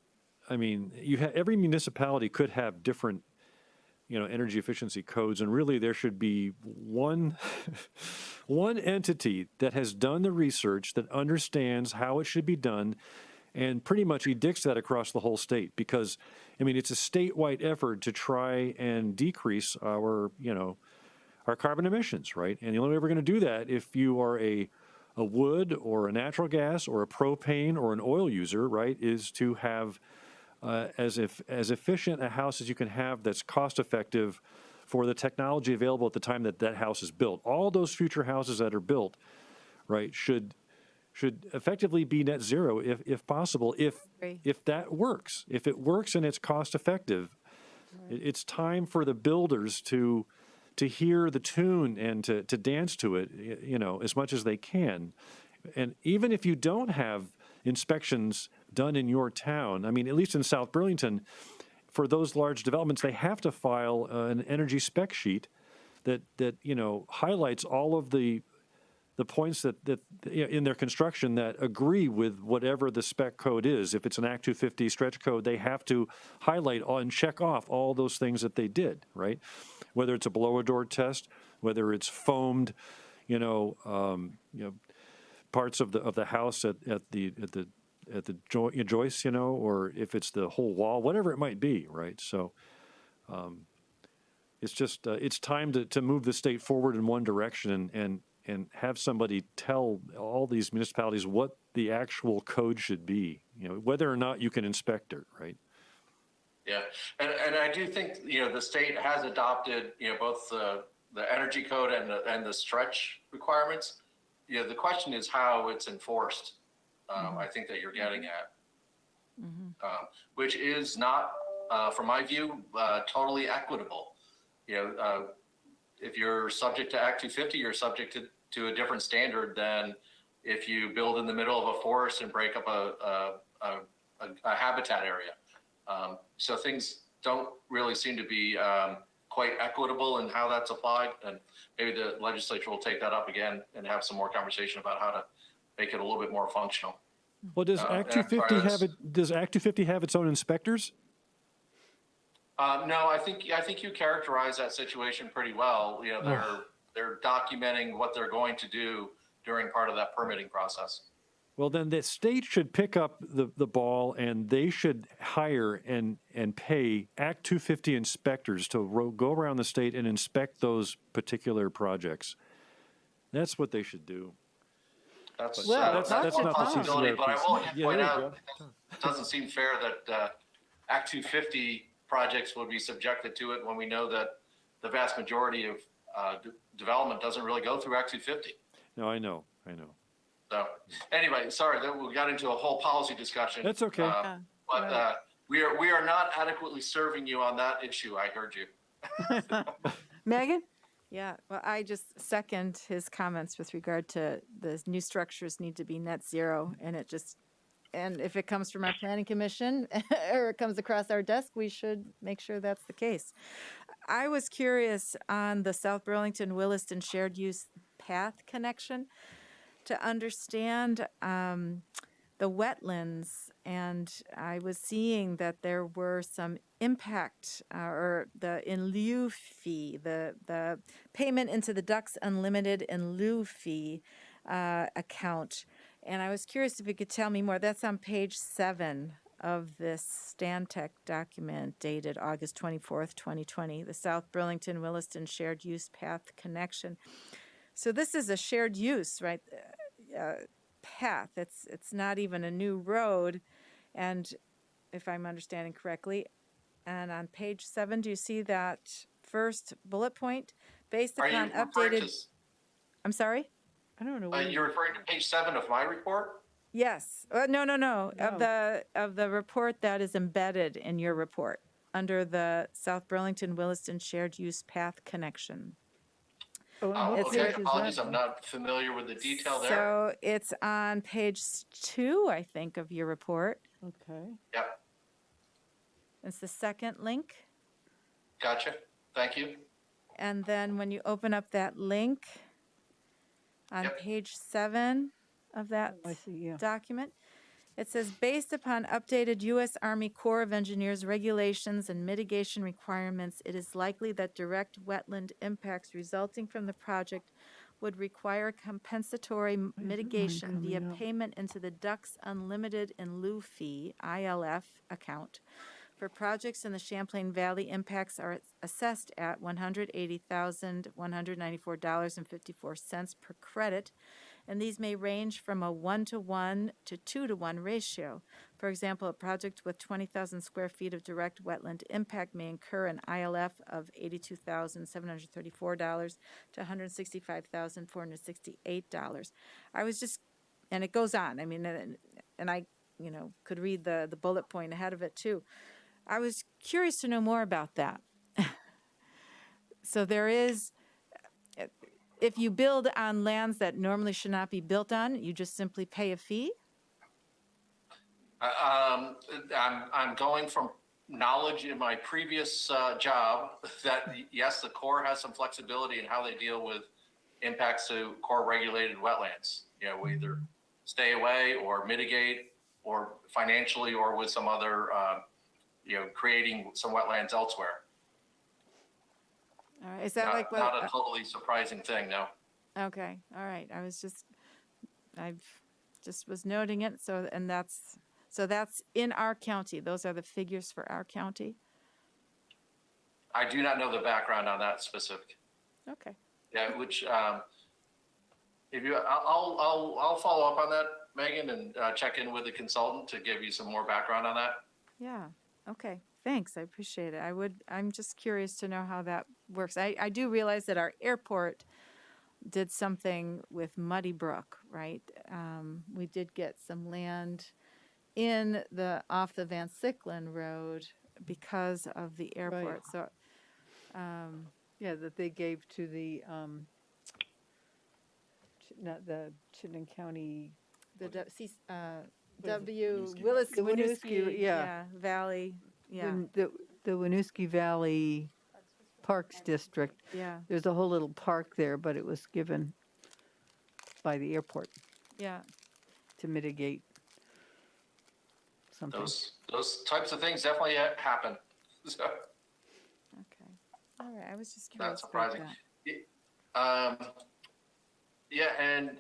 I mean, every municipality could have different, energy efficiency codes, and really there should be one one entity that has done the research, that understands how it should be done, and pretty much edicts that across the whole state. Because, I mean, it's a statewide effort to try and decrease our carbon emissions, right? And the only way we're going to do that, if you are a wood or a natural gas or a propane or an oil user, right, is to have as efficient a house as you can have that's cost effective for the technology available at the time that that house is built. All those future houses that are built, right, should effectively be net zero if possible, if that works. If it works and it's cost effective, it's time for the builders to hear the tune and to dance to it, as much as they can. And even if you don't have inspections done in your town, I mean, at least in South Burlington, for those large developments, they have to file an energy spec sheet that highlights all of the points that in their construction that agree with whatever the spec code is. If it's an Act 250 stretch code, they have to highlight and check off all those things that they did, right? Whether it's a blower-door test, whether it's foamed, parts of the house at the joists, or if it's the whole wall, whatever it might be, right? So it's just it's time to move the state forward in one direction and have somebody tell all these municipalities what the actual code should be, whether or not you can inspect it, right? Yeah, and I do think, the state has adopted, both the energy code and the stretch requirements. The question is how it's enforced. I think that you're getting at, which is not, from my view, totally equitable. If you're subject to Act 250, you're subject to a different standard than if you build in the middle of a forest and break up a habitat area. So things don't really seem to be quite equitable in how that's applied. And maybe the legislature will take that up again and have some more conversation about how to make it a little bit more functional. Well, does Act 250 have it? Does Act 250 have its own inspectors? No, I think you characterize that situation pretty well. They're documenting what they're going to do during part of that permitting process. Well, then the state should pick up the ball, and they should hire and pay Act 250 inspectors to go around the state and inspect those particular projects. That's what they should do. That's not one possibility, but I will point out it doesn't seem fair that Act 250 projects would be subjected to it when we know that the vast majority of development doesn't really go through Act 250. No, I know. So anyway, sorry that we got into a whole policy discussion. That's okay. But we are not adequately serving you on that issue. I heard you. Megan? Yeah, well, I just second his comments with regard to the new structures need to be net zero, and if it comes from our planning commission or it comes across our desk, we should make sure that's the case. I was curious on the South Burlington Williston shared use path connection to understand the wetlands, and I was seeing that there were some impact or the in lieu fee, the payment into the Ducks Unlimited in lieu fee account. And I was curious if you could tell me more. That's on page 7 of this Stantec document dated August 24th, 2020, the South Burlington Williston Shared Use Path Connection. So this is a shared use, right? Path. It's not even a new road. And if I'm understanding correctly, and on page 7, do you see that first bullet point? Based upon updated... I'm sorry? I don't know. You're referring to page 7 of my report? Yes. No. Of the report that is embedded in your report under the South Burlington Williston Shared Use Path Connection. It's Okay, a- apologies, I'm not familiar with the detail there. So it's on page 2, I think, of your report. Okay. Yep, It's the second link. gotcha, thank you. And then when you open up that link on page 7 of that I see, yeah. document, it says, based upon updated U.S. Army Corps of Engineers regulations and mitigation requirements, it is likely that direct wetland impacts resulting from the project would require compensatory mitigation via payment into the Ducks Unlimited in lieu fee, ILF, account. For projects in the Champlain Valley, impacts are assessed at $180,194.54 per credit, and these may range from a 1-to-1 to 2-to-1 ratio. For example, a project with 20,000 square feet of direct wetland impact may incur an ILF of $82,734 to $165,468. I was just, and it goes on. I mean, and I, could read the bullet point ahead of it too. I was curious to know more about that. So there is, if you build on lands that normally should not be built on, you just simply pay a fee? I'm going from knowledge in my previous job that yes, the Corps has some flexibility in how they deal with impacts to Corps regulated wetlands. We either stay away or mitigate, or financially, or with some other, creating some wetlands elsewhere. All right. Is that not a totally surprising thing, no. Okay. All right. I just was noting it. So that's in our county. Those are the figures for our county. I do not know the background on that specific. Okay. Yeah, which if you, I'll follow up on that, Megan, and check in with the consultant to give you some more background on that. Yeah. Okay. Thanks. I appreciate it. I'm just curious to know how that works. I do realize that our airport did something with Muddy Brook, right? We did get some land off the Van Sicklen Road because of the airport. Right. So, yeah, that they gave to the, not the Chittenden County. Winooski Valley. Yeah. The Winooski Valley Parks District. Yeah. There's a whole little park there, but it was given by the airport. Yeah. To mitigate something. Those types of things definitely happen. So, okay. All right. I was just curious. Not surprising. About that. Yeah, and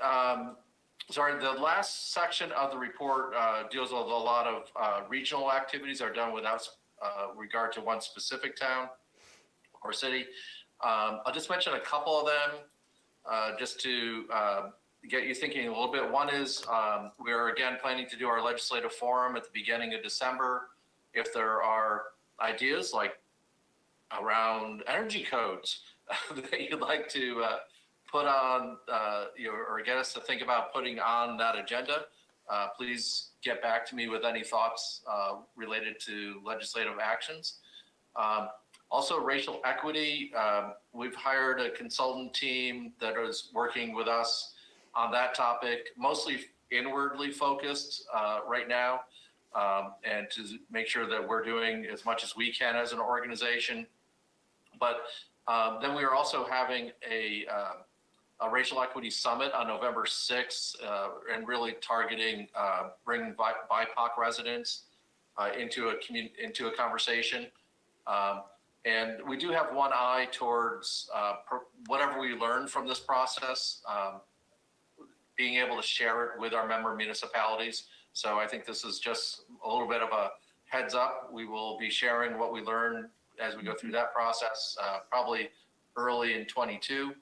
sorry, the last section of the report deals with a lot of regional activities are done without regard to one specific town or city. I'll just mention a couple of them just to get you thinking a little bit. One is we're again planning to do our legislative forum at the beginning of December. If there are ideas like around energy codes that you'd like to put on, or get us to think about putting on that agenda, please get back to me with any thoughts related to legislative actions. Also, racial equity. We've hired a consultant team that is working with us on that topic, mostly inwardly focused right now, and to make sure that we're doing as much as we can as an organization. But then we are also having a racial equity summit on November 6th, and really targeting bringing BIPOC residents into a conversation. And we do have one eye towards whatever we learn from this process, being able to share it with our member municipalities. So I think this is just a little bit of a heads up. We will be sharing what we learn as we go through that process, probably early in 22.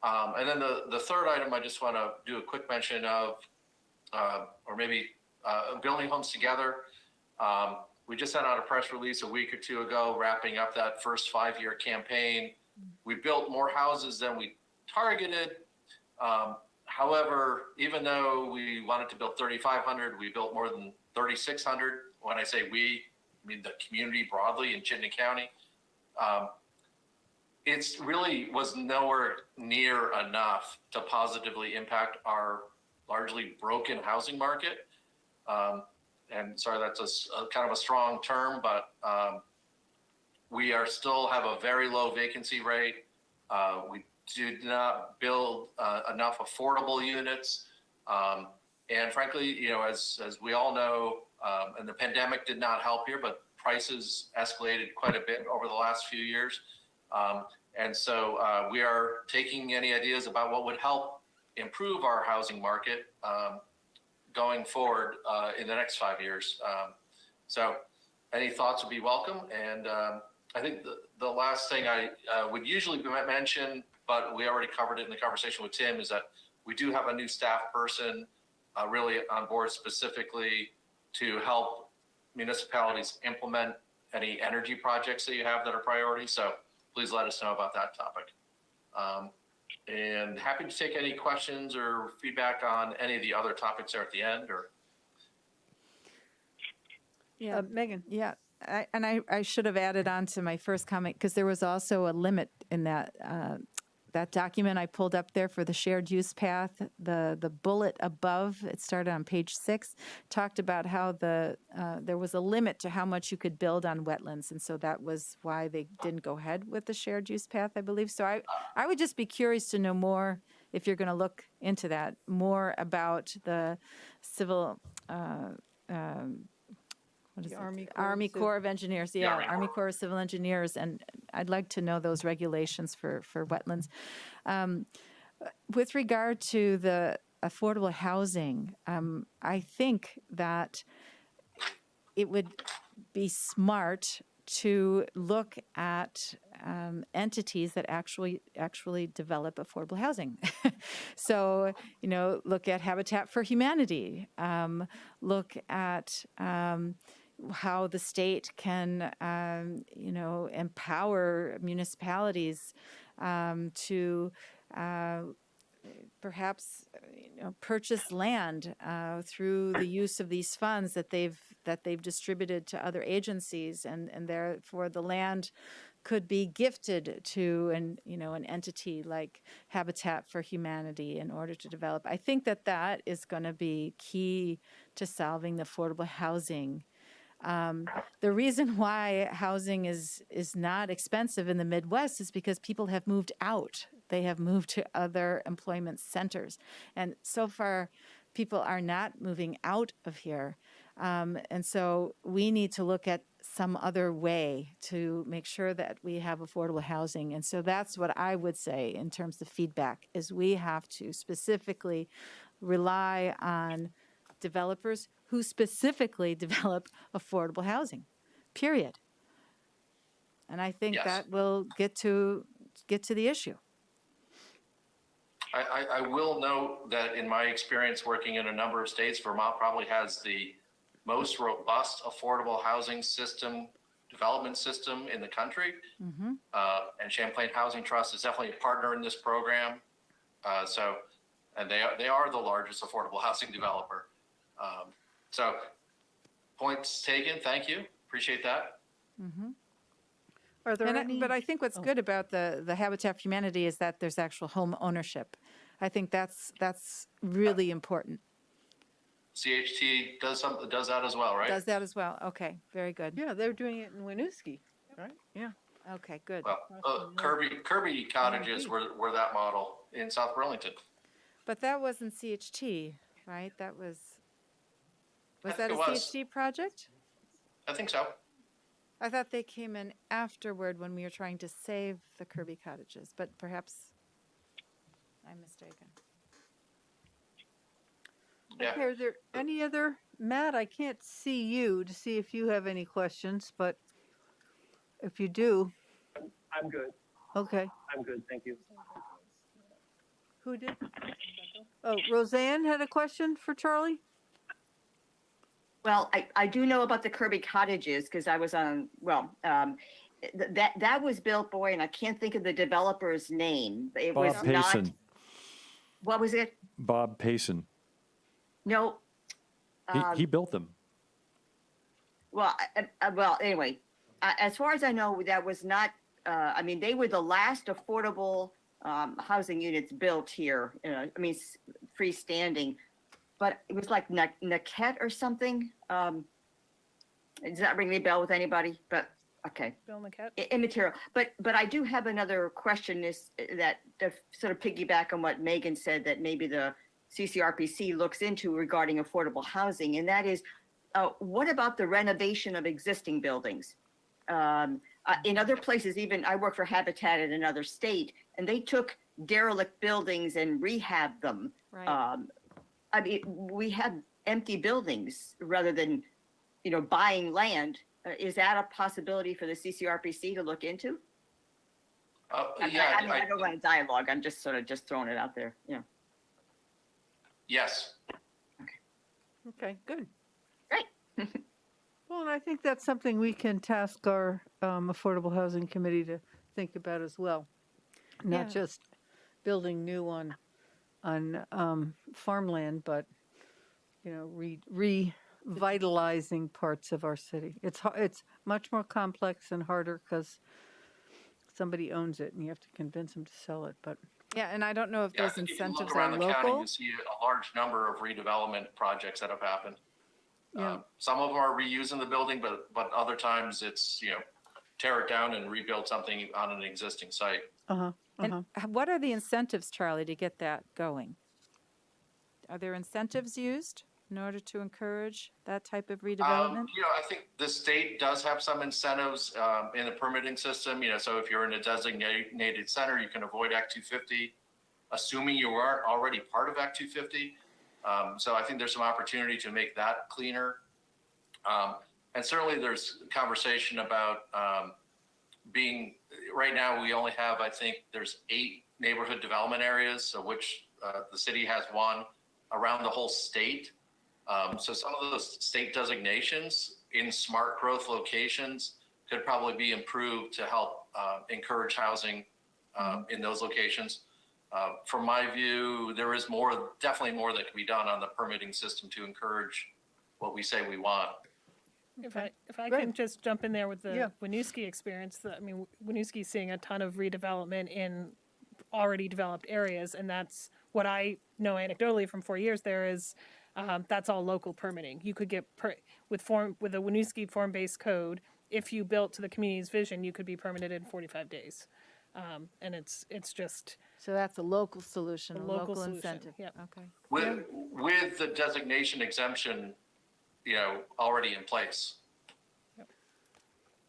And then the third item I just want to do a quick mention of, or maybe building homes together. We just sent out a press release a week or two ago, wrapping up that first 5-year campaign. We built more houses than we targeted. However, even though we wanted to build 3,500, we built more than 3,600. When I say we, I mean the community broadly in Chittenden County. it's really was nowhere near enough to positively impact our largely broken housing market. And sorry, that's a kind of a strong term, but we are still have a very low vacancy rate. We did not build enough affordable units. And frankly, you know, as we all know, and the pandemic did not help here, but prices escalated quite a bit over the last few years. And so we are taking any ideas about what would help improve our housing market going forward in the next 5 years. So any thoughts would be welcome. And I think the last thing I would usually mention, but we already covered it in the conversation with Tim, is that we do have a new staff person really on board specifically to help municipalities implement any energy projects that you have that are priorities. So please let us know about that topic. And happy to take any questions or feedback on any of the other topics there at the end. Or Yeah, Megan. Yeah, I should have added on to my first comment, because there was also a limit in that that document I pulled up there for the shared use path. The bullet above, it started on page 6, talked about how there was a limit to how much you could build on wetlands, and so that was why they didn't go ahead with the shared use path, I believe. So I would just be curious to know more, if you're going to look into that, more about the civil. What is The it? Army Corps of Engineers. Yeah, Army Corps of Civil Engineers, and I'd like to know those regulations for wetlands. With regard to the affordable housing, I think that it would be smart to look at entities that actually develop affordable housing. So, you know, look at Habitat for Humanity. Look at how the state can, you know, empower municipalities to perhaps, you know, purchase land through the use of these funds that they've distributed to other agencies, and therefore the land could be gifted to an entity like Habitat for Humanity in order to develop. I think that is going to be key to solving the affordable housing. The reason why housing is not expensive in the Midwest is because people have moved out. They have moved to other employment centers. And so far, people are not moving out of here. And so we need to look at some other way to make sure that we have affordable housing. And so that's what I would say in terms of feedback, is we have to specifically rely on developers who specifically develop affordable housing, period. And I think that will get to the issue. I will note that in my experience working in a number of states, Vermont probably has the most robust affordable housing system, development system in the country. Mm-hmm. And Champlain Housing Trust is definitely a partner in this program. And they are the largest affordable housing developer. So points taken. Thank you. Appreciate that. Mm-hmm. Are there any? But I think what's good about the Habitat for Humanity is that there's actual home ownership. I think that's really important. CHT does that as well, right? Does that as well. Okay, very good. Yeah, they're doing it in Winooski, right? Yeah. Okay, good. Well, Kirby Cottages were that model in South Burlington. But that wasn't CHT, right? That was that a was. CHT project? I think so. I thought they came in afterward when we were trying to save the Kirby Cottages, but perhaps I'm mistaken. Yeah. Okay, are there any other, Matt, I can't see you to see if you have any questions, but if you do. I'm good. Okay. I'm good, thank you. Who did? Oh, Roseanne had a question for Charlie? Well, I do know about the Kirby Cottages because I was on, that was built, boy, and I can't think of the developer's name. It Bob was Payson. not, what was it? Bob Payson. No. He built them. Well, anyway, as far as I know, that was not I mean, they were the last affordable housing units built here. Freestanding, but it was like Naquette or something. Does that ring any bell with anybody? But okay. Bill Naquette. Immaterial. But I do have another question that sort of piggyback on what Megan said, that maybe the CCRPC looks into regarding affordable housing, and that is, what about the renovation of existing buildings? In other places, even I work for Habitat in another state, and they took derelict buildings and rehabbed them. Right. I mean, we have empty buildings rather than, buying land. Is that a possibility for the CCRPC to look into? Yeah, I don't want a dialogue. I'm just sort of throwing it out there. Yeah. Yes. Okay, good. Great. Well, and I think that's something we can task our Affordable Housing Committee to think about as well. Not just building new on farmland, but revitalizing parts of our city. It's much more complex and harder because somebody owns it and you have to convince them to sell it. But Yeah, and I don't know if those If you incentives look are around the county, local. you see a large number of redevelopment projects that have happened. Yeah. Some of them are reusing the building, but other times it's, tear it down and rebuild something on an existing site. And what are the incentives, Charlie, to get that going? Are there incentives used in order to encourage that type of redevelopment? I think the state does have some incentives in the permitting system. So if you're in a designated center, you can avoid Act 250, assuming you aren't already part of Act 250. So I think there's some opportunity to make that cleaner. And certainly there's conversation about right now we only have, I think there's 8 neighborhood development areas, so which the city has one around the whole state. So some of those state designations in smart growth locations could probably be improved to help encourage housing in those locations. From my view, there is definitely more that can be done on the permitting system to encourage what we say we want. If I can just jump in there with the Winooski experience, Winooski's seeing a ton of redevelopment in already developed areas, and that's what I know anecdotally from 4 years there is. That's all local permitting. You could get with a Winooski form-based code. If you built to the community's vision, you could be permitted in 45 days, and it's just. So that's a local solution, A a local local solution, incentive. yep. Okay. With the designation exemption, already in place.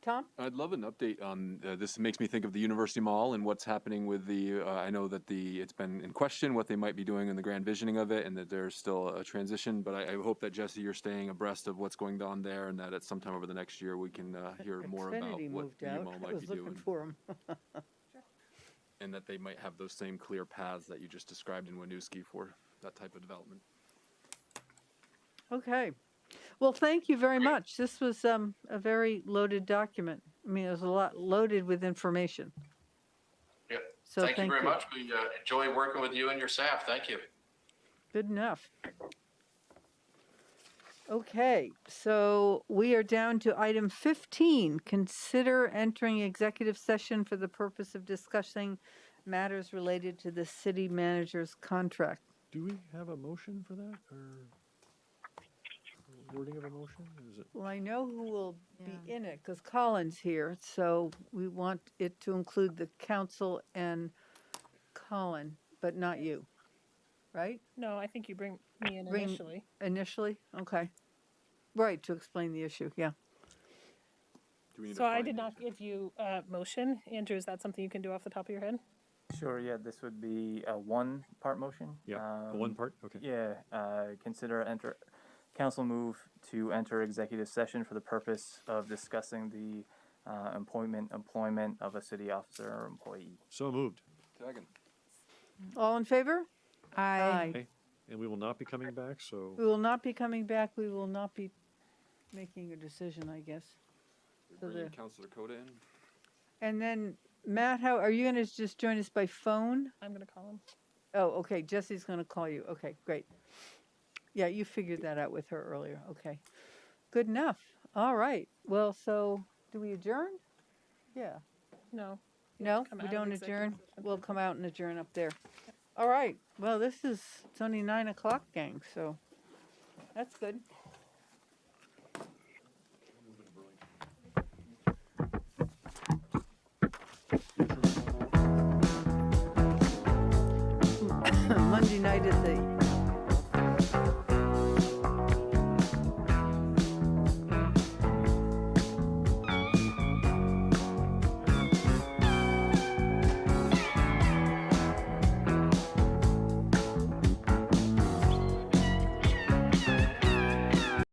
Tom? I'd love an update on this. Makes me think of the University Mall and what's happening with the. I know that it's been in question what they might be doing in the grand visioning of it, and that there's still a transition. But I hope that Jesse, you're staying abreast of what's going on there, and that at some time over the next year we can hear more about Xfinity what moved the out. mall I might was be looking doing, for him. and that they might have those same clear paths that you just described in Winooski for that type of development. Okay. Well, thank you very much. This was a very loaded document. I mean, it was a lot loaded with information. Yep. So thank you thank very you. much. We enjoy working with you and your staff. Thank you. Good enough. Okay, so we are down to item 15. Consider entering executive session for the purpose of discussing matters related to the city manager's contract. Do we have a motion for that, or wording of a motion? Is it? Well, I know who will be in it because Colin's here, so we want it to include the council and Colin, but not you, right? No, I think you bring me in Bring- initially. Initially? Okay. Right, to explain the issue, yeah. Do we need So I did not give you a motion. Andrew, is that something you can do off the top of your head? Sure, yeah, this would be a one-part motion. Yeah, a one part? Okay. Yeah, council move to enter executive session for the purpose of discussing the employment of a city officer or employee. So moved. Second. All in favor? Aye. Okay. And we will not be coming back, so. We will not be coming back. We will not be making a decision, I guess. So Bringing Councilor Coda in. And then, Matt, how are you going to just join us by phone? I'm going to call him. Oh, okay. Jesse's going to call you. Okay, great. Yeah, you figured that out with her earlier. Okay. Good enough. All right. Well, so do we adjourn? Yeah. No. No, come we out of don't executive adjourn. session. We'll come out and adjourn up there. All right. Well, it's only 9 o'clock, gang, so that's good. Monday night at the